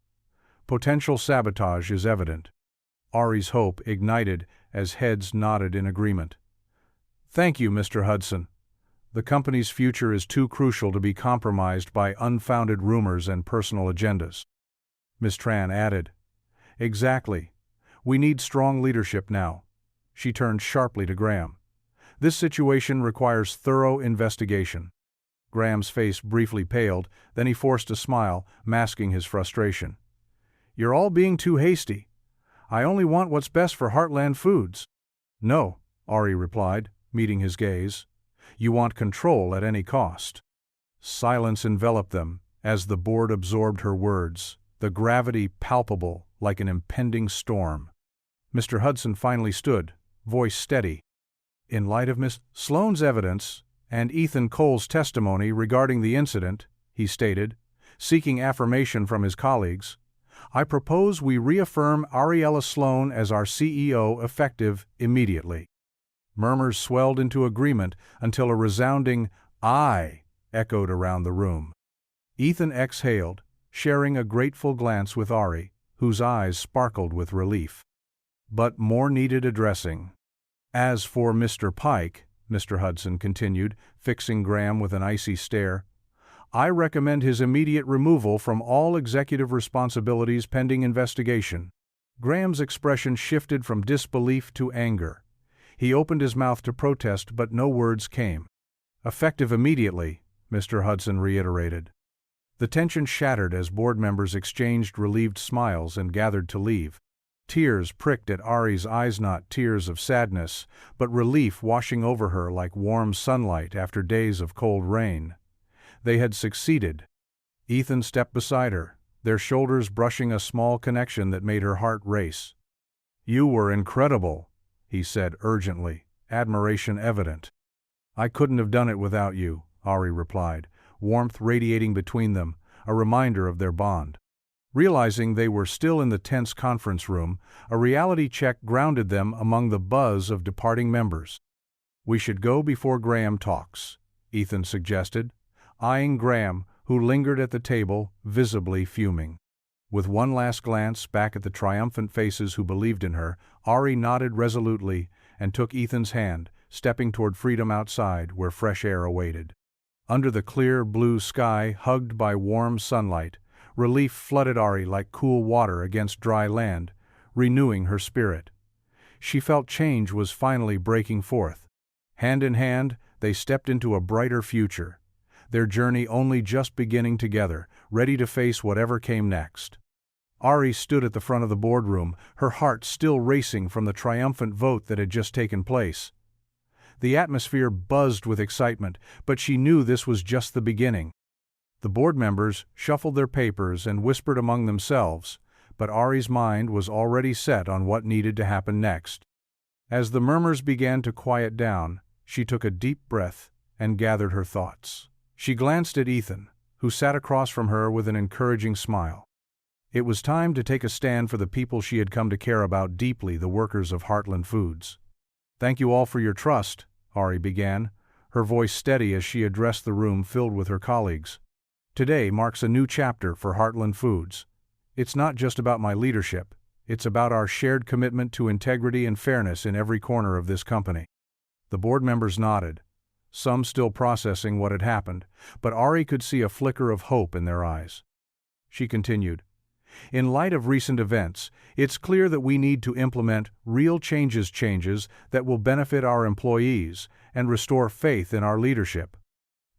"Potential sabotage is evident." Ari's hope ignited as heads nodded in agreement. "Thank you, Mr. Hudson. The company's future is too crucial to be compromised by unfounded rumors and personal agendas." Ms. Tran added, "Exactly. We need strong leadership now." She turned sharply to Graham. "This situation requires thorough investigation." Graham's face briefly paled, then he forced a smile, masking his frustration. "You're all being too hasty. I only want what's best for Heartland Foods." "No," Ari replied, meeting his gaze. "You want control at any cost." Silence enveloped them as the board absorbed her words, the gravity palpable like an impending storm. Mr. Hudson finally stood, voice steady. "In light of Miss Sloan's evidence and Ethan Cole's testimony regarding the incident," he stated, seeking affirmation from his colleagues, "I propose we reaffirm Ariella Sloan as our CEO effective immediately." Murmurs swelled into agreement until a resounding "aye" echoed around the room. Ethan exhaled, sharing a grateful glance with Ari, whose eyes sparkled with relief. But more needed addressing. As for Mr. Pike, Mr. Hudson continued, fixing Graham with an icy stare, I recommend his immediate removal from all executive responsibilities pending investigation. Graham's expression shifted from disbelief to anger. He opened his mouth to protest, but no words came. Effective immediately, Mr. Hudson reiterated. The tension shattered as board members exchanged relieved smiles and gathered to leave. Tears pricked at Ari's eyes, not tears of sadness, but relief washing over her like warm sunlight after days of cold rain. They had succeeded. Ethan stepped beside her, their shoulders brushing a small connection that made her heart race. You were incredible, he said urgently, admiration evident. I couldn't have done it without you, Ari replied, warmth radiating between them, a reminder of their bond. Realizing they were still in the tense conference room, a reality check grounded them among the buzz of departing members. We should go before Graham talks, Ethan suggested, eyeing Graham, who lingered at the table, visibly fuming. With one last glance back at the triumphant faces who believed in her, Ari nodded resolutely and took Ethan's hand, stepping toward freedom outside where fresh air awaited. Under the clear blue sky, hugged by warm sunlight, relief flooded Ari like cool water against dry land, renewing her spirit. She felt change was finally breaking forth. Hand in hand, they stepped into a brighter future, their journey only just beginning together, ready to face whatever came next. Ari stood at the front of the boardroom, her heart still racing from the triumphant vote that had just taken place. The atmosphere buzzed with excitement, but she knew this was just the beginning. The board members shuffled their papers and whispered among themselves, but Ari's mind was already set on what needed to happen next. As the murmurs began to quiet down, she took a deep breath and gathered her thoughts. She glanced at Ethan, who sat across from her with an encouraging smile. It was time to take a stand for the people she had come to care about deeply, the workers of Heartland Foods. Thank you all for your trust, Ari began, her voice steady as she addressed the room filled with her colleagues. Today marks a new chapter for Heartland Foods. It's not just about my leadership, it's about our shared commitment to integrity and fairness in every corner of this company. The board members nodded, some still processing what had happened, but Ari could see a flicker of hope in their eyes. She continued, in light of recent events, it's clear that we need to implement real changes that will benefit our employees and restore faith in our leadership.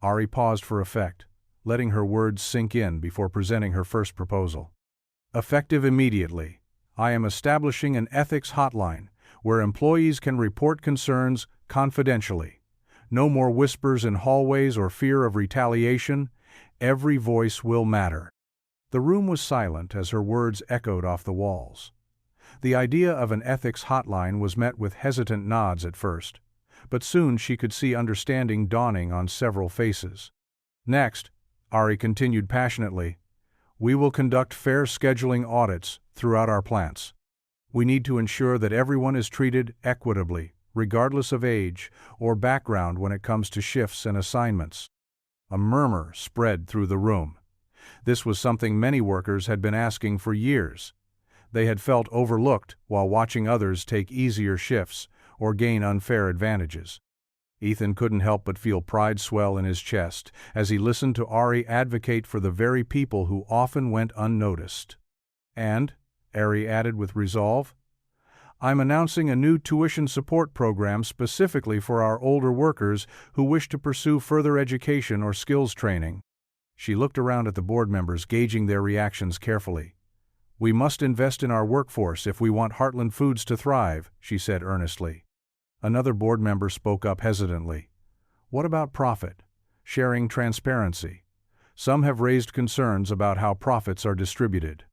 Ari paused for effect, letting her words sink in before presenting her first proposal. Effective immediately, I am establishing an ethics hotline where employees can report concerns confidentially. No more whispers in hallways or fear of retaliation. Every voice will matter. The room was silent as her words echoed off the walls. The idea of an ethics hotline was met with hesitant nods at first, but soon she could see understanding dawning on several faces. Next, Ari continued passionately, we will conduct fair scheduling audits throughout our plants. We need to ensure that everyone is treated equitably, regardless of age or background when it comes to shifts and assignments. A murmur spread through the room. This was something many workers had been asking for years. They had felt overlooked while watching others take easier shifts or gain unfair advantages. Ethan couldn't help but feel pride swell in his chest as he listened to Ari advocate for the very people who often went unnoticed. And, Ari added with resolve, I'm announcing a new tuition support program specifically for our older workers who wish to pursue further education or skills training. She looked around at the board members, gauging their reactions carefully. We must invest in our workforce if we want Heartland Foods to thrive, she said earnestly. Another board member spoke up hesitantly. What about profit? Sharing, transparency? Some have raised concerns about how profits are distributed.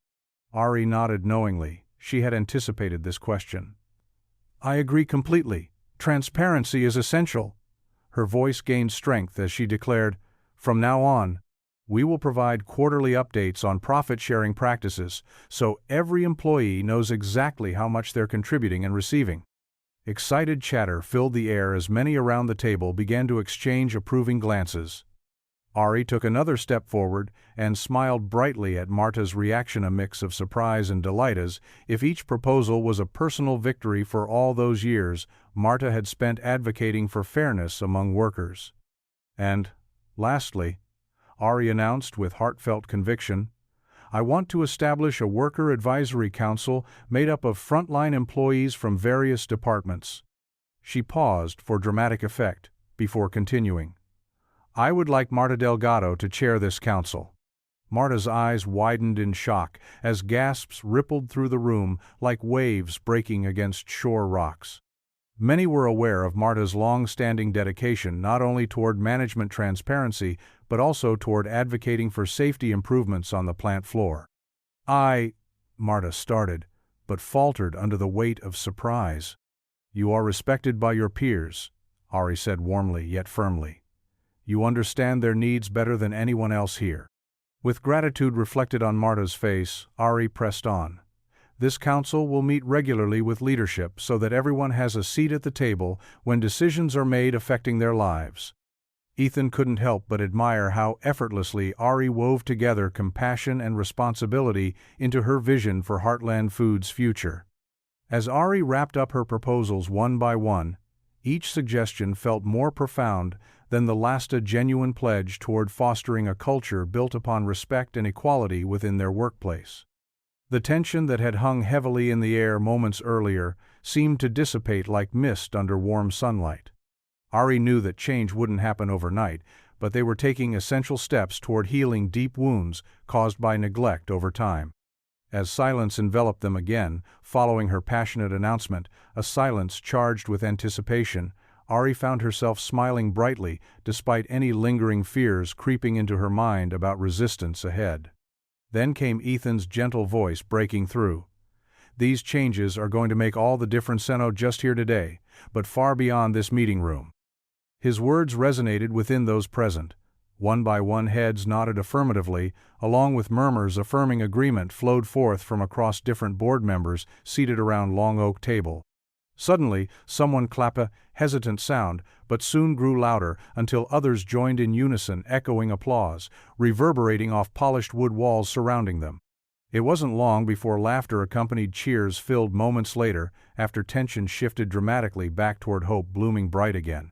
Ari nodded knowingly. She had anticipated this question. I agree completely. Transparency is essential. Her voice gained strength as she declared, from now on, we will provide quarterly updates on profit-sharing practices so every employee knows exactly how much they're contributing and receiving. Excited chatter filled the air as many around the table began to exchange approving glances. Ari took another step forward and smiled brightly at Marta's reaction, a mix of surprise and delight as if each proposal was a personal victory for all those years Marta had spent advocating for fairness among workers. And, lastly, Ari announced with heartfelt conviction, "I want to establish a worker advisory council made up of frontline employees from various departments." She paused for dramatic effect, before continuing. "I would like Marta Delgado to chair this council." Marta's eyes widened in shock as gasps rippled through the room like waves breaking against shore rocks. Many were aware of Marta's long-standing dedication not only toward management transparency but also toward advocating for safety improvements on the plant floor. Marta started, but faltered under the weight of surprise. "You are respected by your peers," Ari said warmly yet firmly. "You understand their needs better than anyone else here." With gratitude reflected on Marta's face, Ari pressed on. "This council will meet regularly with leadership so that everyone has a seat at the table when decisions are made affecting their lives." Ethan couldn't help but admire how effortlessly Ari wove together compassion and responsibility into her vision for Heartland Foods' future. As Ari wrapped up her proposals one by one, each suggestion felt more profound than the last, a genuine pledge toward fostering a culture built upon respect and equality within their workplace. The tension that had hung heavily in the air moments earlier seemed to dissipate like mist under warm sunlight. Ari knew that change wouldn't happen overnight, but they were taking essential steps toward healing deep wounds caused by neglect over time. As silence enveloped them again, following her passionate announcement, a silence charged with anticipation, Ari found herself smiling brightly despite any lingering fears creeping into her mind about resistance ahead. Then came Ethan's gentle voice breaking through. "These changes are going to make all the difference, not just here today, but far beyond this meeting room." His words resonated within those present. One by one heads nodded affirmatively, along with murmurs affirming agreement flowed forth from across different board members seated around long oak table. Suddenly, someone clapped, a hesitant sound, but soon grew louder until others joined in unison, echoing applause, reverberating off polished wood walls surrounding them. It wasn't long before laughter-accompanied cheers filled moments later, after tension shifted dramatically back toward hope blooming bright again.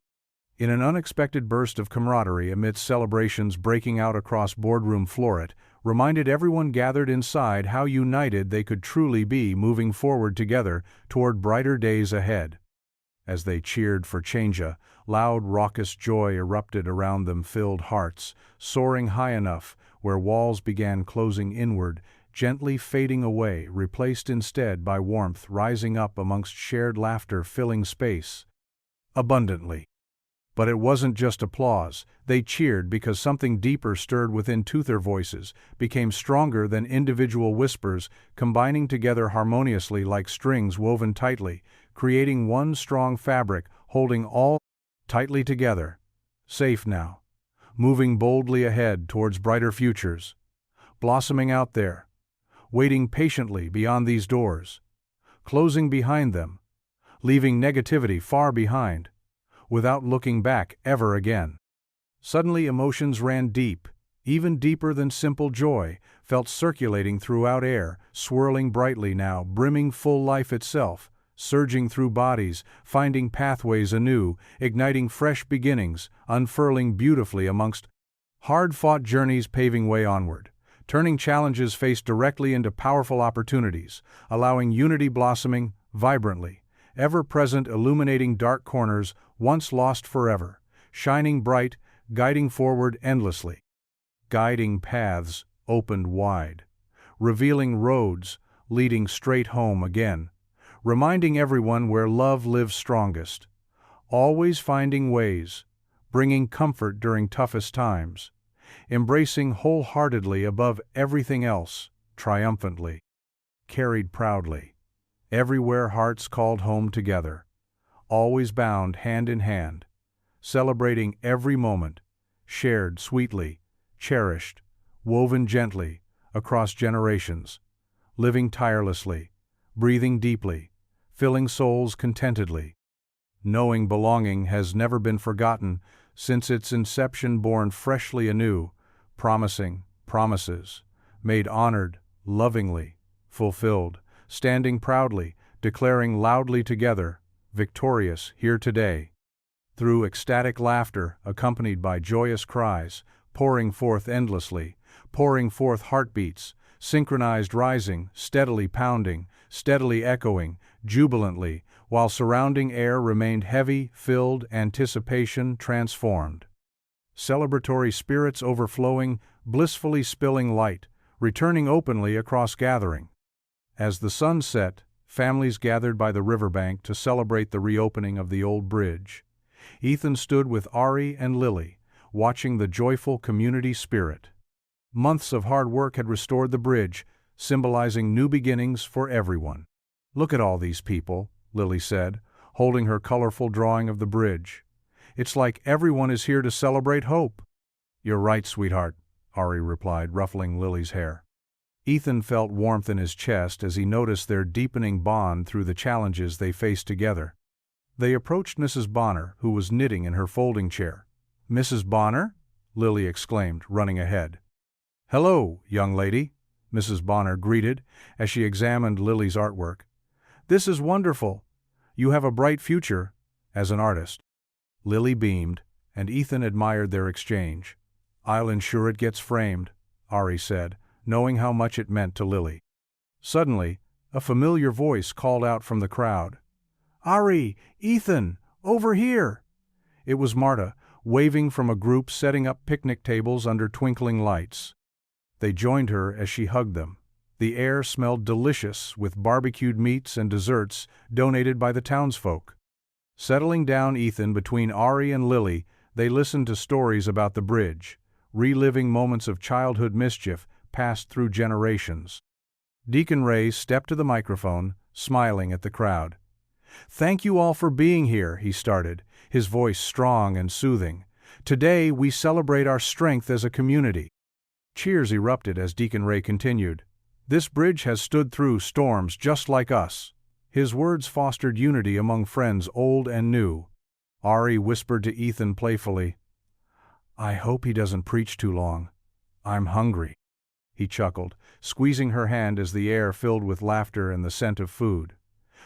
In an unexpected burst of camaraderie amidst celebrations breaking out across boardroom floor, it reminded everyone gathered inside how united they could truly be moving forward together toward brighter days ahead. As they cheered for change, a loud, raucous joy erupted around them, filled hearts, soaring high enough where walls began closing inward, gently fading away, replaced instead by warmth rising up amongst shared laughter filling space abundantly. But it wasn't just applause. They cheered because something deeper stirred within. Their voices became stronger than individual whispers, combining together harmoniously like strings woven tightly, creating one strong fabric holding all tightly together. Safe now. Moving boldly ahead towards brighter futures. Blossoming out there. Waiting patiently beyond these doors. Closing behind them. Leaving negativity far behind. Without looking back ever again. Suddenly emotions ran deep, even deeper than simple joy, felt circulating throughout air, swirling brightly now, brimming full life itself, surging through bodies, finding pathways anew, igniting fresh beginnings, unfurling beautifully amongst hard-fought journeys, paving way onward, turning challenges faced directly into powerful opportunities, allowing unity blossoming vibrantly, ever-present, illuminating dark corners once lost forever, shining bright, guiding forward endlessly. Guiding paths opened wide, revealing roads leading straight home again, reminding everyone where love lives strongest, always finding ways, bringing comfort during toughest times, embracing wholeheartedly above everything else, triumphantly, carried proudly. Everywhere hearts called home together, always bound hand in hand, celebrating every moment, shared sweetly, cherished, woven gently, across generations, living tirelessly, breathing deeply, filling souls contentedly. Knowing belonging has never been forgotten since its inception, born freshly anew, promising promises, made honored, lovingly, fulfilled, standing proudly, declaring loudly together, victorious, here today. Through ecstatic laughter, accompanied by joyous cries, pouring forth endlessly, pouring forth heartbeats, synchronized rising, steadily pounding, steadily echoing, jubilantly, while surrounding air remained heavy, filled, anticipation transformed. Celebratory spirits overflowing, blissfully spilling light, returning openly across gathering. As the sun set, families gathered by the riverbank to celebrate the reopening of the old bridge. Ethan stood with Ari and Lily, watching the joyful community spirit. Months of hard work had restored the bridge, symbolizing new beginnings for everyone. "Look at all these people," Lily said, holding her colorful drawing of the bridge. "It's like everyone is here to celebrate hope." "You're right, sweetheart," Ari replied, ruffling Lily's hair. Ethan felt warmth in his chest as he noticed their deepening bond through the challenges they faced together. They approached Mrs. Bonner, who was knitting in her folding chair. "Mrs. Bonner?" Lily exclaimed, running ahead. "Hello, young lady," Mrs. Bonner greeted as she examined Lily's artwork. "This is wonderful. You have a bright future as an artist." Lily beamed, and Ethan admired their exchange. "I'll ensure it gets framed," Ari said, knowing how much it meant to Lily. Suddenly, a familiar voice called out from the crowd. "Ari, Ethan, over here!" It was Marta, waving from a group setting up picnic tables under twinkling lights. They joined her as she hugged them. The air smelled delicious with barbecued meats and desserts donated by the townsfolk. Settling down Ethan between Ari and Lily, they listened to stories about the bridge, reliving moments of childhood mischief passed through generations. Deacon Ray stepped to the microphone, smiling at the crowd. "Thank you all for being here," he started, his voice strong and soothing. "Today we celebrate our strength as a community." Cheers erupted as Deacon Ray continued. "This bridge has stood through storms just like us." His words fostered unity among friends old and new. Ari whispered to Ethan playfully, "I hope he doesn't preach too long. I'm hungry." He chuckled, squeezing her hand as the air filled with laughter and the scent of food.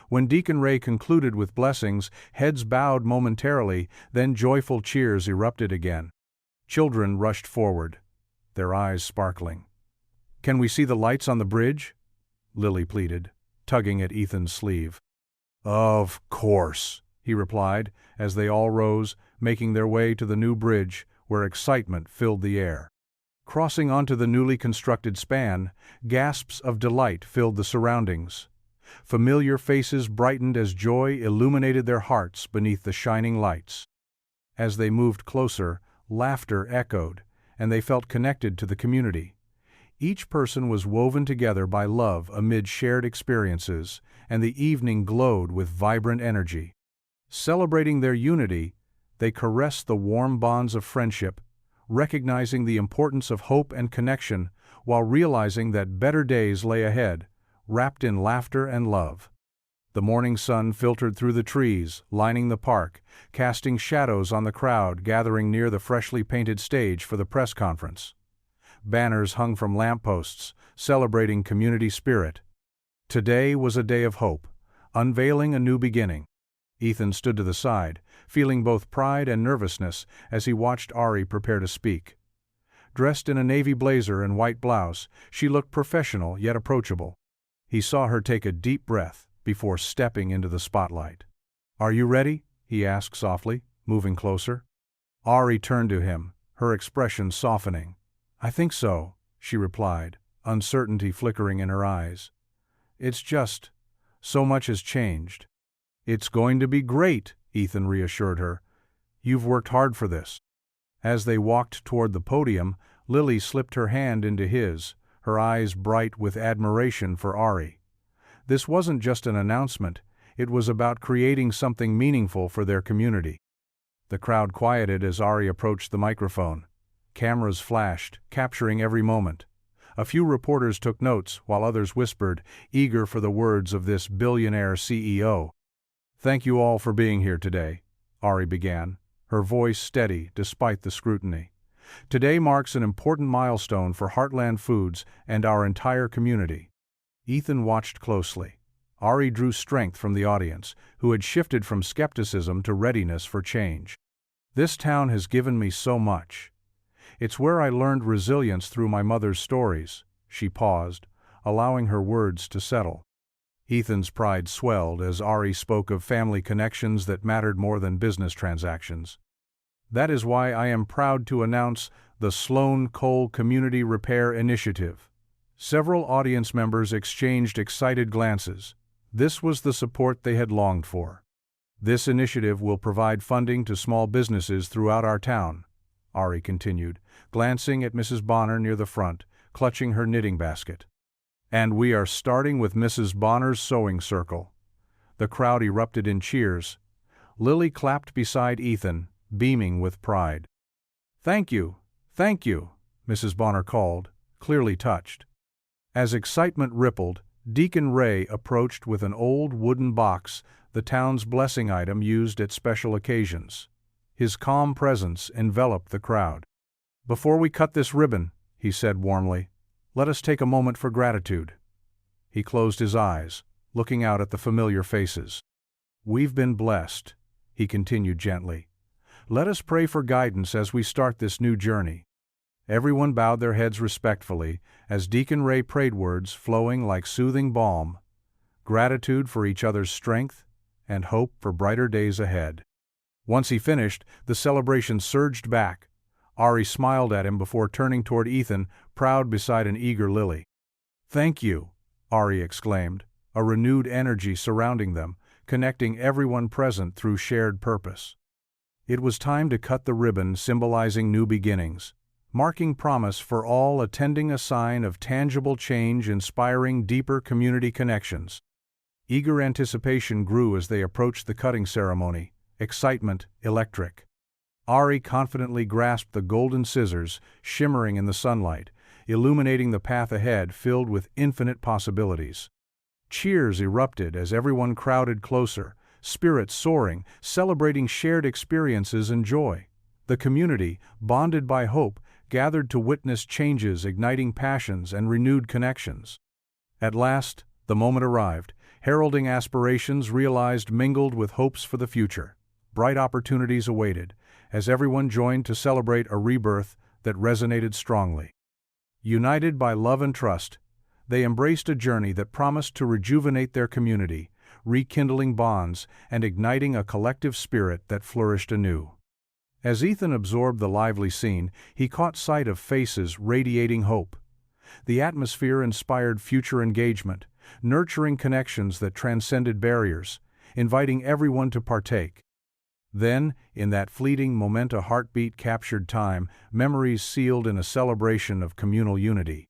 When Deacon Ray concluded with blessings, heads bowed momentarily, then joyful cheers erupted again. Children rushed forward, their eyes sparkling. "Can we see the lights on the bridge?" Lily pleaded, tugging at Ethan's sleeve. "Of course," he replied, as they all rose, making their way to the new bridge, where excitement filled the air. Crossing onto the newly constructed span, gasps of delight filled the surroundings. Familiar faces brightened as joy illuminated their hearts beneath the shining lights. As they moved closer, laughter echoed, and they felt connected to the community. Each person was woven together by love amid shared experiences, and the evening glowed with vibrant energy. Celebrating their unity, they caressed the warm bonds of friendship, recognizing the importance of hope and connection while realizing that better days lay ahead, wrapped in laughter and love. The morning sun filtered through the trees, lining the park, casting shadows on the crowd gathering near the freshly painted stage for the press conference. Banners hung from lampposts, celebrating community spirit. Today was a day of hope, unveiling a new beginning. Ethan stood to the side, feeling both pride and nervousness as he watched Ari prepare to speak. Dressed in a navy blazer and white blouse, she looked professional yet approachable. He saw her take a deep breath before stepping into the spotlight. "Are you ready?" he asked softly, moving closer. Ari turned to him, her expression softening. "I think so," she replied, uncertainty flickering in her eyes. "It's just, so much has changed." "It's going to be great," Ethan reassured her. "You've worked hard for this." As they walked toward the podium, Lily slipped her hand into his, her eyes bright with admiration for Ari. This wasn't just an announcement, it was about creating something meaningful for their community. The crowd quieted as Ari approached the microphone. Cameras flashed, capturing every moment. A few reporters took notes, while others whispered, eager for the words of this billionaire CEO. "Thank you all for being here today," Ari began, her voice steady despite the scrutiny. "Today marks an important milestone for Heartland Foods and our entire community." Ethan watched closely. Ari drew strength from the audience, who had shifted from skepticism to readiness for change. This town has given me so much. It's where I learned resilience through my mother's stories. She paused, allowing her words to settle. Ethan's pride swelled as Ari spoke of family connections that mattered more than business transactions. That is why I am proud to announce the Sloan Coal Community Repair Initiative. Several audience members exchanged excited glances. This was the support they had longed for. This initiative will provide funding to small businesses throughout our town, Ari continued, glancing at Mrs. Bonner near the front, clutching her knitting basket. And we are starting with Mrs. Bonner's sewing circle. The crowd erupted in cheers. Lily clapped beside Ethan, beaming with pride. Thank you, Mrs. Bonner called, clearly touched. As excitement rippled, Deacon Ray approached with an old wooden box, the town's blessing item used at special occasions. His calm presence enveloped the crowd. Before we cut this ribbon, he said warmly, let us take a moment for gratitude. He closed his eyes, looking out at the familiar faces. We've been blessed, he continued gently. Let us pray for guidance as we start this new journey. Everyone bowed their heads respectfully as Deacon Ray prayed, words flowing like soothing balm, gratitude for each other's strength and hope for brighter days ahead. Once he finished, the celebration surged back. Ari smiled at him before turning toward Ethan, proud beside an eager Lily. Thank you, Ari exclaimed, a renewed energy surrounding them, connecting everyone present through shared purpose. It was time to cut the ribbon symbolizing new beginnings, marking promise for all attending, a sign of tangible change inspiring deeper community connections. Eager anticipation grew as they approached the cutting ceremony, excitement electric. Ari confidently grasped the golden scissors, shimmering in the sunlight, illuminating the path ahead filled with infinite possibilities. Cheers erupted as everyone crowded closer, spirits soaring, celebrating shared experiences and joy. The community, bonded by hope, gathered to witness changes igniting passions and renewed connections. At last, the moment arrived, heralding aspirations realized mingled with hopes for the future. Bright opportunities awaited, as everyone joined to celebrate a rebirth that resonated strongly. United by love and trust, they embraced a journey that promised to rejuvenate their community, rekindling bonds and igniting a collective spirit that flourished anew. As Ethan absorbed the lively scene, he caught sight of faces radiating hope. The atmosphere inspired future engagement, nurturing connections that transcended barriers, inviting everyone to partake. Then, in that fleeting moment, a heartbeat captured time, memories sealed in a celebration of communal unity.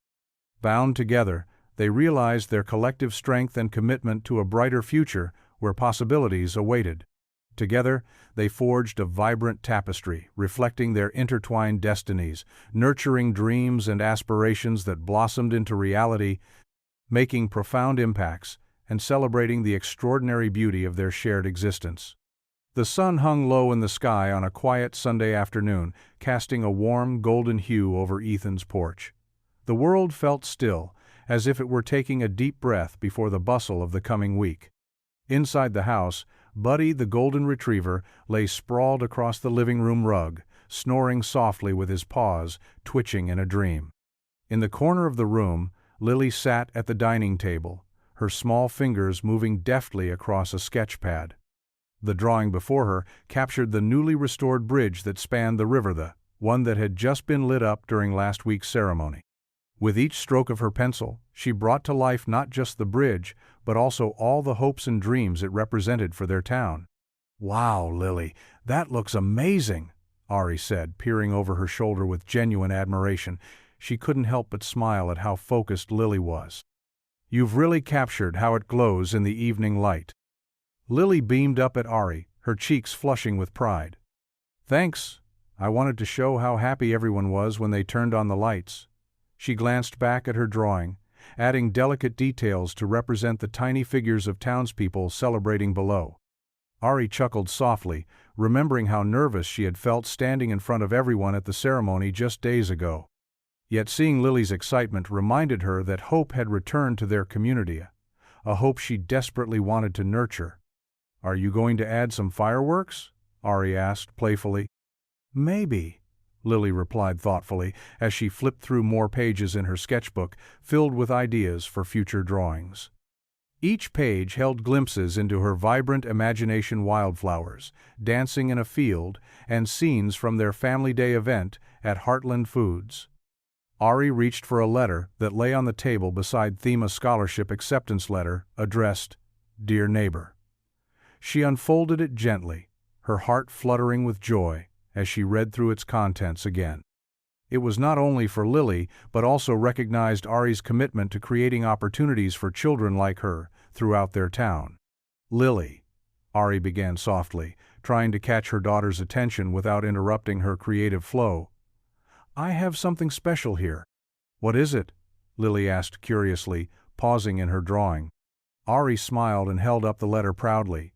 Bound together, they realized their collective strength and commitment to a brighter future where possibilities awaited. Together, they forged a vibrant tapestry, reflecting their intertwined destinies, nurturing dreams and aspirations that blossomed into reality, making profound impacts and celebrating the extraordinary beauty of their shared existence. The sun hung low in the sky on a quiet Sunday afternoon, casting a warm, golden hue over Ethan's porch. The world felt still, as if it were taking a deep breath before the bustle of the coming week. Inside the house, Buddy the golden retriever lay sprawled across the living room rug, snoring softly with his paws twitching in a dream. In the corner of the room, Lily sat at the dining table, her small fingers moving deftly across a sketch pad. The drawing before her captured the newly restored bridge that spanned the river, the one that had just been lit up during last week's ceremony. With each stroke of her pencil, she brought to life not just the bridge, but also all the hopes and dreams it represented for their town. "Wow, Lily, that looks amazing," Ari said, peering over her shoulder with genuine admiration. She couldn't help but smile at how focused Lily was. "You've really captured how it glows in the evening light." Lily beamed up at Ari, her cheeks flushing with pride. "Thanks. I wanted to show how happy everyone was when they turned on the lights." She glanced back at her drawing, adding delicate details to represent the tiny figures of townspeople celebrating below. Ari chuckled softly, remembering how nervous she had felt standing in front of everyone at the ceremony just days ago. Yet seeing Lily's excitement reminded her that hope had returned to their community, a hope she desperately wanted to nurture. "Are you going to add some fireworks?" Ari asked playfully. "Maybe," Lily replied thoughtfully as she flipped through more pages in her sketchbook filled with ideas for future drawings. Each page held glimpses into her vibrant imagination: wildflowers, dancing in a field, and scenes from their family day event at Heartland Foods. Ari reached for a letter that lay on the table beside Thema Scholarship acceptance letter, addressed, "Dear Neighbor." She unfolded it gently, her heart fluttering with joy as she read through its contents again. It was not only for Lily, but also recognized Ari's commitment to creating opportunities for children like her throughout their town. "Lily," Ari began softly, trying to catch her daughter's attention without interrupting her creative flow. "I have something special here." "What is it?" Lily asked curiously, pausing in her drawing. Ari smiled and held up the letter proudly.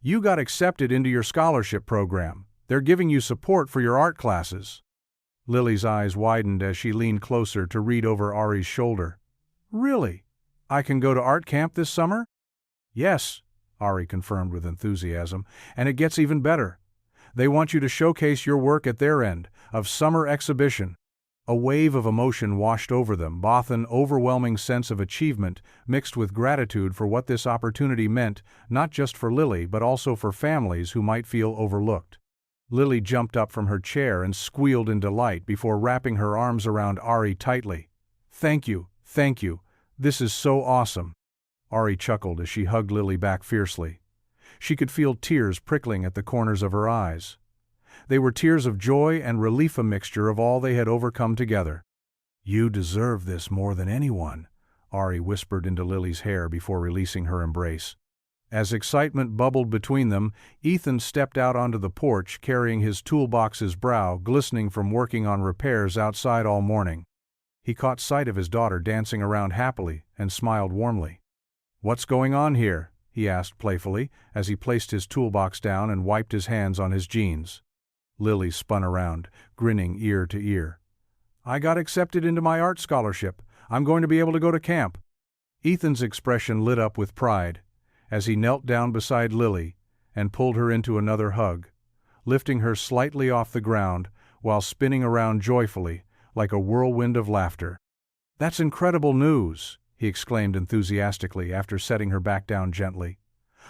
"You got accepted into your scholarship program. They're giving you support for your art classes." Lily's eyes widened as she leaned closer to read over Ari's shoulder. "Really? I can go to art camp this summer?" "Yes," Ari confirmed with enthusiasm, "and it gets even better. They want you to showcase your work at their end of summer exhibition." A wave of emotion washed over them, both an overwhelming sense of achievement mixed with gratitude for what this opportunity meant, not just for Lily but also for families who might feel overlooked. Lily jumped up from her chair and squealed in delight before wrapping her arms around Ari tightly. Thank you. This is so awesome." Ari chuckled as she hugged Lily back fiercely. She could feel tears prickling at the corners of her eyes. They were tears of joy and relief, a mixture of all they had overcome together. "You deserve this more than anyone," Ari whispered into Lily's hair before releasing her embrace. As excitement bubbled between them, Ethan stepped out onto the porch carrying his toolbox, his brow glistening from working on repairs outside all morning. He caught sight of his daughter dancing around happily and smiled warmly. "What's going on here?" he asked playfully as he placed his toolbox down and wiped his hands on his jeans. Lily spun around, grinning ear to ear. "I got accepted into my art scholarship. I'm going to be able to go to camp." Ethan's expression lit up with pride as he knelt down beside Lily and pulled her into another hug, lifting her slightly off the ground while spinning around joyfully like a whirlwind of laughter. "That's incredible news," he exclaimed enthusiastically after setting her back down gently.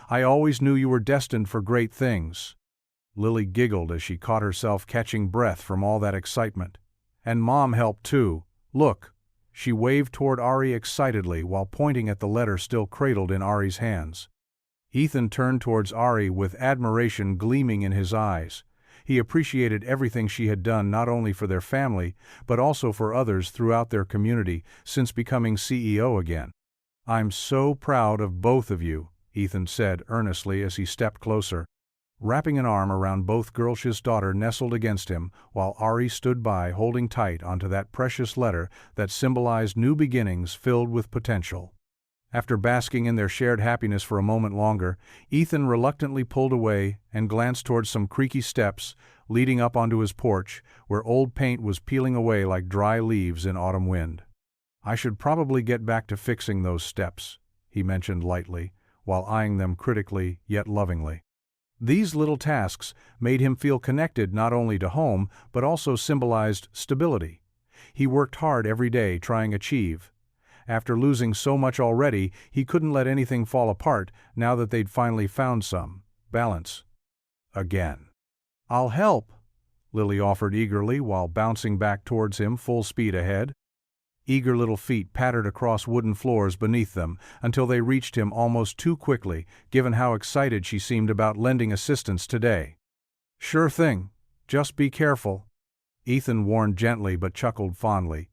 "I always knew you were destined for great things." Lily giggled as she caught herself catching breath from all that excitement. "And Mom helped too. Look." She waved toward Ari excitedly while pointing at the letter still cradled in Ari's hands. Ethan turned towards Ari with admiration gleaming in his eyes. He appreciated everything she had done not only for their family, but also for others throughout their community since becoming CEO again. "I'm so proud of both of you," Ethan said earnestly as he stepped closer. Wrapping an arm around both girls, his daughter nestled against him while Ari stood by holding tight onto that precious letter that symbolized new beginnings filled with potential. After basking in their shared happiness for a moment longer, Ethan reluctantly pulled away and glanced towards some creaky steps leading up onto his porch where old paint was peeling away like dry leaves in autumn wind. "I should probably get back to fixing those steps," he mentioned lightly, while eyeing them critically yet lovingly. These little tasks made him feel connected not only to home, but also symbolized stability. He worked hard every day trying to achieve. After losing so much already, he couldn't let anything fall apart now that they'd finally found some balance. Again. "I'll help," Lily offered eagerly while bouncing back towards him full speed ahead. Eager little feet pattered across wooden floors beneath them until they reached him almost too quickly, given how excited she seemed about lending assistance today. "Sure thing. Just be careful," Ethan warned gently but chuckled fondly.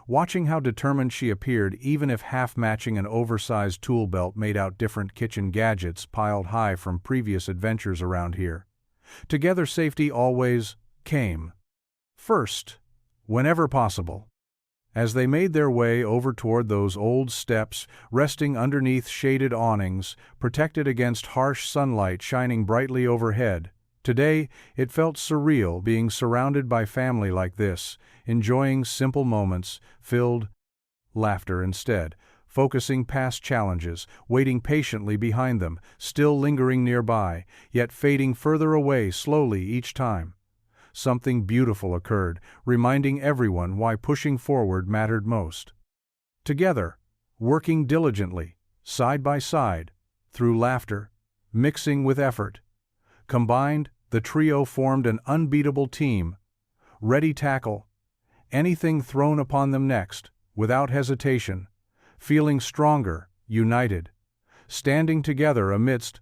Watching how determined she appeared, even if half-matching an oversized tool belt made out different kitchen gadgets piled high from previous adventures around here. Together safety always came first, whenever possible. As they made their way over toward those old steps, resting underneath shaded awnings, protected against harsh sunlight shining brightly overhead, today it felt surreal being surrounded by family like this, enjoying simple moments, filled laughter instead, focusing past challenges, waiting patiently behind them, still lingering nearby, yet fading further away slowly each time. Something beautiful occurred, reminding everyone why pushing forward mattered most. Together, working diligently, side by side, through laughter, mixing with effort. Combined, the trio formed an unbeatable team, ready tackle anything thrown upon them next, without hesitation, feeling stronger, united, standing together amidst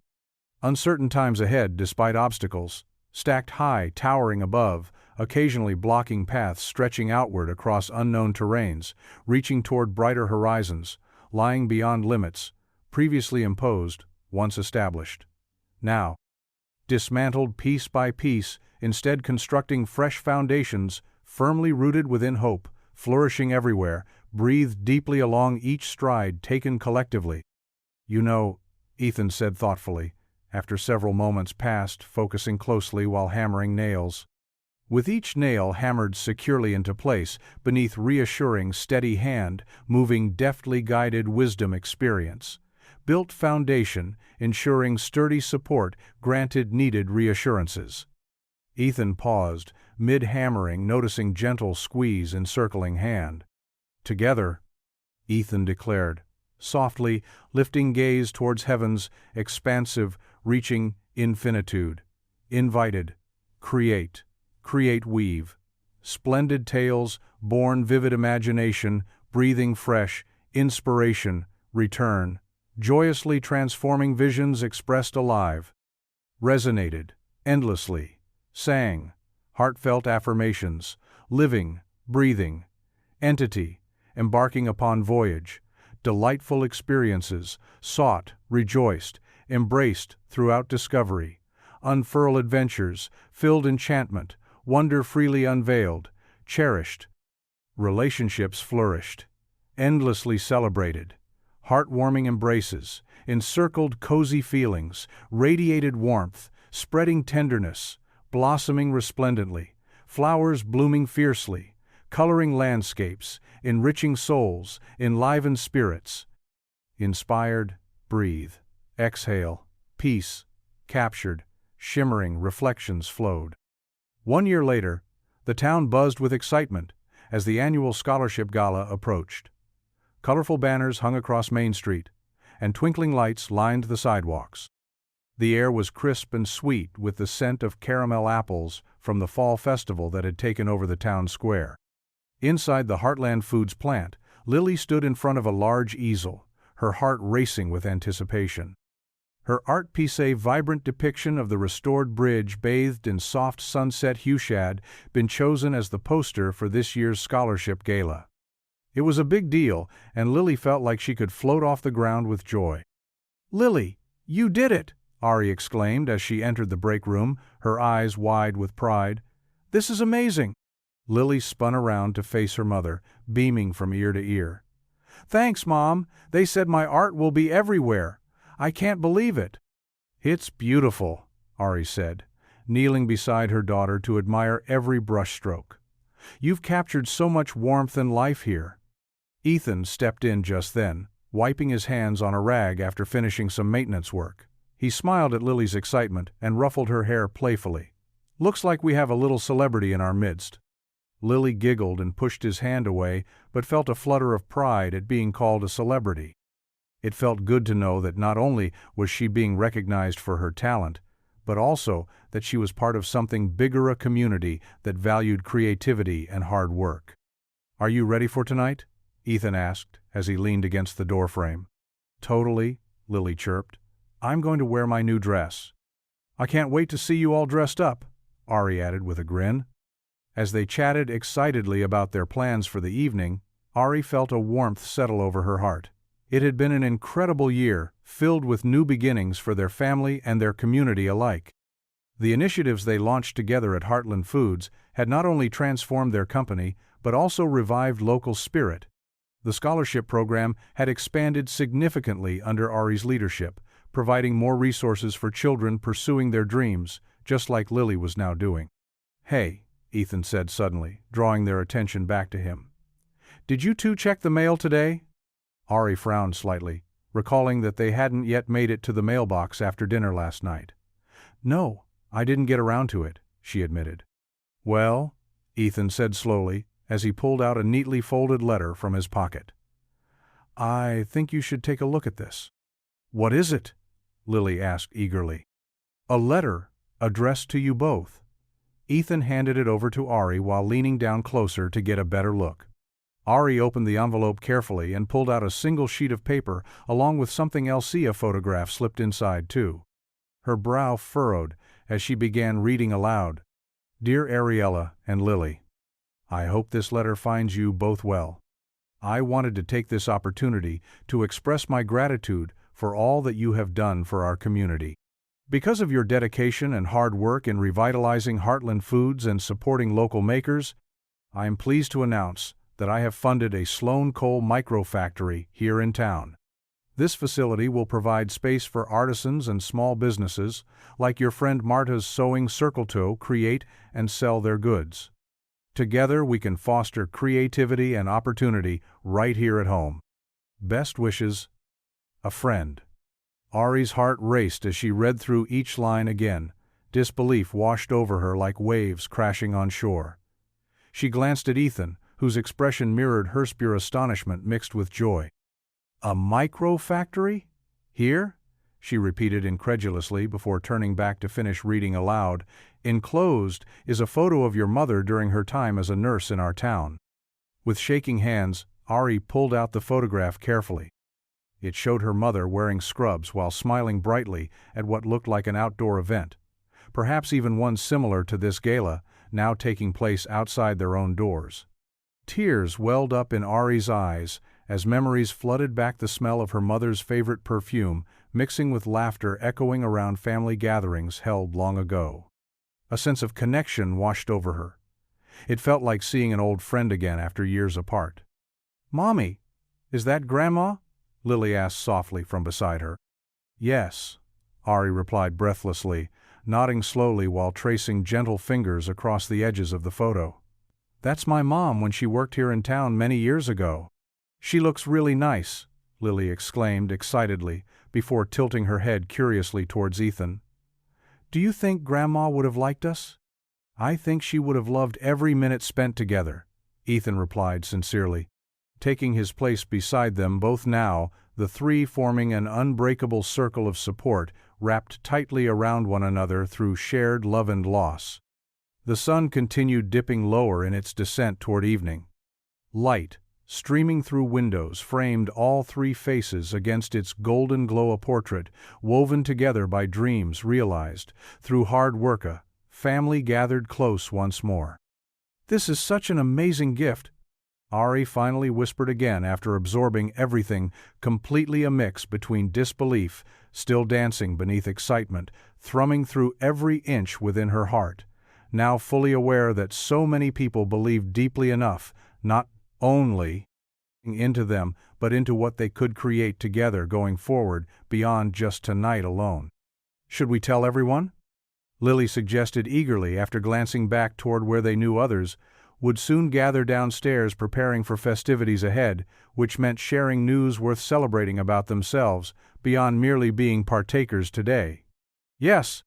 uncertain times ahead despite obstacles, stacked high, towering above, occasionally blocking paths stretching outward across unknown terrains, reaching toward brighter horizons, lying beyond limits, previously imposed, once established. Now, dismantled piece by piece, instead constructing fresh foundations, firmly rooted within hope, flourishing everywhere, breathed deeply along each stride taken collectively. "You know," Ethan said thoughtfully, after several moments passed focusing closely while hammering nails. With each nail hammered securely into place, beneath reassuring, steady hand, moving deftly guided wisdom experience. Built foundation, ensuring sturdy support, granted needed reassurances. Ethan paused, mid-hammering, noticing gentle squeeze encircling hand. "Together," Ethan declared, softly, lifting gaze towards heavens, expansive, reaching infinitude. "Invited. Create. Create weave. Splendid tales, born vivid imagination, breathing fresh, inspiration, return. Joyously transforming visions expressed alive. Resonated. Endlessly. Sang. Heartfelt affirmations. Living. Breathing. Entity. Embarking upon voyage. Delightful experiences. Sought. Rejoiced. Embraced throughout discovery. Unfurl adventures. Filled enchantment. Wonder freely unveiled. Cherished. Relationships flourished. Endlessly celebrated. Heartwarming embraces. Encircled cozy feelings. Radiated warmth. Spreading tenderness. Blossoming resplendently. Flowers blooming fiercely. Coloring landscapes. Enriching souls. Enlivened spirits. Inspired. Breathe. Exhale. Peace. Captured. Shimmering reflections flowed. 1 year later, the town buzzed with excitement as the annual scholarship gala approached. Colorful banners hung across Main Street, and twinkling lights lined the sidewalks. The air was crisp and sweet with the scent of caramel apples from the fall festival that had taken over the town square. Inside the Heartland Foods plant, Lily stood in front of a large easel, her heart racing with anticipation. Her art piece, a vibrant depiction of the restored bridge bathed in soft sunset hue, had been chosen as the poster for this year's scholarship gala. It was a big deal, and Lily felt like she could float off the ground with joy. "Lily, you did it!" Ari exclaimed as she entered the break room, her eyes wide with pride. "This is amazing!" Lily spun around to face her mother, beaming from ear to ear. "Thanks, Mom. They said my art will be everywhere. I can't believe it." "It's beautiful," Ari said, kneeling beside her daughter to admire every brushstroke. "You've captured so much warmth and life here." Ethan stepped in just then, wiping his hands on a rag after finishing some maintenance work. He smiled at Lily's excitement and ruffled her hair playfully. "Looks like we have a little celebrity in our midst." Lily giggled and pushed his hand away, but felt a flutter of pride at being called a celebrity. It felt good to know that not only was she being recognized for her talent, but also that she was part of something bigger, a community that valued creativity and hard work. "Are you ready for tonight?" Ethan asked as he leaned against the doorframe. "Totally," Lily chirped. "I'm going to wear my new dress." "I can't wait to see you all dressed up," Ari added with a grin. As they chatted excitedly about their plans for the evening, Ari felt a warmth settle over her heart. It had been an incredible year, filled with new beginnings for their family and their community alike. The initiatives they launched together at Heartland Foods had not only transformed their company, but also revived local spirit. The scholarship program had expanded significantly under Ari's leadership, providing more resources for children pursuing their dreams, just like Lily was now doing. "Hey," Ethan said suddenly, drawing their attention back to him. "Did you two check the mail today?" Ari frowned slightly, recalling that they hadn't yet made it to the mailbox after dinner last night. "No, I didn't get around to it," she admitted. "Well," Ethan said slowly, as he pulled out a neatly folded letter from his pocket. "I think you should take a look at this." "What is it?" Lily asked eagerly. "A letter, addressed to you both." Ethan handed it over to Ari while leaning down closer to get a better look. Ari opened the envelope carefully and pulled out a single sheet of paper along with something else, a photograph slipped inside too. Her brow furrowed as she began reading aloud. "Dear Ariella and Lily, I hope this letter finds you both well. I wanted to take this opportunity to express my gratitude for all that you have done for our community. Because of your dedication and hard work in revitalizing Heartland Foods and supporting local makers, I am pleased to announce that I have funded a Sloan Coal microfactory here in town. This facility will provide space for artisans and small businesses, like your friend Marta's Sewing Circle to create and sell their goods. Together we can foster creativity and opportunity right here at home. Best wishes, a friend." Ari's heart raced as she read through each line again. Disbelief washed over her like waves crashing on shore. She glanced at Ethan, whose expression mirrored hers, pure astonishment mixed with joy. "A micro-factory? Here?" she repeated incredulously before turning back to finish reading aloud. "Enclosed is a photo of your mother during her time as a nurse in our town." With shaking hands, Ari pulled out the photograph carefully. It showed her mother wearing scrubs while smiling brightly at what looked like an outdoor event, perhaps even one similar to this gala, now taking place outside their own doors. Tears welled up in Ari's eyes as memories flooded back, the smell of her mother's favorite perfume, mixing with laughter echoing around family gatherings held long ago. A sense of connection washed over her. It felt like seeing an old friend again after years apart. "Mommy, is that Grandma?" Lily asked softly from beside her. "Yes," Ari replied breathlessly, nodding slowly while tracing gentle fingers across the edges of the photo. "That's my mom when she worked here in town many years ago. She looks really nice," Lily exclaimed excitedly, before tilting her head curiously towards Ethan. "Do you think Grandma would have liked us?" "I think she would have loved every minute spent together," Ethan replied sincerely, taking his place beside them both now, the three forming an unbreakable circle of support wrapped tightly around one another through shared love and loss. The sun continued dipping lower in its descent toward evening. Light, streaming through windows, framed all three faces against its golden glow, a portrait woven together by dreams realized through hard work, a family gathered close once more. "This is such an amazing gift," Ari finally whispered again after absorbing everything, completely a mix between disbelief, still dancing beneath excitement, thrumming through every inch within her heart, now fully aware that so many people believed deeply enough, not only into them, but into what they could create together going forward beyond just tonight alone. "Should we tell everyone?" Lily suggested eagerly after glancing back toward where they knew others would soon gather downstairs preparing for festivities ahead, which meant sharing news worth celebrating about themselves, beyond merely being partakers today. "Yes,"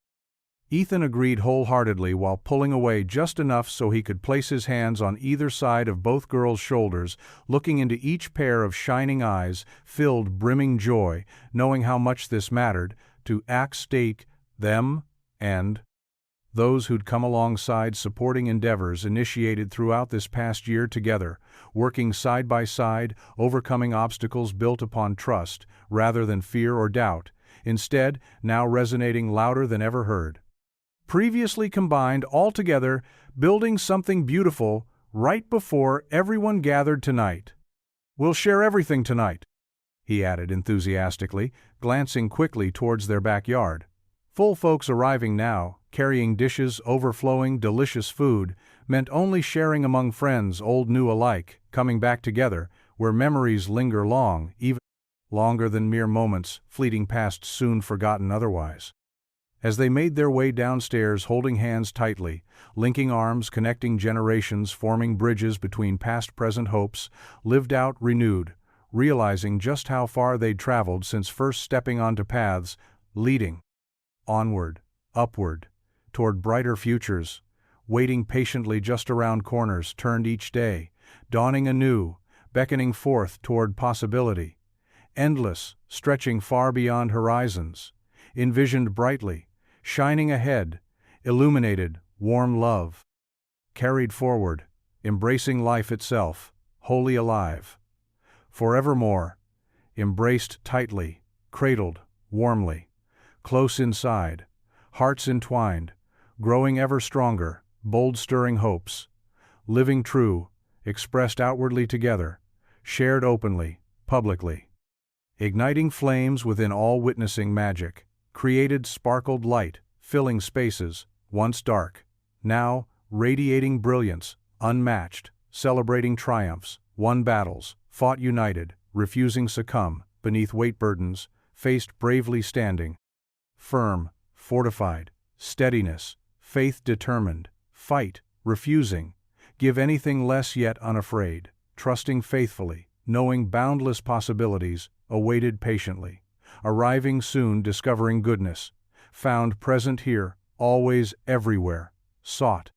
Ethan agreed wholeheartedly while pulling away just enough so he could place his hands on either side of both girls' shoulders, looking into each pair of shining eyes, filled brimming joy, knowing how much this mattered, to stake them and those who'd come alongside, supporting endeavors initiated throughout this past year together, working side by side, overcoming obstacles built upon trust rather than fear or doubt, instead now resonating louder than ever heard. Previously combined all together, building something beautiful right before everyone gathered tonight. "We'll share everything tonight," he added enthusiastically, glancing quickly towards their backyard. Full folks arriving now, carrying dishes overflowing delicious food, meant only sharing among friends, old new alike, coming back together, where memories linger long, even longer than mere moments, fleeting past soon forgotten otherwise. As they made their way downstairs holding hands tightly, linking arms, connecting generations, forming bridges between past-present hopes, lived out, renewed, realizing just how far they'd traveled since first stepping onto paths leading onward, upward, toward brighter futures, waiting patiently just around corners turned each day, dawning anew, beckoning forth toward possibility. Endless, stretching far beyond horizons, envisioned brightly, shining ahead, illuminated, warm love. Carried forward, embracing life itself, wholly alive. Forevermore, embraced tightly, cradled, warmly, close inside, hearts entwined, growing ever stronger, bold stirring hopes, living true, expressed outwardly together, shared openly, publicly. Igniting flames within all witnessing magic, created sparkled light, filling spaces, once dark, now radiating brilliance, unmatched, celebrating triumphs, won battles, fought united, refusing succumb, beneath weight burdens, faced bravely standing. Firm, fortified, steadiness, faith determined, fight, refusing, give anything less yet unafraid, trusting faithfully, knowing boundless possibilities, awaited patiently, arriving soon discovering goodness, found present here, always everywhere, sought,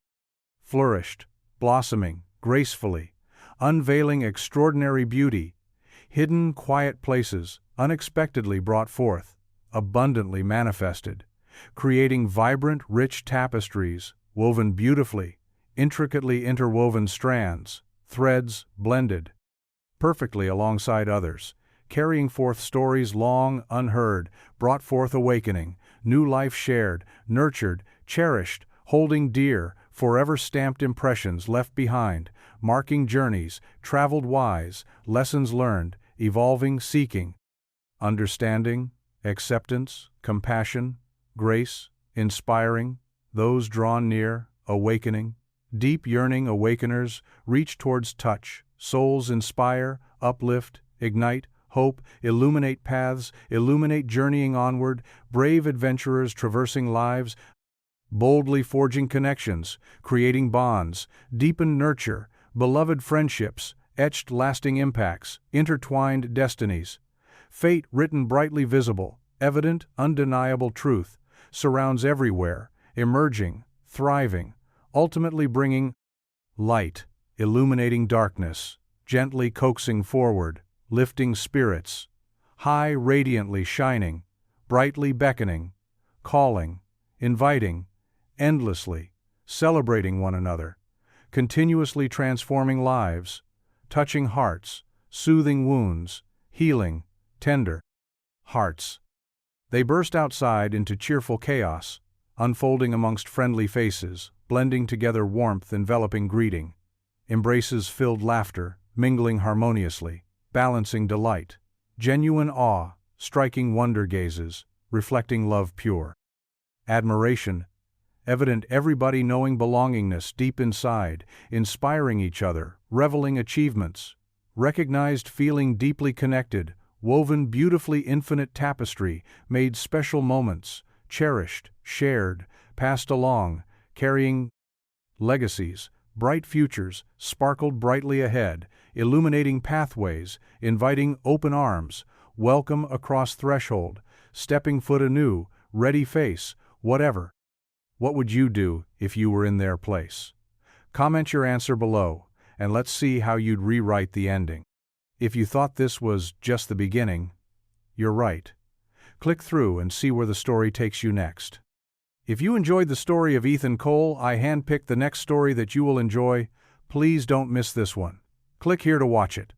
flourished, blossoming, gracefully, unveiling extraordinary beauty, hidden quiet places, unexpectedly brought forth, abundantly manifested, creating vibrant, rich tapestries, woven beautifully, intricately interwoven strands, threads blended perfectly alongside others, carrying forth stories long unheard, brought forth awakening, new life shared, nurtured, cherished, holding dear, forever stamped impressions left behind, marking journeys, traveled wise, lessons learned, evolving, seeking, understanding, acceptance, compassion, grace, inspiring, those drawn near, awakening, deep yearning awakeners, reach towards touch, souls inspire, uplift, ignite, hope, illuminate paths, illuminate journeying onward, brave adventurers traversing lives, boldly forging connections, creating bonds, deepen nurture, beloved friendships, etched lasting impacts, intertwined destinies. Fate written brightly visible, evident, undeniable truth, surrounds everywhere, emerging, thriving, ultimately bringing light, illuminating darkness, gently coaxing forward, lifting spirits, high radiantly shining, brightly beckoning, calling, inviting, endlessly, celebrating one another, continuously transforming lives, touching hearts, soothing wounds, healing, tender hearts. They burst outside into cheerful chaos, unfolding amongst friendly faces, blending together warmth enveloping greeting, embraces filled laughter, mingling harmoniously, balancing delight, genuine awe, striking wonder gazes, reflecting love pure. Admiration, evident everybody knowing belongingness deep inside, inspiring each other, reveling achievements, recognized feeling deeply connected, woven beautifully infinite tapestry, made special moments, cherished, shared, passed along, carrying legacies, bright futures, sparkled brightly ahead, illuminating pathways, inviting open arms, welcome across threshold, stepping foot anew, ready face, whatever. What would you do if you were in their place? Comment your answer below, and let's see how you'd rewrite the ending. If you thought this was just the beginning, you're right. Click through and see where the story takes you next. If you enjoyed the story of Ethan Cole, I handpicked the next story that you will enjoy. Please don't miss this one. Click here to watch it.